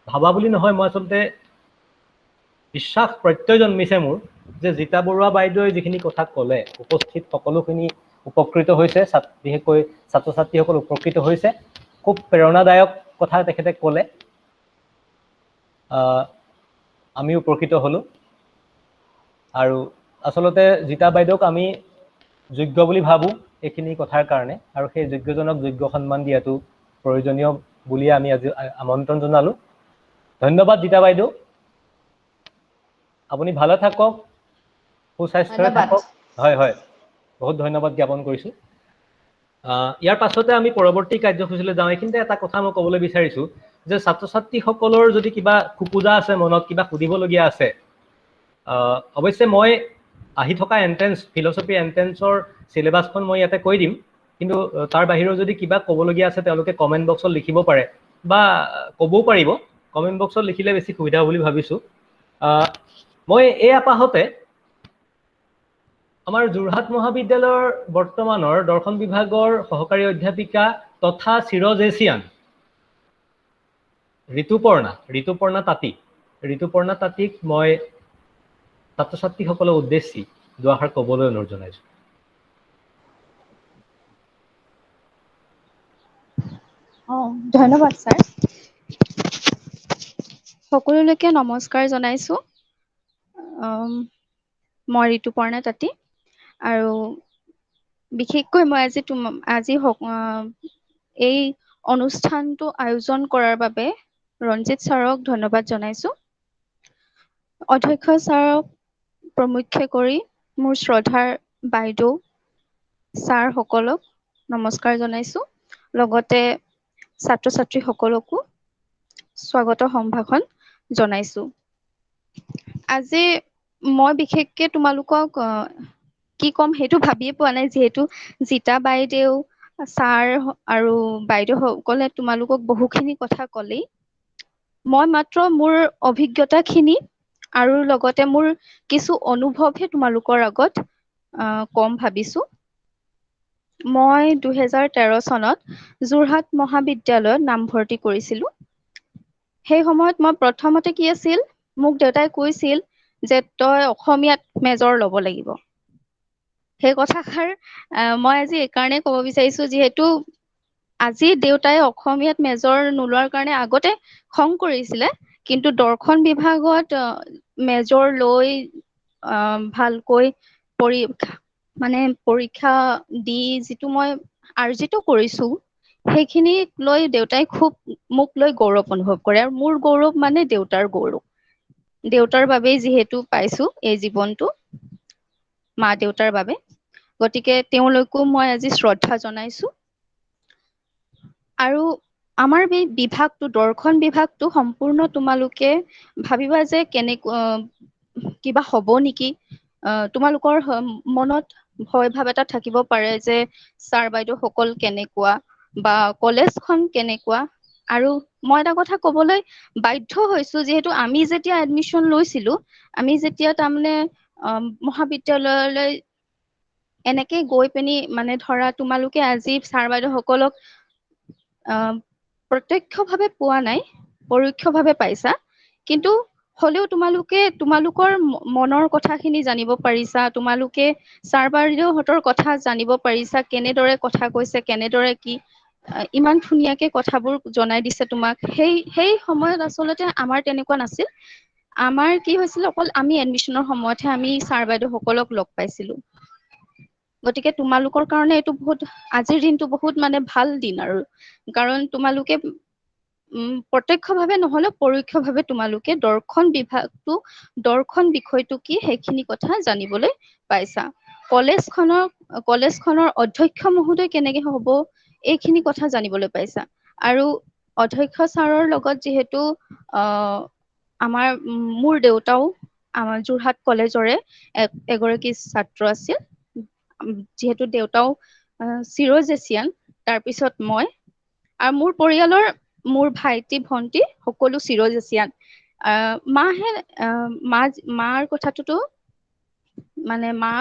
ভাবা বুলি নহয়, মই আচলতে বিশ্বাস প্ৰত্যয় জন্মিছে মোৰ যে জিতা বৰুৱা বাইদেৱে যিখিনি কথা ক'লে, উপস্থিত সকলোখিনি উপকৃত হৈছে, বিশেষকৈ ছাত্ৰ ছাত্ৰীসকল উপকৃত হৈছে। খুব প্ৰেৰণাদায়ক কথা তেখেতে ক'লে, আমি উপকৃত হ'লোঁ। আৰু আচলতে জিতা বাইদেউক আমি যোগ্য বুলি ভাবোঁ এইখিনি কথাৰ কাৰণে, আৰু সেই যোগ্যজনক যোগ্য সন্মান দিয়াটো প্ৰয়োজনীয় বুলিয়ে আমি আজি আমন্ত্ৰণ জনালোঁ। ধন্যবাদ জিতা বাইদেউ, আপুনি ভালে থাকক, সুস্বাস্থ্যৰে থাকক। হয় হয়, বহুত ধন্যবাদ জ্ঞাপন কৰিছোঁ। ইয়াৰ পাছতে আমি পৰৱৰ্তী কাৰ্যসূচীলৈ যাওঁ। এইখিনিতে এটা কথা মই ক'বলৈ বিচাৰিছোঁ যে ছাত্ৰ ছাত্ৰীসকলৰ যদি কিবা খোকোজা আছে, মনত কিবা সুধিবলগীয়া আছে, অৱশ্যে মই আহি থকা ফিলচফি এণ্ট্ৰেন্সৰ চিলেবাছখন মই ইয়াতে কৈ দিম, কিন্তু তাৰ বাহিৰেও যদি কিবা ক'বলগীয়া আছে তেওঁলোকে কমেণ্ট বক্সত লিখিব পাৰে, বা ক'বও পাৰিব। কমেণ্ট বক্সত লিখিলে বেছি সুবিধা বুলি ভাবিছোঁ। মই এই আপাহতে আমাৰ যোৰহাট মহাবিদ্যালয়ৰ বৰ্তমানৰ দৰ্শন বিভাগৰ সহকাৰী অধ্যাপিকা তথা চিৰজেচিয়ান ঋতুপৰ্ণা তাঁতীক মই ছাত্ৰ ছাত্ৰীসকলৰ উদ্দেশ্যি দুআষাৰ ক'বলৈ অনুৰোধ জনাইছোঁ। ধন্যবাদ ছাৰ। সকলোলৈকে নমস্কাৰ জনাইছোঁ। মই ঋতুপৰ্ণা তাঁতী, আৰু বিশেষকৈ মই আজি এই অনুষ্ঠানটো আয়োজন কৰাৰ বাবে ৰঞ্জিত ছাৰক ধন্যবাদ জনাইছোঁ। অধ্যক্ষ ছাৰক প্ৰমুখ্যে কৰি মোৰ শ্ৰদ্ধাৰ বাইদেউ ছাৰ সকলক নমস্কাৰ জনাইছোঁ। লগতে ছাত্ৰ ছাত্ৰীসকলকো স্বাগত সম্ভাষণ জনাইছোঁ। আজি মই বিশেষকে তোমালোকক কি ক'ম সেইটো ভাবিয়ে পোৱা নাই, যিহেতু জিতা বাইদেউ, ছাৰ আৰু বাইদেউ সকলে তোমালোকক বহুখিনি কথা ক'লেই। মই মাত্ৰ মোৰ অভিজ্ঞতাখিনি আৰু লগতে মোৰ কিছু অনুভৱহে তোমালোকৰ আগত ক'ম ভাবিছোঁ। মই 2013 চনত যোৰহাট মহাবিদ্যালয়ত নামভৰ্তি কৰিছিলোঁ। সেই সময়ত মই প্ৰথমতে কি আছিল, মোক দেউতাই কৈছিল যে তই অসমীয়াত মেজৰ ল'ব লাগিব। সেই কথাষাৰ মই আজি এইকাৰণে ক'ব বিচাৰিছোঁ, যিহেতু আজি দেউতাই অসমীয়াত মেজৰ নোলোৱাৰ কাৰণে আগতে খং কৰিছিলে, কিন্তু দৰ্শন বিভাগত মেজৰ লৈ ভালকৈ পৰীক্ষা দি যিটো মই আৰ্জিত কৰিছোঁ, সেইখিনিক লৈ দেউতাই খুব মোক লৈ গৌৰৱ অনুভৱ কৰে। আৰু মোৰ গৌৰৱ মানে দেউতাৰ গৌৰৱ। দেউতাৰ বাবেই যিহেতু পাইছোঁ এই জীৱনটো, মা দেউতাৰ বাবে, গতিকে তেওঁলৈকো মই আজি শ্ৰদ্ধা জনাইছোঁ। আৰু আমাৰ এই বিভাগটো, দৰ্শন বিভাগটো সম্পূৰ্ণ তোমালোকে ভাবিবা যে কিবা হ'ব নেকি, তোমালোকৰ মনত ভয় ভাৱ এটা থাকিব পাৰে যে ছাৰ বাইদেউ সকল কেনেকুৱা বা কলেজখন কেনেকুৱা। আৰু মই এটা কথা ক'বলৈ বাধ্য হৈছোঁ, যিহেতু আমি যেতিয়া এডমিশ্যন লৈছিলোঁ, আমি যেতিয়া তাৰমানে মহাবিদ্যালয়লৈ এনেকে গৈ পিনি ধৰা তোমালোকে আজি ছাৰ বাইদেউ সকলক প্ৰত্যক্ষভাৱে পোৱা নাই, পৰোক্ষভাৱে পাইছা, কিন্তু হ'লেও তোমালোকে তোমালোকৰ মনৰ কথাখিনি জানিব পাৰিছা, তোমালোকে ছাৰ বাইদেউহঁতৰ কথা জানিব পাৰিছা, কেনেদৰে কথা কৈছে, কেনেদৰে কি ইমান ধুনীয়াকে কথাবোৰ জনাই দিছে তোমাক। সেই সময়ত আচলতে আমাৰ তেনেকুৱা নাছিল। আমাৰ কি হৈছিল, অকল আমি এডমিশ্যনৰ সময়তহে আমি ছাৰ বাইদেউ সকলক লগ পাইছিলোঁ। গতিকে তোমালোকৰ কাৰণে এইটো বহুত আজিৰ দিনটো বহুত মানে ভাল দিন আৰু কাৰণ তোমালোকে প্ৰত্যক্ষভাৱে নহলে পৰোক্ষভাৱে তোমালোকে দৰ্শন বিষয়টো কি সেইখিনি কথা জানিবলৈ পাইছা কলেজখনৰ অধ্যক্ষ মহোদয় কেনেকে হ'ব এইখিনি কথা জানিবলৈ পাইছা আৰু অধ্যক্ষ ছাৰৰ লগত যিহেতু মোৰ দেউতাও আমাৰ যোৰহাট কলেজৰে এগৰাকী ছাত্ৰ আছিল যিহেতু দেউতাও চিৰজেচিয়ান তাৰপিছত মই আৰু মোৰ পৰিয়ালৰ মোৰ ভাইটি ভন্টি সকলো চিৰজেচিয়ান মাৰ কথাটোতো মানে মা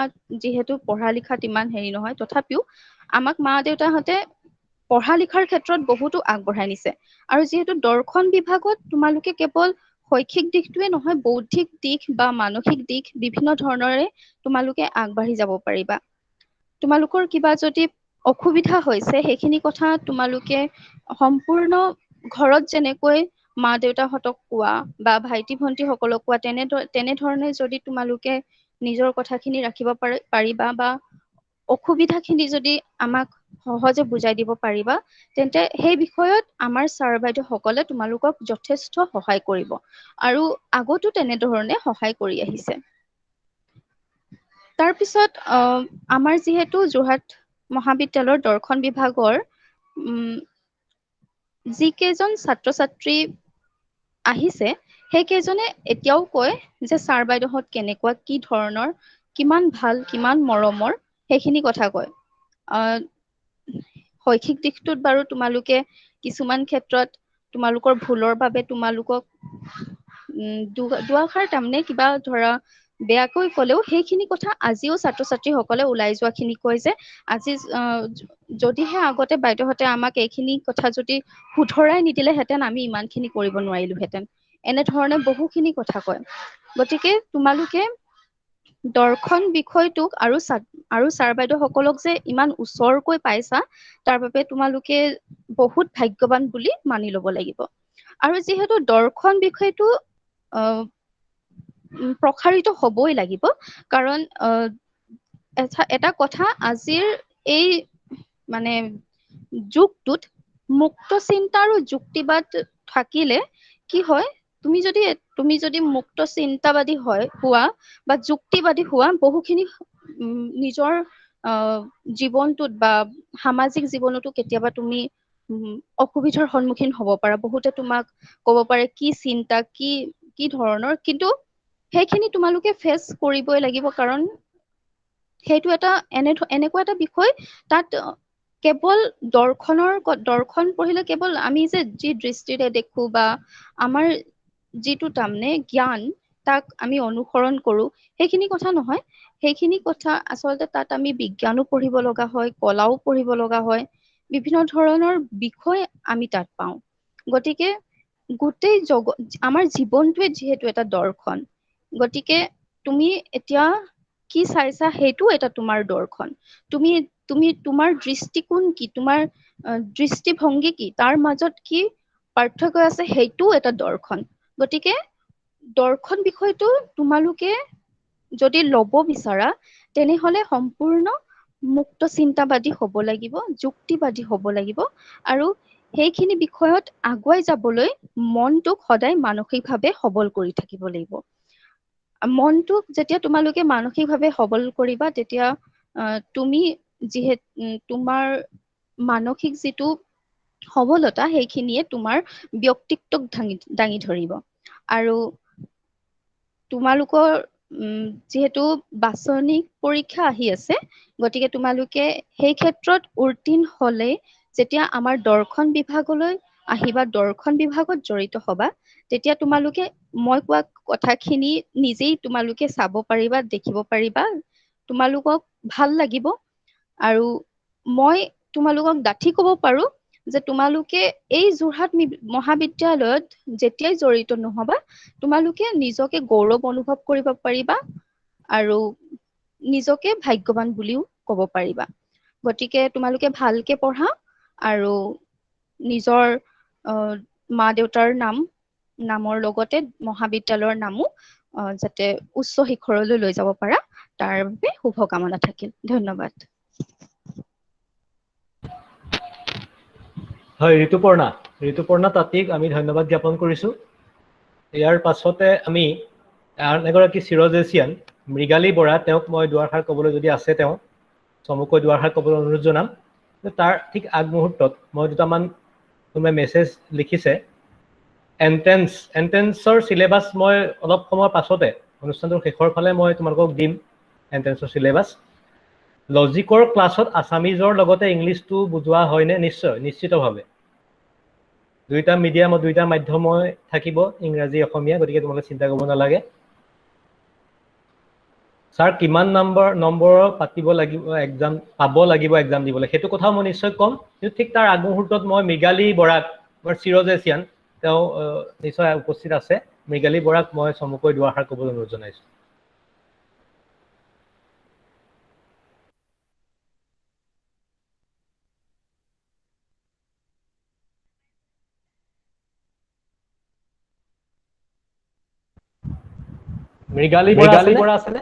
যিহেতু পঢ়া লিখাত ইমান হেৰি নহয় তথাপিও আমাক মা দেউতাহঁতে পঢ়া লিখাৰ ক্ষেত্ৰত বহুতো আগবঢ়াই নিছে আৰু যিহেতু দৰ্শন বিভাগত তোমালোকে কেৱল শৈক্ষিক দিশটোৱে নহয় বৌদ্ধিক দিশ বা মানসিক দিশ বিভিন্ন ধৰণৰে তোমালোকে আগবাঢ়ি যাব পাৰিবা তোমালোকৰ কিবা যদি অসুবিধা হৈছে সেইখিনি কথা তোমালোকে সম্পূৰ্ণ ঘৰত যেনেকৈ মা দেউতাহঁতক কোৱা বা ভাইটি ভন্টি সকলক কোৱা তেনেধৰণে যদি তোমালোকে নিজৰ কথাখিনি ৰাখিব পাৰিবা বা অসুবিধাখিনি যদি আমাক সহজে বুজাই দিব পাৰিবা তেন্তে সেই বিষয়ত আমাৰ ছাৰ বাইদেউ সকলে তোমালোকক যথেষ্ট সহায় কৰিব আৰু আগতো তেনেধৰণে সহায় কৰি আহিছে তাৰপিছত আমাৰ যিহেতু যোৰহাট মহাবিদ্যালয়ৰ দৰ্শন বিভাগৰ যিকেইজন ছাত্ৰ ছাত্ৰী আহিছে সেইকেইজনে এতিয়াও কয় যে ছাৰ বাইদেউহঁত কেনেকুৱা কি ধৰণৰ কিমান ভাল কিমান মৰমৰ সেইখিনি কথা কয় শৈক্ষিক দিশটোত বাৰু তোমালোকে কিছুমান ক্ষেত্ৰত তোমালোকৰ ভুলৰ বাবে তোমালোকক দুআষাৰ তাৰমানে কিবা ধৰা বেয়াকৈ কলেও সেইখিনি কথা আজিও ছাত্ৰ ছাত্ৰীসকলে ওলাই যোৱাখিনি কয় যে আজি যদিহে আগতে বাইদেউহঁতে আমাক এইখিনি কথা যদি শুধৰাই নিদিলেহেঁতেন আমি ইমানখিনি কৰিব নোৱাৰিলোহেঁতেন এনেধৰণে বহুখিনি কথা কয় গতিকে তোমালোকে দৰ্শন বিষয়টোক আৰু ছাৰ বাইদেউ সকলক যে ইমান ওচৰকৈ পাইছা তাৰ বাবে তোমালোকে বহুত ভাগ্যৱান বুলি মানি লব লাগিব আৰু যিহেতু দৰ্শন বিষয়টো প্ৰসাৰিত হবই লাগিব কাৰণ এটা কথা আজিৰ এই মানে যুগটোত মুক্ত চিন্তা আৰু যুক্তিবাদ থাকিলে কি হয় তুমি যদি মুক্ত চিন্তাবাদী হোৱা বা যুক্তিবাদী হোৱা বহুখিনি নিজৰ জীৱনটোত বা সামাজিক জীৱনতো কেতিয়াবা তুমি অসুবিধাৰ সন্মুখীন হব পাৰা বহুতে তোমাক কব পাৰে কি চিন্তা কি ধৰণৰ কিন্তু সেইখিনি তোমালোকে ফেচ কৰিবই লাগিব কাৰণ সেইটো এটা এনেকুৱা এটা বিষয় তাত কেৱল দৰ্শন পঢ়িলে কেৱল আমি যে যি দৃষ্টিৰে দেখো বা আমাৰ যিটো তাৰমানে জ্ঞান তাক আমি অনুসৰণ কৰো সেইখিনি কথা নহয় সেইখিনি কথা আচলতে তাত আমি বিজ্ঞানো পঢ়িব লগা হয় কলাও পঢ়িব লগা হয় বিভিন্ন ধৰণৰ বিষয় আমি তাত পাওঁ গতিকে গোটেই আমাৰ জীৱনটোৱে যিহেতু এটা দৰ্শন গতিকে তুমি এতিয়া কি চাইছা সেইটো এটা তোমাৰ দৰ্শন তুমি তোমাৰ দৃষ্টিকোণ কি তোমাৰ দৃষ্টিভংগী কি তাৰ মাজত কি পাৰ্থক্য আছে সেইটোও এটা দৰ্শন গতিকে দৰ্শন বিষয়টো তোমালোকে যদি লব বিচাৰা তেনেহলে সম্পূৰ্ণ মুক্ত চিন্তাবাদী হব লাগিব যুক্তিবাদী হব লাগিব আৰু সেইখিনি বিষয়ত আগুৱাই যাবলৈ মনটোক সদায় মানসিকভাৱে সবল কৰি থাকিব লাগিব মনটোক যেতিয়া তোমালোকে মানসিকভাৱে সবল কৰিবা তেতিয়া তুমি যিহেতু তোমাৰ মানসিক যিটো সবলতা সেইখিনিয়ে তোমাৰ ব্যক্তিত্বক দাঙি ধৰিব আৰু তোমালোকৰ যিহেতু বাছনিক পৰীক্ষা আহি আছে গতিকে তোমালোকে সেই ক্ষেত্ৰত উত্তীৰ্ণ হলে যেতিয়া আমাৰ দৰ্শন বিভাগলৈ আহিবা দৰ্শন বিভাগত জড়িত হবা তেতিয়া তোমালোকে মই কোৱা কথাখিনি নিজেই তোমালোকে চাব পাৰিবা দেখিব পাৰিবা তোমালোকক ভাল লাগিব আৰু মই তোমালোকক ডাঠি কব পাৰো যে তোমালোকে এই যোৰহাট মহাবিদ্যালয়ত যেতিয়াই জড়িত নহবা তোমালোকে নিজকে গৌৰৱ অনুভৱ কৰিব পাৰিবা আৰু নিজকে ভাগ্যৱান বুলিও কব পাৰিবা গতিকে তোমালোকে ভালকে পঢ়া আৰু নিজৰ মা দেউতাৰ নামৰ লগতে মহাবিদ্যালয়ৰ নামো যাতে উচ্চ শিখৰলৈ লৈ যাব পাৰা তাৰ বাবে শুভকামনা থাকিল ধন্যবাদ হয়, ঋতুপৰ্ণা তাঁতীক আমি ধন্যবাদ জ্ঞাপন কৰিছোঁ। ইয়াৰ পাছতে আমি আন এগৰাকী চিৰজেচিয়ান মৃগালী বৰা, তেওঁক মই দুআষাৰ ক'বলৈ যদি আছে তেওঁ চমুকৈ দুআষাৰ ক'বলৈ অনুৰোধ জনাম। তাৰ ঠিক আগমুহূৰ্তত মই দুটামান কোনোবাই মেছেজ লিখিছে। এণ্ট্ৰেন্সৰ চিলেবাছ মই অলপ সময়ৰ পাছতে অনুষ্ঠানটোৰ শেষৰ ফালে মই তোমালোকক দিম এণ্ট্ৰেন্সৰ চিলেবাছ। লজিকৰ ক্লাছত আছামিজৰ লগতে ইংলিছটো বুজোৱা হয়নে? নিশ্চিতভাৱে দুইটা মিডিয়ামত দুইটা মাধ্যমই থাকিব, ইংৰাজী অসমীয়া, গতিকে তোমালোকে চিন্তা কৰিব নালাগে। ছাৰ কিমান নম্বৰৰ পাতিব লাগিব এক্সাম, পাব লাগিব এক্সাম দিবলৈ, সেইটো কথাও মই নিশ্চয় ক'ম। কিন্তু ঠিক তাৰ আগমুহূৰ্তত মই মৃগালী বৰাক, আমাৰ চিৰজেচিয়ান, তেওঁ নিশ্চয় উপস্থিত আছে। মৃগালী বৰাক মই চমুকৈ দুআষাৰ ক'বলৈ অনুৰোধ জনাইছোঁ। মৃগালী বৰা আছেনে?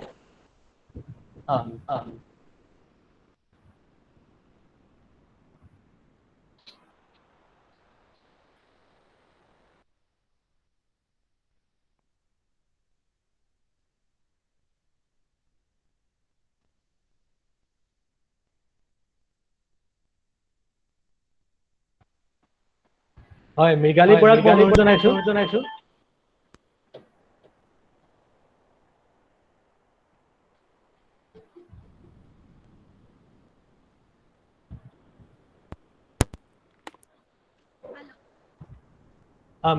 হয়, মৃগালী বৰাক মই অনুৰোধ জনাইছোঁ।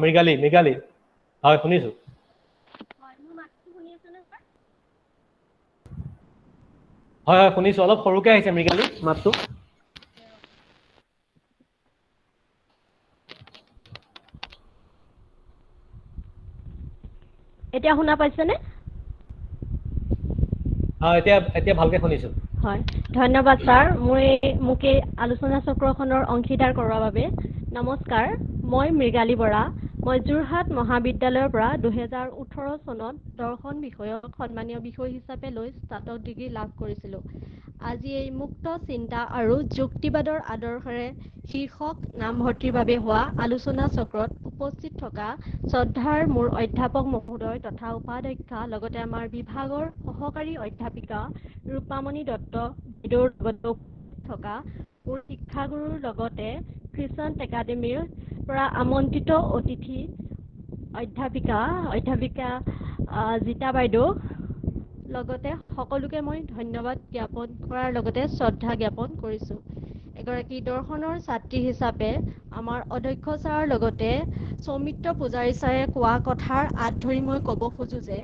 মৃগালী, হয় শুনিছোঁ। হয় শুনিছোঁ, অলপ সৰুকৈ আহিছে মৃগালী মাতটো। এতিয়া শুনা পাইছেনে? এতিয়া ভালকৈ শুনিছোঁ। হয়, ধন্যবাদ ছাৰ মোক এই আলোচনা চক্ৰখনৰ অংশীদাৰ কৰাৰ বাবে। নমস্কাৰ, মই মৃগালী বৰা। মই যোৰহাট মহাবিদ্যালয়ৰ পৰা 2018 চনত দৰ্শন বিষয়ক সন্মানীয় বিষয় হিচাপে লৈ স্নাতক ডিগ্ৰী লাভ কৰিছিলোঁ। আজি এই মুক্ত চিন্তা আৰু যুক্তিবাদৰ আদৰ্শৰে শীৰ্ষক নামভৰ্তিৰ বাবে হোৱা আলোচনা চক্ৰত উপস্থিত থকা শ্ৰদ্ধাৰ মোৰ অধ্যাপক মহোদয় তথা উপাধ্যক্ষা, লগতে আমাৰ বিভাগৰ সহকাৰী অধ্যাপিকা ৰূপামণি দত্ত বাইদেউৰ লগতে থকা মোৰ শিক্ষাগুৰুৰ লগতে খ্ৰীষ্টান একাডেমীৰ পৰা আমন্ত্ৰিত অতিথি অধ্যাপিকা জিতা বাইদেউ, লগতে সকলোকে মই ধন্যবাদ জ্ঞাপন কৰাৰ লগতে শ্ৰদ্ধা জ্ঞাপন কৰিছোঁ। এগৰাকী দৰ্শনৰ ছাত্ৰী হিচাপে আমাৰ অধ্যক্ষ ছাৰৰ লগতে সৌমিত্ৰ পূজাৰী ছাৰে কোৱা কথাৰ আঁত ধৰি মই ক'ব খোজোঁ যে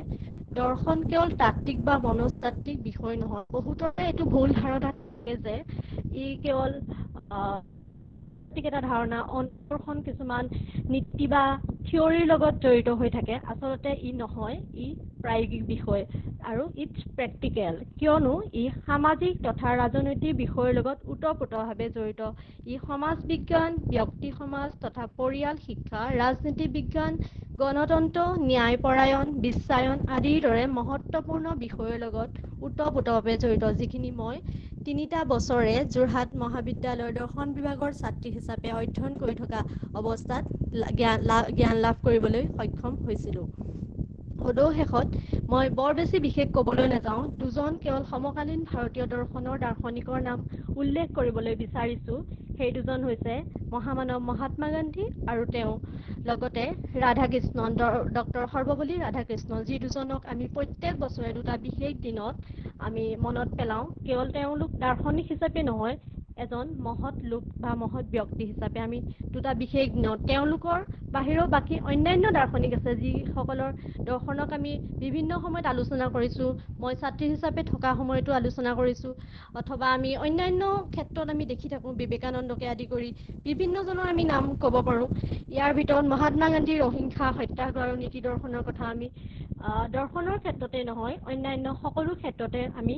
দৰ্শন কেৱল তাত্ত্বিক বা মনস্তাত্ত্বিক বিষয় নহয়। বহুতৰে এইটো ভুল ধাৰণা থাকে যে ই কেৱল এটা ধাৰণা, অন্তৰ্দৰ্শন কিছুমান নীতি বা থিয়ৰীৰ লগত জড়িত হৈ থাকে। আচলতে ই নহয়, ই প্ৰায়োগিক বিষয় আৰু ইটছ প্ৰেক্টিকেল, কিয়নো ই সামাজিক তথা ৰাজনৈতিক বিষয়ৰ লগত ওতঃপ্ৰোতভাৱে জড়িত। ই সমাজ বিজ্ঞান, ব্যক্তি সমাজ তথা পৰিয়াল শিক্ষা, ৰাজনীতি বিজ্ঞান, গণতন্ত্ৰ, ন্যায়পৰায়ণ, বিশ্বায়ন আদিৰ দৰে মহত্বপূৰ্ণ বিষয়ৰ লগত ওতঃপ্ৰোতভাৱে জড়িত, যিখিনি মই 3টা বছৰে যোৰহাট মহাবিদ্যালয়ৰ দৰ্শন বিভাগৰ ছাত্ৰী হিচাপে অধ্যয়ন কৰি থকা অৱস্থাত জ্ঞান লাভ কৰিবলৈ সক্ষম হৈছিলোঁ। সদৌ শেষত মই বৰ বেছি বিশেষ ক'বলৈ নাযাওঁ। দুজন কেৱল সমকালীন ভাৰতীয় দৰ্শনৰ দাৰ্শনিকৰ নাম উল্লেখ কৰিবলৈ বিচাৰিছোঁ। সেই দুজন হৈছে মহামানৱ মহাত্মা গান্ধী আৰু তেওঁ লগতে ৰাধাকৃষ্ণন, ডক্টৰ সৰ্বপল্লী ৰাধাকৃষ্ণন, যি দুজনক আমি প্ৰত্যেক বছৰে 2টা বিশেষ দিনত আমি মনত পেলাওঁ। কেৱল তেওঁলোক দাৰ্শনিক হিচাপে নহয়, এজন মহৎ লোক বা মহৎ ব্যক্তি হিচাপে আমি 2টা বিশেষ দিনত, তেওঁলোকৰ বাহিৰেও বাকী অন্যান্য দাৰ্শনিক আছে যিসকলৰ দৰ্শনক আমি বিভিন্ন সময়ত আলোচনা কৰিছোঁ। মই ছাত্ৰী হিচাপে থকা সময়তো আলোচনা কৰিছোঁ, অথবা আমি অন্যান্য ক্ষেত্ৰত আমি দেখি থাকোঁ, বিবেকানন্দকে আদি কৰি বিভিন্নজনৰ আমি নাম ক'ব পাৰোঁ। ইয়াৰ ভিতৰত মহাত্মা গান্ধীৰ অহিংসা, সত্যাগ্ৰহ আৰু নীতি দৰ্শনৰ কথা আমি দৰ্শনৰ ক্ষেত্ৰতে নহয়, অন্যান্য সকলো ক্ষেত্ৰতে আমি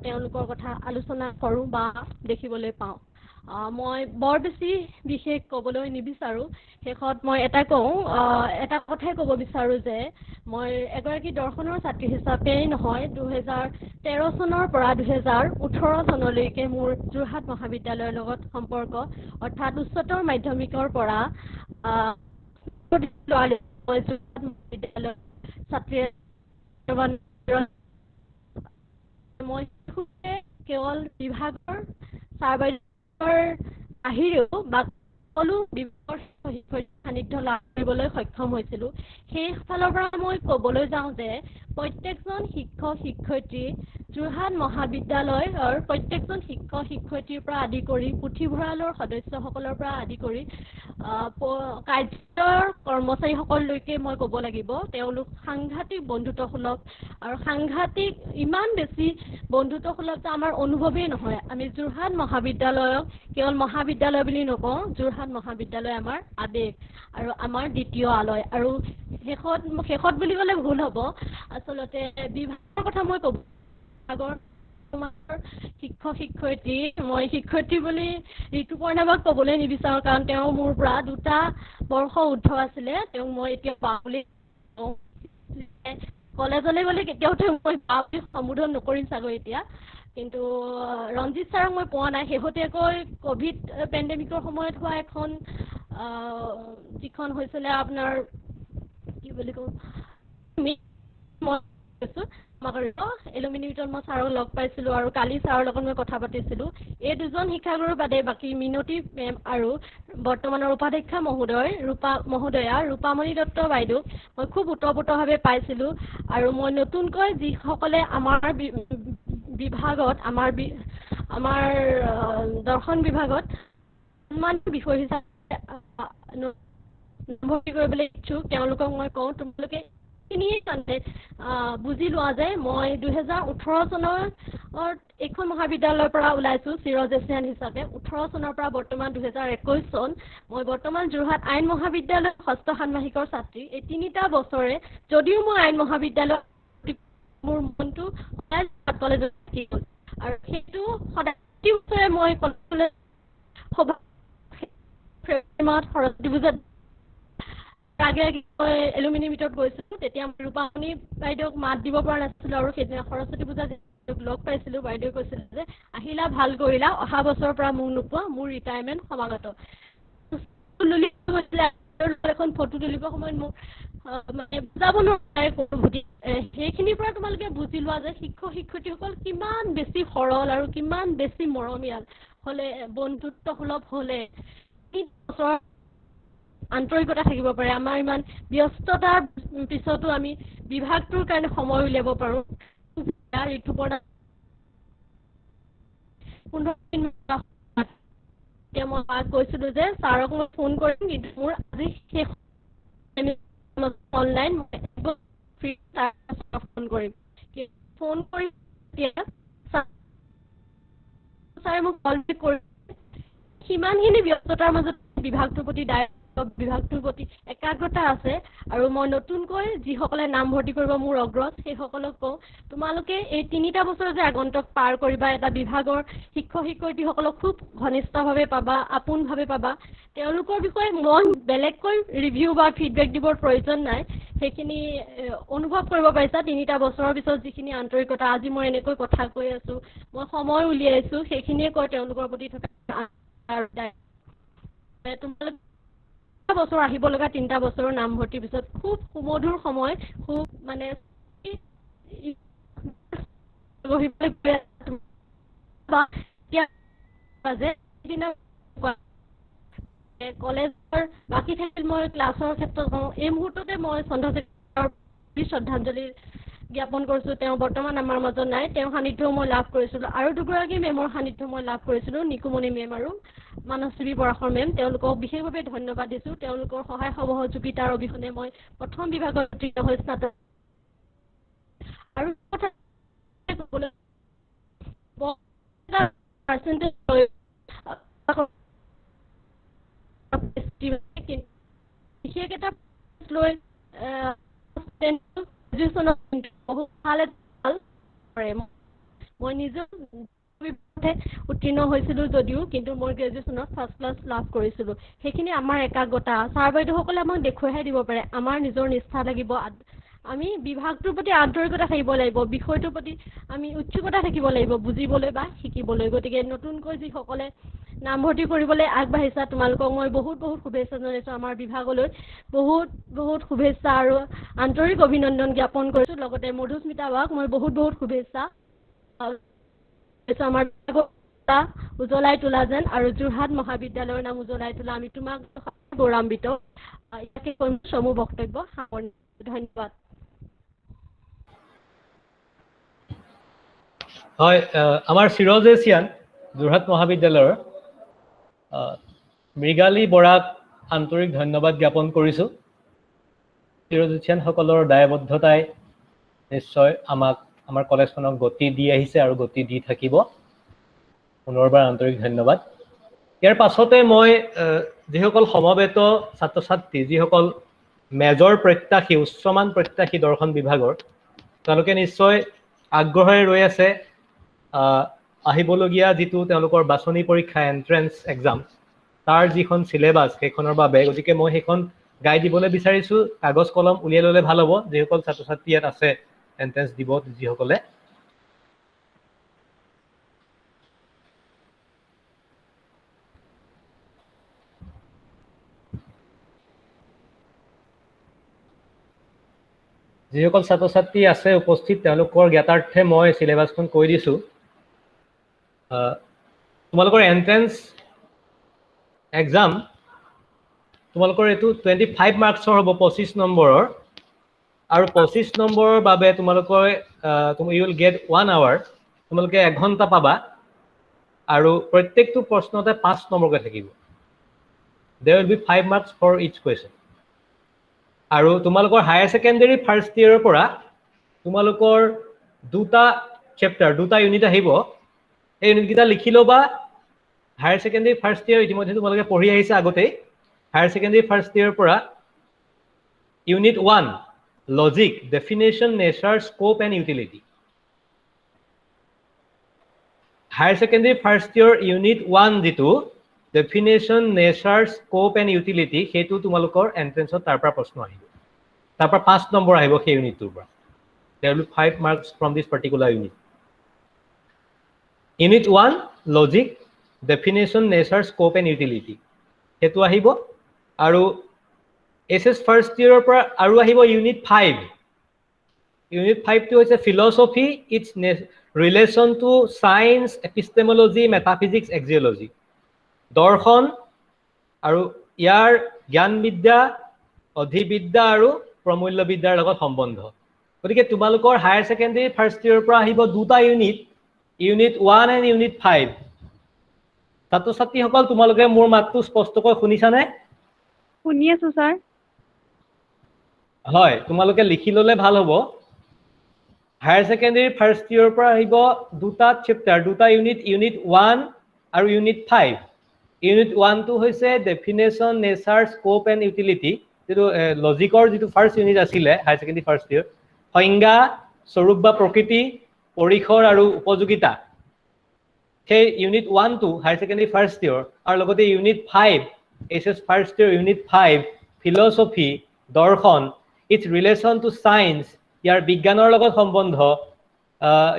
তেওঁলোকৰ কথা আলোচনা কৰোঁ বা দেখিবলৈ পাওঁ। মই বৰ বেছি বিশেষ ক'বলৈ নিবিচাৰোঁ। শেষত মই এটা কথাই ক'ব বিচাৰোঁ যে মই এগৰাকী দৰ্শনৰ ছাত্ৰী হিচাপেই নহয় 2013 চনৰ পৰা 2018 চনলৈকে মোৰ যোৰহাট মহাবিদ্যালয়ৰ লগত সম্পৰ্ক অৰ্থাৎ উচ্চতৰ মাধ্যমিকৰ পৰা মই যোৰহাট মহাবিদ্যালয়ৰ ছাত্ৰী মই কেৱল বিভাগৰ ছাৰ বাইদেউৰ বাহিৰেও বা সকলো বিভাগৰ শিক্ষয়িত্ৰীৰ সান্নিধ্য লাভ কৰিবলৈ সক্ষম হৈছিলোঁ। সেই ফালৰ পৰা মই ক'বলৈ যাওঁ যে প্ৰত্যেকজন শিক্ষক শিক্ষয়িত্ৰী যোৰহাট মহাবিদ্যালয়ৰ প্ৰত্যেকজন শিক্ষক শিক্ষয়িত্ৰীৰ পৰা আদি কৰি পুথিভঁৰালৰ সদস্যসকলৰ পৰা আদি কৰি কাৰ্যৰ কৰ্মচাৰীসকললৈকে মই ক'ব লাগিব তেওঁলোক সাংঘাতিক বন্ধুত্বসুলভ আৰু সাংঘাতিক ইমান বেছি বন্ধুত্বসুলভ যে আমাৰ অনুভৱেই নহয়। আমি যোৰহাট মহাবিদ্যালয়ক কেৱল মহাবিদ্যালয় বুলি নকওঁ, যোৰহাট মহাবিদ্যালয় আমাৰ আৱেগ আৰু আমাৰ দ্বিতীয় আলয়। আৰু শেষত বুলি ক'লে ভুল হ'ব, আচলতে বিভাগৰ কথা মই ক'ব বিভাগৰ শিক্ষক শিক্ষয়িত্ৰী মই শিক্ষয়িত্ৰী বুলি ঋতুপৰ্ণা বাক ক'বলৈ নিবিচাৰোঁ কাৰণ তেওঁ মোৰ পৰা 2টা বৰ্ষ ঊৰ্ধ আছিলে। তেওঁক মই এতিয়া বা বুলি কওঁ। কলেজলৈ গ'লে কেতিয়াও তেওঁক মই বা বুলি সম্বোধন নকৰিম চাগৈ এতিয়া, কিন্তু ৰঞ্জিত ছাৰক মই পোৱা নাই। শেহতীয়াকৈ ক'ভিড পেণ্ডেমিকৰ সময়ত হোৱা এখন যিখন হৈছিলে আপোনাৰ কি বুলি কওঁ এলুমিনি মিটত মই ছাৰক লগ পাইছিলোঁ আৰু কালি ছাৰৰ লগত মই কথা পাতিছিলোঁ। এই দুজন শিক্ষাগুৰুৰ বাদে বাকী মিনতী মেম আৰু বৰ্তমানৰ উপাধ্যক্ষা মহোদয়া ৰূপামণি দত্ত বাইদেউক মই খুব ওতঃপ্ৰোতভাৱে পাইছিলোঁ। আৰু মই নতুনকৈ যিসকলে আমাৰ বিভাগত আমাৰ দৰ্শন বিভাগত সন্মানীয় বিষয় হিচাপে নামভৰ্তি কৰিবলৈ ইচ্ছুক তেওঁলোকক মই কওঁ তোমালোকে বুজি লোৱা যে মই 2018 চনৰ এইখন মহাবিদ্যালয়ৰ পৰা ওলাইছোঁ চিৰজেচিয়ান হিচাপে। 18 চনৰ পৰা বৰ্তমান 2021 চন মই বৰ্তমান যোৰহাট আইন মহাবিদ্যালয়ৰ ষষ্ঠ ষান্মাসিকৰ ছাত্ৰী। এই 3টা বছৰে যদিও মই আইন মহাবিদ্যালয় মোৰ মনটো কলেজত থাকি গ'ল আৰু সেইটো সদায় প্ৰতি বছৰে মই কলেজলৈ সৰস্বতী পূজাত আগে মই এলুমিনি মিটত গৈছিলোঁ। তেতিয়া মই ৰূপামণি বাইদেউক মাত দিব পৰা নাছিলোঁ আৰু সেইদিনা সৰস্বতী পূজাত লগ পাইছিলোঁ। বাইদেৱে কৈছিলে যে আহিলা ভাল কৰিলা, অহা বছৰৰ পৰা মোক নোপোৱা, মোৰ ৰিটায়াৰমেণ্ট সমাগত। এখন ফটো তুলিবৰ সময়ত মোক মানে বুজাব নোৱাৰে অনুভূতি। সেইখিনিৰ পৰা তোমালোকে বুজি লোৱা যে শিক্ষক শিক্ষয়িত্ৰীসকল কিমান বেছি সৰল আৰু কিমান বেছি মৰমীয়াল হ'লে বন্ধুত্বসুলভ হ'লে আন্তৰিকতা থাকিব পাৰে। আমাৰ ইমান ব্যস্ততাৰ পিছতো আমি বিভাগটোৰ কাৰণে সময় উলিয়াব পাৰোঁ। ঋতুপৰ্ণা 15 দিন এতিয়া মই কৈছিলোঁ যে ছাৰক মই ফোন কৰিম, কিন্তু মোৰ আজি শেষ অনলাইন ফ্ৰী ফোন কৰিম ফোন কৰি ছাৰে মোক কল বেক কৰি সিমানখিনি ব্যস্ততাৰ মাজত বিভাগটোৰ প্ৰতি বিভাগটোৰ প্ৰতি একাগ্ৰতা আছে। আৰু মই নতুনকৈ যিসকলে নামভৰ্তি কৰিব মোৰ অগ্ৰজ সেইসকলক কওঁ তোমালোকে এই 3টা বছৰ যে আগন্তুক পাৰ কৰিবা এটা বিভাগৰ শিক্ষক শিক্ষয়িত্ৰীসকলক খুব ঘনিষ্ঠভাৱে পাবা, আপোনভাৱে পাবা। তেওঁলোকৰ বিষয়ে মই বেলেগকৈ ৰিভিউ বা ফিডবেক দিবৰ প্ৰয়োজন নাই, সেইখিনি অনুভৱ কৰিব পাৰিছা 3টা বছৰৰ পিছত যিখিনি আন্তৰিকতা। আজি মই এনেকৈ কথা কৈ আছোঁ, মই সময় উলিয়াইছোঁ, সেইখিনিয়ে কয় তেওঁলোকৰ প্ৰতি থকা তোমালোকে বছৰ আহিব লগা 3টা বছৰৰ নামভৰ্তিৰ পিছত খুব সুমধুৰ সময়, খুব মানে কলেজৰ বাকী ঠাইত মই ক্লাছৰ ক্ষেত্ৰত কওঁ এই মুহূৰ্ততে মই শ্ৰদ্ধাঞ্জলি জ্ঞাপন কৰিছোঁ। তেওঁ বৰ্তমান আমাৰ মাজত নাই, তেওঁৰ সান্নিধ্যও মই লাভ কৰিছিলোঁ। আৰু 2গৰাকী মেমৰ সান্নিধ্য মই লাভ কৰিছিলোঁ, নিকুমণি মেম আৰু মানসী পৰাশৰ মেম। তেওঁলোকক বিশেষভাৱে ধন্যবাদ দিছোঁ। তেওঁলোকৰ সহায় সহযোগিতাৰ অবিহনে মই প্ৰথম বিভাগত উত্তীৰ্ণ হৈ স্নাতক। আৰু কথা ক'বলৈ পাৰ্চেণ্টেজ বিশেষ এটা লৈ মই নিজৰ উত্তীৰ্ণ হৈছিলোঁ যদিও কিন্তু মই গ্ৰেজুৱেশ্যনত ফাৰ্ষ্ট ক্লাছ লাভ কৰিছিলোঁ। সেইখিনি আমাৰ একাগ্ৰতা ছাৰ বাইদেউসকলে আমাক দেখুৱাইহে দিব পাৰে। আমাৰ নিজৰ নিষ্ঠা লাগিব, আমি বিভাগটোৰ প্ৰতি আন্তৰিকতা থাকিব লাগিব, বিষয়টোৰ প্ৰতি আমি উৎসুকতা থাকিব লাগিব বুজিবলৈ বা শিকিবলৈ। গতিকে নতুনকৈ যিসকলে নামভৰ্তি কৰিবলৈ আগবাঢ়িছা তোমালোকক মই বহুত বহুত শুভেচ্ছা জনাইছোঁ। আমাৰ বিভাগলৈ বহুত বহুত শুভেচ্ছা আৰু আন্তৰিক অভিনন্দন জ্ঞাপন কৰিছোঁ। লগতে মধুস্মিতা বাক মই বহুত বহুত শুভেচ্ছা আমাৰ উজ্বলাই তোলা যেন আৰু যোৰহাট মহাবিদ্যালয়ৰ নাম উজ্বলাই তোলা আমি তোমাক গৌৰৱান্বিত। ইয়াকে কৈ মোৰ বক্তব্য সামৰণি। ধন্যবাদ। হয়, আমাৰ চিৰজেচিয়ান যোৰহাট মহাবিদ্যালয়ৰ মৃগালী বৰাক আন্তৰিক ধন্যবাদ জ্ঞাপন কৰিছোঁ। চিৰজেচিয়ানসকলৰ দায়বদ্ধতাই নিশ্চয় আমাৰ কলেজখনক গতি দি আহিছে আৰু গতি দি থাকিব। পুনৰবাৰ আন্তৰিক ধন্যবাদ। ইয়াৰ পাছতে মই যিসকল সমবেত ছাত্ৰ ছাত্ৰী, যিসকল মেজৰ প্ৰত্যাশী, উচ্চমান প্ৰত্যাশী দৰ্শন বিভাগৰ, তেওঁলোকে নিশ্চয় আগ্ৰহেৰে ৰৈ আছে আহিবলগীয়া যিটো তেওঁলোকৰ বাছনি পৰীক্ষা এন্ট্ৰেন্স এক্সাম, তাৰ যিখন চিলেবাছ সেইখনৰ বাবে। গতিকে মই সেইখন গাই দিবলৈ বিচাৰিছোঁ। কাগজ কলম উলিয়াই ল'লে ভাল হ'ব, যিসকল ছাত্ৰ ছাত্ৰী ইয়াত আছে এন্ট্ৰেন্স দিব যিসকলে। যিসকল ছাত্ৰ ছাত্ৰী আছে উপস্থিত, তেওঁলোকৰ জ্ঞাতাৰ্থে মই চিলেবাছখন কৈ দিছোঁ। তোমালোকৰ এন্ট্ৰেন্স এক্সাম তোমালোকৰ এইটো 25 মাৰ্কছৰ হ'ব, 25 নম্বৰৰ। আৰু 25 নম্বৰৰ বাবে তোমালোকৰ ইউ উইল গেট 1 hour, তোমালোকে 1 ঘণ্টা পাবা। আৰু প্ৰত্যেকটো প্ৰশ্নতে 5 নম্বৰকৈ থাকিব। There will be 5 marks for each question. আৰু তোমালোকৰ হায়াৰ ছেকেণ্ডেৰী ফাৰ্ষ্ট ইয়েৰৰ পৰা তোমালোকৰ 2টা চেপ্টাৰ, 2টা ইউনিট আহিব। এই ইউনিটকেইটা লিখি ল'বা। হায়াৰ ছেকেণ্ডেৰী ফাৰ্ষ্ট ইয়েৰ ইতিমধ্যে তোমালোকে পঢ়ি আহিছে আগতেই। হায়াৰ ছেকেণ্ডেৰী ফাৰ্ষ্ট ইয়েৰৰ পৰা unit 1 logic, definition, nature, scope and utility. Higher secondary first year unit 1 যিটো definition, nature, scope and utility, সেইটো তোমালোকৰ এন্ট্ৰেন্সত তাৰ পৰা প্ৰশ্ন আহিব। তাৰ পৰা 5 নম্বৰ আহিব সেই ইউনিটটোৰ পৰা। There will be 5 marks from this particular unit. Unit 1 logic, definition, nature, scope and utility, সেইটো আহিব। আৰু SS ফাৰ্ষ্ট ইয়েৰৰ পৰা আৰু আহিব ইউনিট 5। ইউনিট 5টো হৈছে philosophy, its relation to science, epistemology, metaphysics, axiology. দৰ্শন আৰু ইয়াৰ জ্ঞানবিদ্যা, অধিবিদ্যা আৰু প্ৰমূল্যবিদ্যাৰ লগত সম্বন্ধ। গতিকে তোমালোকৰ হায়াৰ ছেকেণ্ডেৰী ফাৰ্ষ্ট ইয়েৰৰ পৰা আহিব 2টা ইউনিট, ইউনিট 1 এণ্ড ইউনিট 5। ছাত্ৰ ছাত্ৰীসকল, তোমালোকে মোৰ মাতটো স্পষ্টকৈ শুনিছানে? শুনি আছো ছাৰ। হয়, তোমালোকে লিখি ল'লে ভাল হ'ব। হায়াৰ ছেকেণ্ডেৰী ফাৰ্ষ্ট ইয়েৰৰ পৰা আহিব 2টা চেপ্টাৰ, 2টা ইউনিট, ইউনিট 1 আৰু ইউনিট 5। ইউনিট 1টো হৈছে definition, nature, scope and utility, যিটো লজিকৰ যিটো ফাৰ্ষ্ট ইউনিট আছিলে হায়াৰ ছেকেণ্ডেৰী ফাৰ্ষ্ট ইয়েৰ। সংজ্ঞা, স্বৰূপ বা প্ৰকৃতি, পৰিসৰ আৰু উপযোগিতা, সেই ইউনিট 1টো হায়াৰ ছেকেণ্ডেৰী ফাৰ্ষ্ট ইয়েৰ। আৰু লগতে unit 5 SS first year unit 5 philosophy, দৰ্শন, ইটছ ৰিলেশ্যন টু চায়েন্স, ইয়াৰ বিজ্ঞানৰ লগত সম্বন্ধ,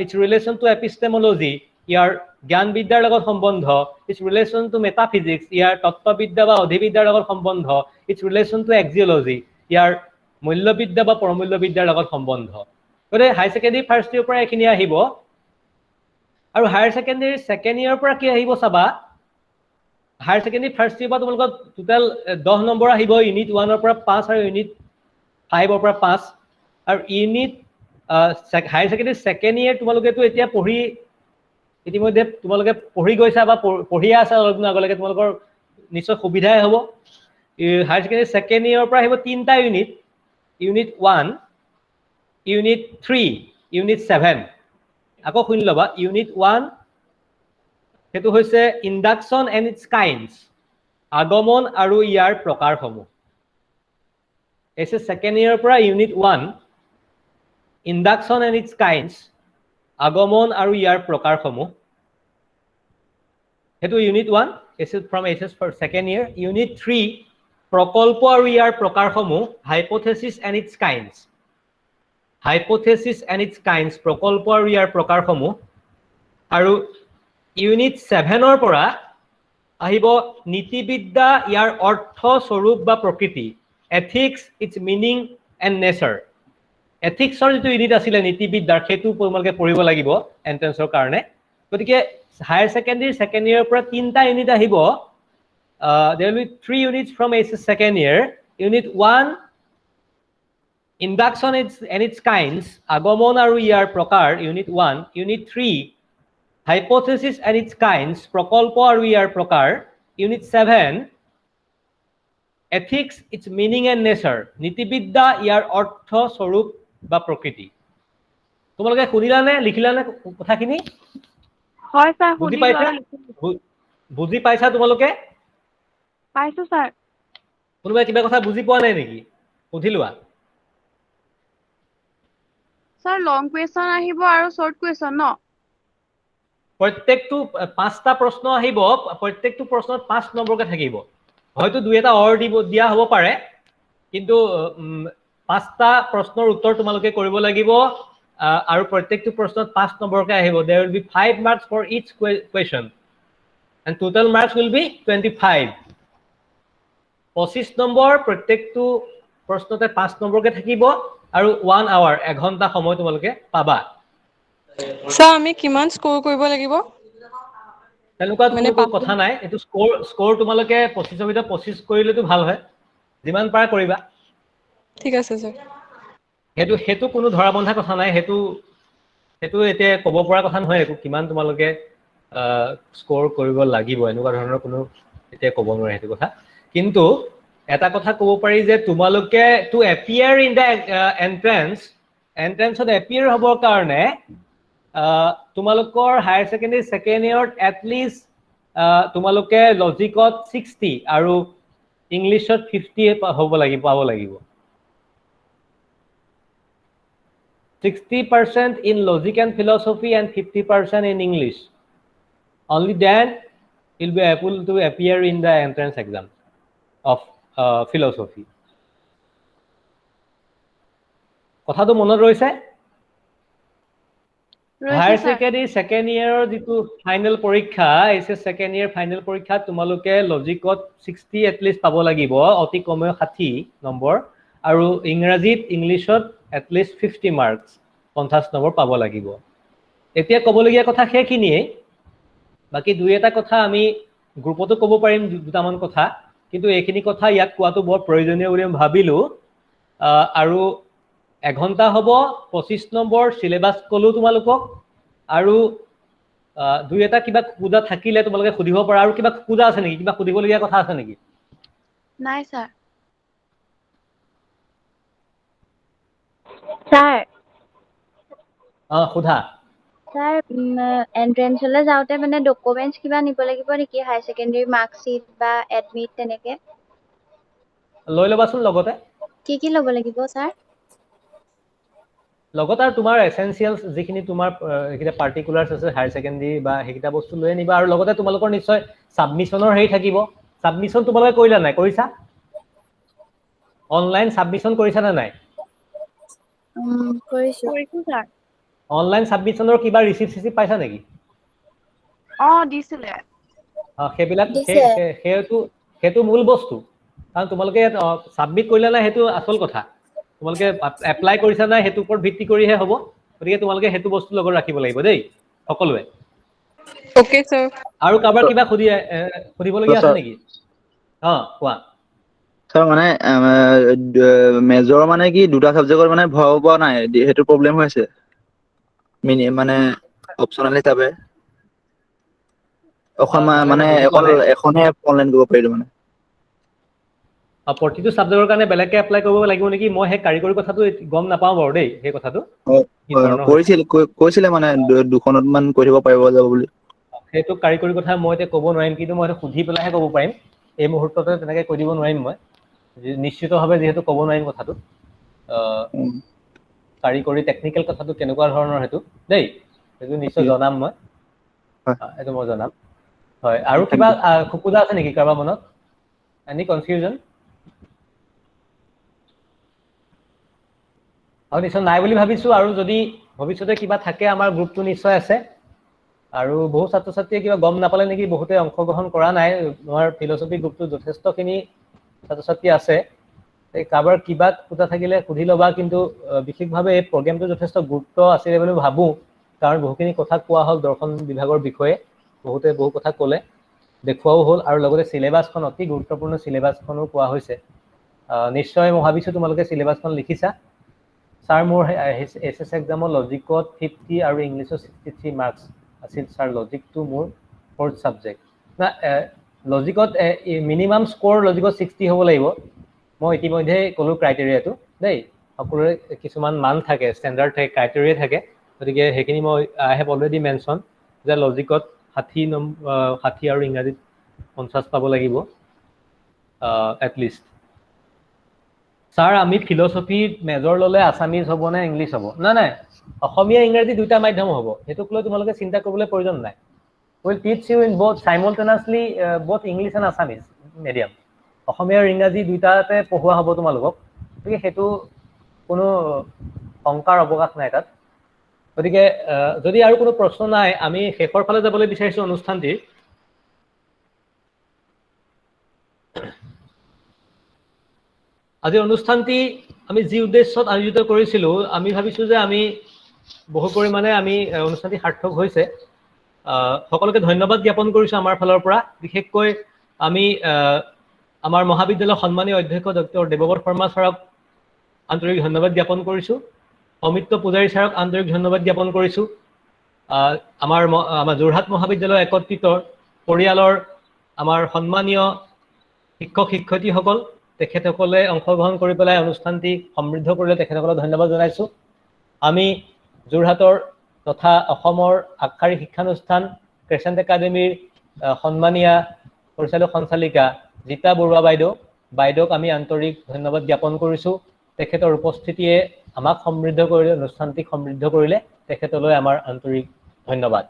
ইটছ ৰিলেশ্যন টু এপিষ্টেমলজি, ইয়াৰ জ্ঞানবিদ্যাৰ লগত সম্বন্ধ, ইটছ ৰিলেশ্যন টু মেটাফিজিক্স, ইয়াৰ তত্ত্ববিদ্যা বা অধিবিদ্যাৰ লগত সম্বন্ধ, ইটছ ৰিলেশ্যন টু এক্সিঅলজি, ইয়াৰ মূল্যবিদ্যা বা প্ৰমূল্যবিদ্যাৰ লগত সম্বন্ধ। গতিকে হায়াৰ ছেকেণ্ডেৰী ফাৰ্ষ্ট ইয়েৰৰ পৰা এইখিনি আহিব। আৰু হায়াৰ ছেকেণ্ডেৰী ছেকেণ্ড ইয়েৰৰ পৰা কি আহিব চাবা। হায়াৰ ছেকেণ্ডেৰী ফাৰ্ষ্ট ইয়েৰৰ পৰা তোমালোকৰ টোটেল 10 নম্বৰ আহিব। ইউনিট 1ৰ পৰা 5 আৰু ইউনিট 5ৰ পৰা 5। আৰু unit higher secondary second year তোমালোকেতো এতিয়া ইতিমধ্যে তোমালোকে পঢ়ি গৈছা বা পঢ়িয়ে আছা অলপ দিন আগলৈকে, তোমালোকৰ নিশ্চয় সুবিধাই হ'ব। হায়াৰ ছেকেণ্ডেৰী ছেকেণ্ড ইয়েৰৰ পৰা আহিব 3টা ইউনিট, ইউনিট 1, ইউনিট 3, ইউনিট 7। আকৌ শুনি ল'বা। ইউনিট 1 সেইটো হৈছে ইণ্ডাকশ্যন এণ্ড ইটছ কাইণ্ডছ, আগমন আৰু ইয়াৰ প্ৰকাৰসমূহ। ছেকেণ্ড ইয়েৰৰ পৰা unit 1 induction and its kinds, আগমন আৰু ইয়াৰ প্ৰকাৰসমূহ, সেইটো unit 1 from SS second year. Unit 3 প্ৰকল্প আৰু ইয়াৰ প্ৰকাৰসমূহ, hypothesis and its kinds. Hypothesis and its kinds প্ৰকল্প আৰু ইয়াৰ প্ৰকাৰসমূহ আৰু ইউনিট 7ৰ পৰা আহিব নীতিবিদ্যা ইয়াৰ অৰ্থ স্বৰূপ বা প্ৰকৃতি ethics its meaning and nature এথিক্সৰ যিটো ইউনিট আছিলে নীতিবিদ্যাৰ সেইটো তোমালোকে পঢ়িব লাগিব এন্ট্ৰেন্সৰ কাৰণে গতিকে হায়াৰ ছেকেণ্ডাৰী ছেকেণ্ড ইয়েৰৰ পৰা 3টা ইউনিট আহিব there will be 3 units from HS second year unit 1 induction and its kinds আগমন আৰু ইয়াৰ প্ৰকাৰ unit 1 unit 3 hypothesis and its kinds প্ৰকল্প আৰু ইয়াৰ প্ৰকাৰ unit 7 ethics its meaning and nature নীতিবিদ্যা ইয়াৰ অৰ্থ স্বৰূপ বা প্ৰকৃতি তোমালোকে শুনিলানে লিখিলানে কথাখিনি হয় স্যাৰ বুজি শুনিলো পাইছা আৰু বুজি পাইছা তোমালোকে পাইছো স্যাৰ কোনোবাই কিবা কথা বুজি পোৱা নাই নেকি সুধি লোৱা স্যাৰ লং কুৱেশ্যন আহিব আৰু শৰ্ট কুৱেশ্যন ন প্ৰত্যেকটো 5টা প্ৰশ্ন আহিব প্ৰত্যেকটো প্ৰশ্নত 5 নম্বৰকে থাকিব হয়তো দুই এটা অৰ দিয়া হ'ব পাৰে কিন্তু 5টা প্ৰশ্নৰ উত্তৰ তোমালোকে কৰিব লাগিব আৰু প্ৰত্যেকটো প্ৰশ্নত 5 নম্বৰকে আহিব there will be 5 marks for each question and total marks will be 25 25 number প্ৰত্যেকটো প্ৰশ্নতে 5 নম্বৰকে থাকিব আৰু 1 hour 1 ঘণ্টা সময় তোমালোকে পাবা স্যাৰ আমি কিমান স্কোৰ কৰিব লাগিব তেনেকুৱা কোনো কথা নাই এটো স্কোৰ তোমালোকে 25 ভিতৰত 25 কৰিলেতো ভাল হয় যিমান পাৰা কৰিবা ঠিক আছে স্যাৰ হেতু কোনো ধৰা বন্ধা কথা নাই হেতু এতিয়া ক'ব পৰা কথা নহয় একো কিমান তোমালোকে স্কোৰ কৰিব লাগিব এনেকুৱা ধৰণৰ কোনো এতিয়া ক'ব নোৱাৰে হেতু কথা কিন্তু এটা কথা ক'ব পাৰি যে তোমালোকে টু এপিয়াৰ ইন দা এন্ট্ৰেন্সত এপিয়াৰ হ'বৰ কাৰণে তোমালোকৰ হায়াৰ ছেকেণ্ডাৰী ছেকেণ্ড ইয়েৰত এটলিষ্ট তোমালোকে লজিকত 60 আৰু ইংলিছত 50 হ'ব লাগিব পাব লাগিব 60% in logic and philosophy and 50% in English only then you'll be able to appear in the entrance exam of philosophy কথাটো মনত ৰৈছে হায়াৰ ছেকেণ্ডাৰী ছেকেণ্ড ইয়েৰৰ যিটো ফাইনেল পৰীক্ষা এছএছ ছেকেণ্ড ইয়েৰ ফাইনেল পৰীক্ষাত তোমালোকে লজিকত 60 এটলিষ্ট পাব লাগিব অতি কমেও 60 নম্বৰ আৰু ইংৰাজীত ইংলিছত এটলিষ্ট 50 মাৰ্কস 50 নম্বৰ পাব লাগিব এতিয়া ক'বলগীয়া কথা সেইখিনিয়ে বাকি দুই এটা কথা আমি গ্ৰুপতো ক'ব পাৰিম দুটামান কথা কিন্তু এইখিনি কথা ইয়াত কোৱাটো বৰ প্ৰয়োজনীয় বুলি ভাবিলো আৰু 1 ঘণ্টা হ'ব 25 নম্বৰ সিলেবাস কলো তোমালোকক আৰু দুই এটা কিবা খুদা থাকিলে তোমালোকে সুধিব পাৰা আৰু কিবা খুদা আছে নেকি কিবা সুধিবলগীয়া কথা আছে নেকি নাই স্যাৰ স্যাৰ খুদা স্যাৰ এন্ট্ৰেন্সলৈ যাওঁতে মানে ডকুমেন্টছ কিবা নিব লাগিব নেকি হাই সেকেন্ডাৰী মাৰ্কশ্বিট বা এডমিট তেনেকে লৈ লবাচোন লগতে কি ল'ব লাগিব স্যাৰ লগত আৰু তোমাৰ এসেনশিয়ালস যিখিনি তোমাৰ একিটা পাৰ্টিকুলাৰছ আছে হায়াৰ সেকেন্ডাৰী বা হেকিটা বস্তু লৈ নিবা আৰু লগতে তোমালোকৰ নিশ্চয় সাবমিশনৰ হেৰি থাকিব সাবমিশন তোমালোকে কৰিলা নাই কৰিছা অনলাইন সাবমিশন কৰিছা না নাই কৰিছো স্যাৰ অনলাইন সাবমিশনৰ কিবা ৰিসিপ্ট পাইছা নেকি দিছিলে সেইবিলাক হেতু মূল বস্তু কাৰণ তোমালোকে সাবমিট কৰিলা না হেতু আসল কথা তোমালোকে এপ্লাই কৰিছা না হেতু ওপৰত ভিত্তি কৰিহে হ'ব গতিকে তোমালোকে হেতু বস্তু লগত ৰাখিব লাগিব দেই সকলোৱে ওকে স্যাৰ আৰু কাবাৰ কিবা সুধিবলগীয়া আছে নেকি কোৱা স্যাৰ মানে মেজৰ মানে কি দুটা সাবজেক্টৰ মানে ভৰাব পৰা নাই হেতু প্ৰবলেম হৈ আছে মানে অপচনেল হিচাপে মানে এখনে অনলাইন কৰিব পাৰিলো মানে প্ৰতিটো সাবজেক্টৰ কাৰণে বেলেগকে এপ্লাই কৰিব লাগিব নেকি মই হে কাৰিকৰী কথাটো গম নাপাওঁ বাৰু দেই সেই কথাটো কৈছিলে মানে দুখনত মান কৈ দিব পাৰিব যাব বুলি সেইটো কাৰিকৰী কথা মই এতিয়া ক'ব নোৱাৰিম কিন্তু মই সুধি পেলাইহে ক'ব পাৰিম এই মুহূৰ্ততে তেনেকৈ কৈ দিব নোৱাৰিম মই নিশ্চিতভাৱে যেহেতু ক'ব নোৱাৰিম কথাটো কাৰিকৰী টেকনিক্যাল কথাটো কেনেকুৱা ধৰণৰ হেতু দেই সেইটো নিশ্চয় জনাম মই এইটো মই জনাম হয় আৰু কিবা খুকুদা আছে নেকি কাৰোবাৰ মনত এনি কনফিউজন আৰু নিশ্চয় নাই বুলি ভাবিছোঁ, আৰু যদি ভৱিষ্যতে কিবা থাকে আমাৰ গ্ৰুপটো নিশ্চয় আছে। আৰু বহু ছাত্ৰ ছাত্ৰীয়ে কিবা গম নাপালে নেকি, বহুতে অংশগ্ৰহণ কৰা নাই। আমাৰ ফিলচফি গ্ৰুপটো যথেষ্টখিনি ছাত্ৰ ছাত্ৰী আছে, কাৰোবাৰ কিবা কোটা থাকিলে সুধি ল'বা। কিন্তু বিশেষভাৱে এই প্ৰগ্ৰেমটো যথেষ্ট গুৰুত্ব আছিলে বুলি ভাবোঁ, কাৰণ বহুখিনি কথা কোৱা হ'ল দৰ্শন বিভাগৰ বিষয়ে, বহুতে বহু কথা ক'লে, দেখুৱাও হ'ল, আৰু লগতে চিলেবাছখন অতি গুৰুত্বপূৰ্ণ চিলেবাছখনো কোৱা হৈছে। নিশ্চয় মই ভাবিছোঁ তোমালোকে চিলেবাছখন লিখিছা। ছাৰ, মোৰ SS এক্সামৰ লজিকত 50 আৰু ইংলিছত 63 মাৰ্কছ আছিল ছাৰ। লজিকটো মোৰ 4th ছাবজেক্ট। না, লজিকত মিনিমাম স্ক'ৰ লজিকত 60 হ'ব লাগিব। মই ইতিমধ্যে ক'লো ক্ৰাইটেৰিয়াটো দেই। সকলোৰে কিছুমান মান থাকে, ষ্টেণ্ডাৰ্ড থাকে, ক্ৰাইটেৰিয়া থাকে। গতিকে সেইখিনি মই আই হেভ অলৰেডি মেনশ্যন যে লজিকত 60 আৰু ইংৰাজীত 50 পাব লাগিব এটলিষ্ট। ছাৰ, আমি ফিলচফিত মেজৰ ল'লে আছামিজ হ'ব নে ইংলিছ হ'ব? নাই, অসমীয়া ইংৰাজী দুইটা মাধ্যম হ'ব, সেইটোক লৈ তোমালোকে চিন্তা কৰিবলৈ প্ৰয়োজন নাই। Will teach you in both simultaneously, both English and Assamese medium. অসমীয়া আৰু ইংৰাজী দুইটাতে পঢ়োৱা হ'ব তোমালোকক, গতিকে সেইটো কোনো শংকাৰ অৱকাশ নাই তাত। গতিকে যদি আৰু কোনো প্ৰশ্ন নাই, আমি শেষৰ ফালে যাবলৈ বিচাৰিছোঁ অনুষ্ঠানটিৰ। আজিৰ অনুষ্ঠানটি আমি যি উদ্দেশ্যত আয়োজিত কৰিছিলোঁ, আমি ভাবিছোঁ যে আমি বহু পৰিমাণে অনুষ্ঠানটি সাৰ্থক হৈছে। সকলোকে ধন্যবাদ জ্ঞাপন কৰিছোঁ আমাৰ ফালৰ পৰা। বিশেষকৈ আমি আমাৰ মহাবিদ্যালয়ৰ সন্মানীয় অধ্যক্ষ ডক্টৰ দেৱব্ৰত শৰ্মা ছাৰক আন্তৰিক ধন্যবাদ জ্ঞাপন কৰিছোঁ। অমিত্ৰ পূজাৰী ছাৰক আন্তৰিক ধন্যবাদ জ্ঞাপন কৰিছোঁ। আমাৰ যোৰহাট মহাবিদ্যালয় একত্ৰিত পৰিয়ালৰ আমাৰ সন্মানীয় শিক্ষক শিক্ষয়িত্ৰীসকল, তেখেতসকলে অংশগ্ৰহণ কৰি পেলাই অনুষ্ঠানটি সমৃদ্ধ কৰিলে, তেখেতসকলক ধন্যবাদ জনাইছোঁ। আমি যোৰহাটৰ তথা অসমৰ আগশাৰী শিক্ষানুষ্ঠান ক্ৰেচেণ্ট একাডেমীৰ সন্মানীয়া পৰিচালক সঞ্চালিকা জিতা বৰুৱা বাইদেউক আমি আন্তৰিক ধন্যবাদ জ্ঞাপন কৰিছোঁ। তেখেতৰ উপস্থিতিয়ে আমাক সমৃদ্ধ কৰিলে, অনুষ্ঠানটিক সমৃদ্ধ কৰিলে, তেখেতলৈ আমাৰ আন্তৰিক ধন্যবাদ।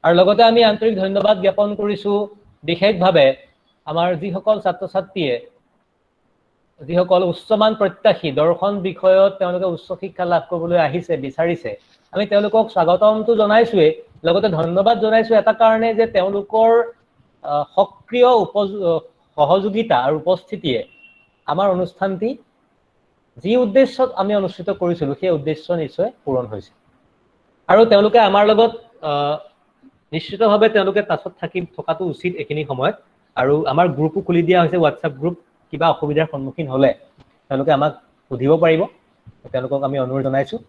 আৰু লগতে আমি আন্তৰিক ধন্যবাদ জ্ঞাপন কৰিছোঁ বিশেষভাৱে আমাৰ যিসকল ছাত্ৰ ছাত্ৰীয়ে, যিসকল উচ্চমান প্ৰত্যাশী দৰ্শন বিষয়ত তেওঁলোকে উচ্চ শিক্ষা লাভ কৰিবলৈ আহিছে, বিচাৰিছে, আমি তেওঁলোকক স্বাগতমটো জনাইছোৱেই, লগতে ধন্যবাদ জনাইছোঁ এটা কাৰণে যে তেওঁলোকৰ সক্ৰিয় সহযোগিতা আৰু উপস্থিতিয়ে আমাৰ অনুষ্ঠানটি যি উদ্দেশ্যত আমি অনুষ্ঠিত কৰিছিলোঁ সেই উদ্দেশ্য নিশ্চয় পূৰণ হৈছে। আৰু তেওঁলোকে আমাৰ লগত নিশ্চিতভাৱে তেওঁলোকে পাছত থকাটো উচিত এইখিনি সময়ত। আৰু আমাৰ গ্ৰুপো খুলি দিয়া হৈছে, হোৱাটছআপ গ্ৰুপ। কিবা অসুবিধাৰ সন্মুখীন হ'লে তেওঁলোকে আমাক সুধিব পাৰিব, তেওঁলোকক আমি অনুৰোধ জনাইছোঁ।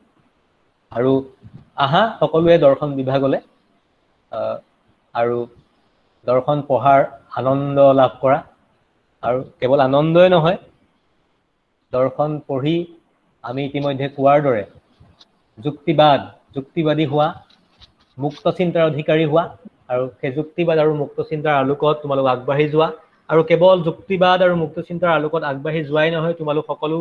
আৰু আহা সকলোৱে দৰ্শন বিভাগলৈ, আৰু দৰ্শন পঢ়াৰ আনন্দ লাভ কৰা। আৰু কেৱল আনন্দই নহয়, দৰ্শন পঢ়ি আমি ইতিমধ্যে কোৱাৰ দৰে যুক্তিবাদী হোৱা, মুক্ত চিন্তাৰ অধিকাৰী হোৱা, আৰু সেই যুক্তিবাদ আৰু মুক্ত চিন্তাৰ আলোকত তোমালোক আগবাঢ়ি যোৱা। আৰু কেৱল যুক্তিবাদ আৰু মুক্ত চিন্তাৰ আলোকত আগবাঢ়ি যোৱাই নহয়, তোমালোক সকলো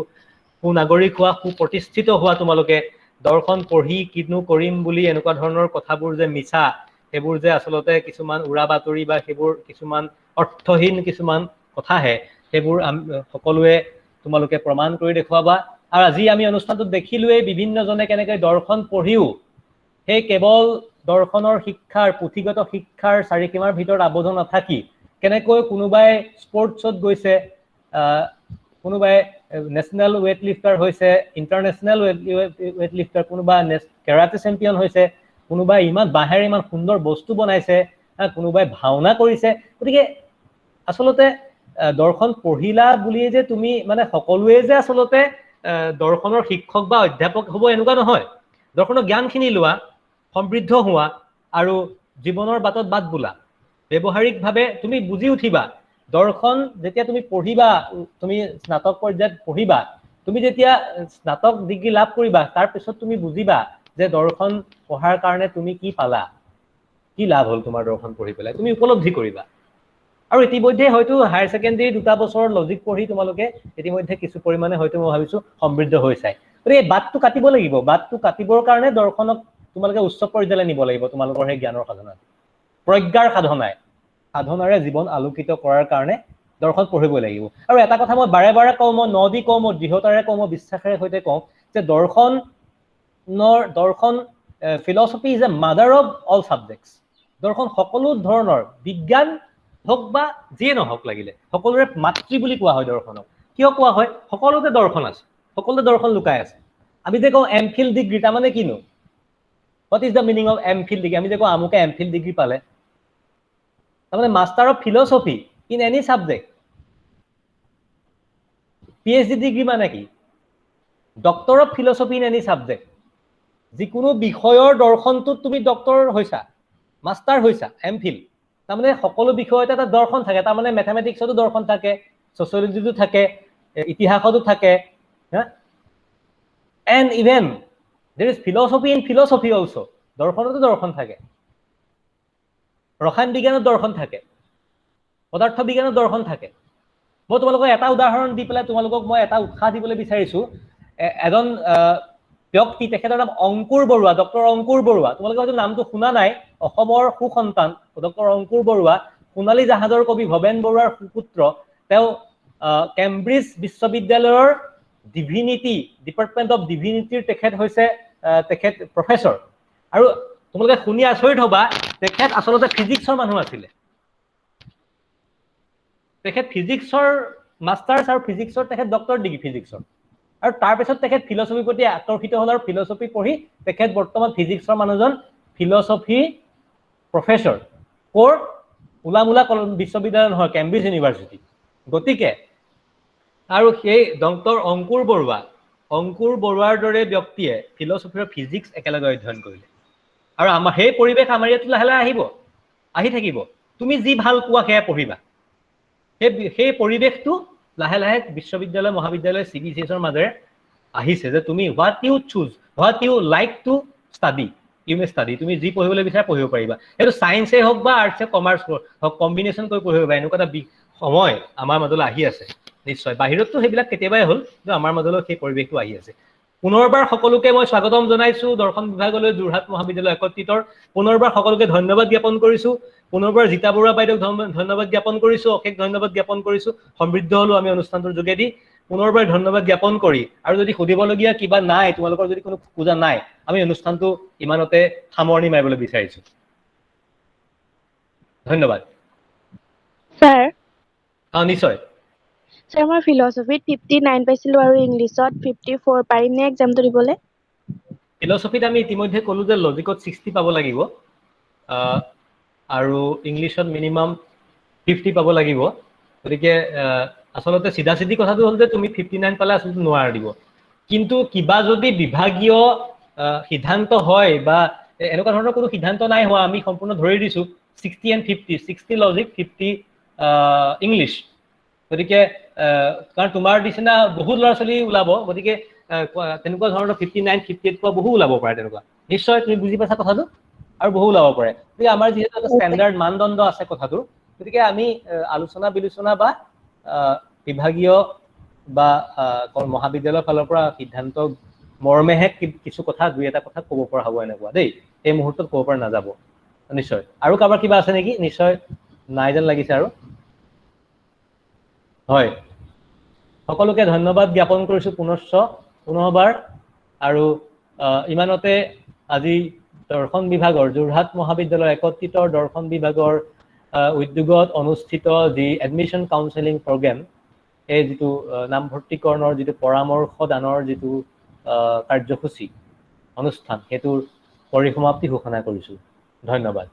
সুনাগৰিক হোৱা, সুপ্ৰতিষ্ঠিত হোৱা। তোমালোকে দৰ্শন পঢ়ি কিনো কৰিম বুলি এনেকুৱা ধৰণৰ কথাবোৰ যে মিছা, সেইবোৰ যে আচলতে কিছুমান উৰা বাতৰি বা সেইবোৰ কিছুমান অৰ্থহীন কিছুমান কথাহে, সেইবোৰ সকলোৱে তোমালোকে প্ৰমাণ কৰি দেখুৱাবা। আৰু আজি আমি অনুষ্ঠানটোত দেখিলোৱেই বিভিন্নজনে কেনেকৈ দৰ্শন পঢ়িও সেই কেৱল দৰ্শনৰ শিক্ষাৰ, পুথিগত শিক্ষাৰ চাৰিসীমাৰ ভিতৰত আবদ্ধ নাথাকি কেনেকৈ কোনোবাই স্পৰ্টছত গৈছে, কোনোবাই নেশ্যনেল ৱেইট লিফ্টাৰ হৈছে, ইণ্টাৰনেশ্যনেল ৱেইট লিফ্টাৰ, কোনোবা কেৰাটে চেম্পিয়ন হৈছে, কোনোবাই বাঁহেৰে ইমান সুন্দৰ বস্তু বনাইছে, কোনোবাই ভাওনা কৰিছে। গতিকে আচলতে দৰ্শন পঢ়িলা বুলিয়ে যে তুমি সকলোৱে যে আচলতে দৰ্শনৰ শিক্ষক বা অধ্যাপক হ'ব এনেকুৱা নহয়। দৰ্শনৰ জ্ঞানখিনি লোৱা, সমৃদ্ধ হোৱা, আৰু জীৱনৰ বাটত বাট বোলা। ব্যৱহাৰিকভাৱে তুমি বুজি উঠিবা। দৰ্শন যেতিয়া তুমি পঢ়িবা, তুমি স্নাতক পৰ্যায়ত পঢ়িবা, তুমি যেতিয়া স্নাতক ডিগ্ৰী লাভ কৰিবা, তাৰপিছত তুমি বুজিবা যে দৰ্শন পঢ়াৰ কাৰণে তুমি কি পালা, কি লাভ হ'ল তোমাৰ দৰ্শন পঢ়ি পেলাই, তুমি উপলব্ধি কৰিবা। আৰু ইতিমধ্যে হয়তো হায়াৰ ছেকেণ্ডেৰী 2 বছৰৰ লজিক পঢ়ি তোমালোকে ইতিমধ্যে কিছু পৰিমাণে হয়তো মই ভাবিছোঁ সমৃদ্ধ হৈছা। গতিকে এই বাটটো কাটিব লাগিব। বাটটো কাটিবৰ কাৰণে দৰ্শনক তোমালোকে উচ্চ পৰ্যায়লৈ নিব লাগিব। তোমালোকৰ সেই জ্ঞানৰ সাধনাত, প্ৰজ্ঞাৰ সাধনাৰে জীৱন আলোকিত কৰাৰ কাৰণে দৰ্শন পঢ়িবই লাগিব। আৰু এটা কথা মই বাৰে বাৰে কওঁ, মই ন দি কওঁ, মই দৃঢ়তাৰে কওঁ, মই বিশ্বাসেৰে সৈতে কওঁ যে দৰ্শন philosophy is a mother of all subjects. দৰ্শন সকলো ধৰণৰ বিজ্ঞান হওক বা যিয়ে নহওক লাগিলে সকলোৰে মাতৃ বুলি কোৱা হয় দৰ্শনক। কিয় কোৱা হয়? সকলোতে দৰ্শন আছে, সকলোতে দৰ্শন লুকাই আছে। আমি যে কওঁ এমফিল ডিগ্ৰী, তাৰমানে কিনো? What is the meaning of MPhil degree? আমি যে কওঁ আমুকে এমফিল ডিগ্ৰী পালে, তাৰমানে master of philosophy in any subject. PhD degree মানে কি? Doctor of philosophy in any subject. যিকোনো বিষয়ৰ দৰ্শনটোত তুমি ডক্টৰ হৈছা, মাষ্টাৰ হৈছা, এমফিল। তাৰমানে সকলো বিষয়তে এটা দৰ্শন থাকে। তাৰমানে মেথামেটিক্সতো দৰ্শন থাকে, ছচিয়লজিতো থাকে, ইতিহাসতো থাকে, and even there is philosophy in philosophy also'. দৰ্শনতো দৰ্শন থাকে, ৰসায়ন বিজ্ঞানত দৰ্শন থাকে, পদাৰ্থ বিজ্ঞানত দৰ্শন থাকে। মই তোমালোকক এটা উদাহৰণ দি পেলাই তোমালোকক মই এটা উৎসাহ দিবলৈ বিচাৰিছো। এজন ব্যক্তি, তেখেতৰ নাম অংকুৰ বৰুৱা, ডক্টৰ অংকুৰ বৰুৱা। তোমালোকে হয়তো নামটো শুনা নাই। অসমৰ সুসন্তান ডক্টৰ অংকুৰ বৰুৱা, সোণালী জাহাজৰ কবি ভৱেন বৰুৱাৰ সুপুত্ৰ। তেওঁ কেম্ব্ৰিজ বিশ্ববিদ্যালয়ৰ ডিপাৰ্টমেণ্ট অফ ডিভিনিটিৰ তেখেত হৈছে প্ৰফেচৰ। আৰু তোমালোকে শুনি আচৰিত হবা, তেখেত আচলতে ফিজিক্সৰ মানুহ আছিলে। তেখেত ফিজিক্সৰ মাষ্টাৰ্ছ আৰু ফিজিক্সৰ তেখেত ডক্টৰ ডিগ্ৰী ফিজিক্সৰ। আৰু তাৰপিছত তেখেত ফিলচফিৰ প্ৰতি আকৰ্ষিত হ'ল আৰু ফিলচফি পঢ়ি তেখেত বৰ্তমান ফিজিক্সৰ মানুহজন ফিলচফি প্ৰফেচৰ। ক'ৰ? উলামুলা বিশ্ববিদ্যালয় নহয়, কেম্ব্ৰিজ ইউনিভাৰ্চিটি। গতিকে আৰু সেই ডক্টৰ অংকুৰ বৰুৱাৰ দৰে ব্যক্তিয়ে ফিলচফি আৰু ফিজিক্স একেলগে অধ্যয়ন কৰিলে। আৰু আমাৰ সেই পৰিৱেশ আমাৰ ইয়াত লাহে লাহে আহি থাকিব। তুমি যি ভাল পোৱা সেয়া পঢ়িবা। সেই পৰিৱেশটো লাহে লাহে বিশ্ববিদ্যালয়, মহাবিদ্যালয়, CBCSৰ মাজেৰে আহিছে যে তুমি what you choose, what you like to study, you may study. তুমি যি পঢ়িবলৈ বিচাৰা পঢ়িব পাৰিবা। সেইটো ছায়েন্সে হওক বা আৰ্টছে, কমাৰ্চ হওক, কম্বিনেশ্যন কৰি পঢ়িব পাৰিবা। এনেকুৱা এটা সময় আমাৰ মাজলৈ আহি আছে। নিশ্চয় বাহিৰততো সেইবিলাক কেতিয়াবাই হ'ল, কিন্তু আমাৰ মাজলৈ সেই পৰিৱেশটো আহি আছে। পুনৰবাৰ সকলোকে মই স্বাগতম জনাইছো দৰ্শন বিভাগলৈ, যোৰহাট মহাবিদ্যালয় একত্ৰিতৰ। পুনৰবাৰ সকলোকে ধন্যবাদ জ্ঞাপন কৰিছো। পুনৰবাৰ জিতা বৰুৱা বাইদেউক ধন্যবাদ জ্ঞাপন কৰিছো, অশেষ ধন্যবাদ জ্ঞাপন কৰিছো। সমৃদ্ধ হলো আমি অনুষ্ঠানটোৰ যোগেদি। পুনৰবাৰ ধন্যবাদ জ্ঞাপন কৰি আৰু যদি সুধিবলগীয়া কিবা নাই, তোমালোকৰ যদি কোনো খোজা নাই, আমি অনুষ্ঠানটো ইমানতে সামৰণি মাৰিবলৈ বিচাৰিছো। ধন্যবাদ। স্যাৰ নিশ্চয়। স্যাৰ মই ফিলচফিত 59 পাইছিলো আৰু ইংলিছত 54। পাৰিম নে এক্সামটো দিবলৈ? ফিলচফিত আমি ইতিমধ্যে ক'লো যে লজিকত 60 পাব লাগিব, আৰু ইংলিছত মিনিমাম 50 পাব লাগিব। গতিকে আচলতে চিধা কথাটো হ'ল যে তুমি 59 পালে আচলতে নোৱাৰা দিব। কিন্তু কিবা যদি বিভাগীয় সিদ্ধান্ত হয় বা এনেকুৱা ধৰণৰ কোনো সিদ্ধান্ত নাই হোৱা, আমি সম্পূৰ্ণ ধৰি দিছো 60 and 50, 60 লজিক, 50 ইংলিছ। গতিকে কাৰণ তোমাৰ নিচিনা বহুত ল'ৰা ছোৱালী ওলাব, গতিকে তেনেকুৱা ধৰণৰ 59, 58 পোৱা বহু ওলাব পাৰে। তেনেকুৱা নিশ্চয় তুমি বুজি পাইছা কথাটো, আৰু বহু ওলাব পাৰে। গতিকে আমাৰ যিহেতু এটা ষ্টেণ্ডাৰ্ড মানদণ্ড আছে কথাটো, গতিকে আমি আলোচনা বিলোচনা বা বিভাগীয় বা মহাবিদ্যালয়ৰ ফালৰ পৰা সিদ্ধান্ত মৰ্মেহে কিছু কথা, দুই এটা কথা ক'ব পৰা হ'ব এনেকুৱা দেই। এই মুহূৰ্তত ক'ব পৰা নাযাব। নিশ্চয় আৰু কাৰোবাৰ কিবা আছে নেকি? নিশ্চয় নাই যেন লাগিছে। আৰু হয়, সকলোকে ধন্যবাদ জ্ঞাপন কৰিছো পুনৰবাৰ। আৰু ইমানতে আজি দৰ্শন বিভাগৰ, যোৰহাট মহাবিদ্যালয় একত্ৰিতৰ দৰ্শন বিভাগৰ উদ্যোগত অনুষ্ঠিত যি এডমিশ্যন কাউন্সেলিং প্ৰগ্ৰেম, এই যিটো নামভৰ্তিকৰণৰ যিটো পৰামৰ্শ দানৰ যিটো কাৰ্যসূচী অনুষ্ঠান, সেইটোৰ পৰিসমাপ্তি ঘোষণা কৰিছো। ধন্যবাদ।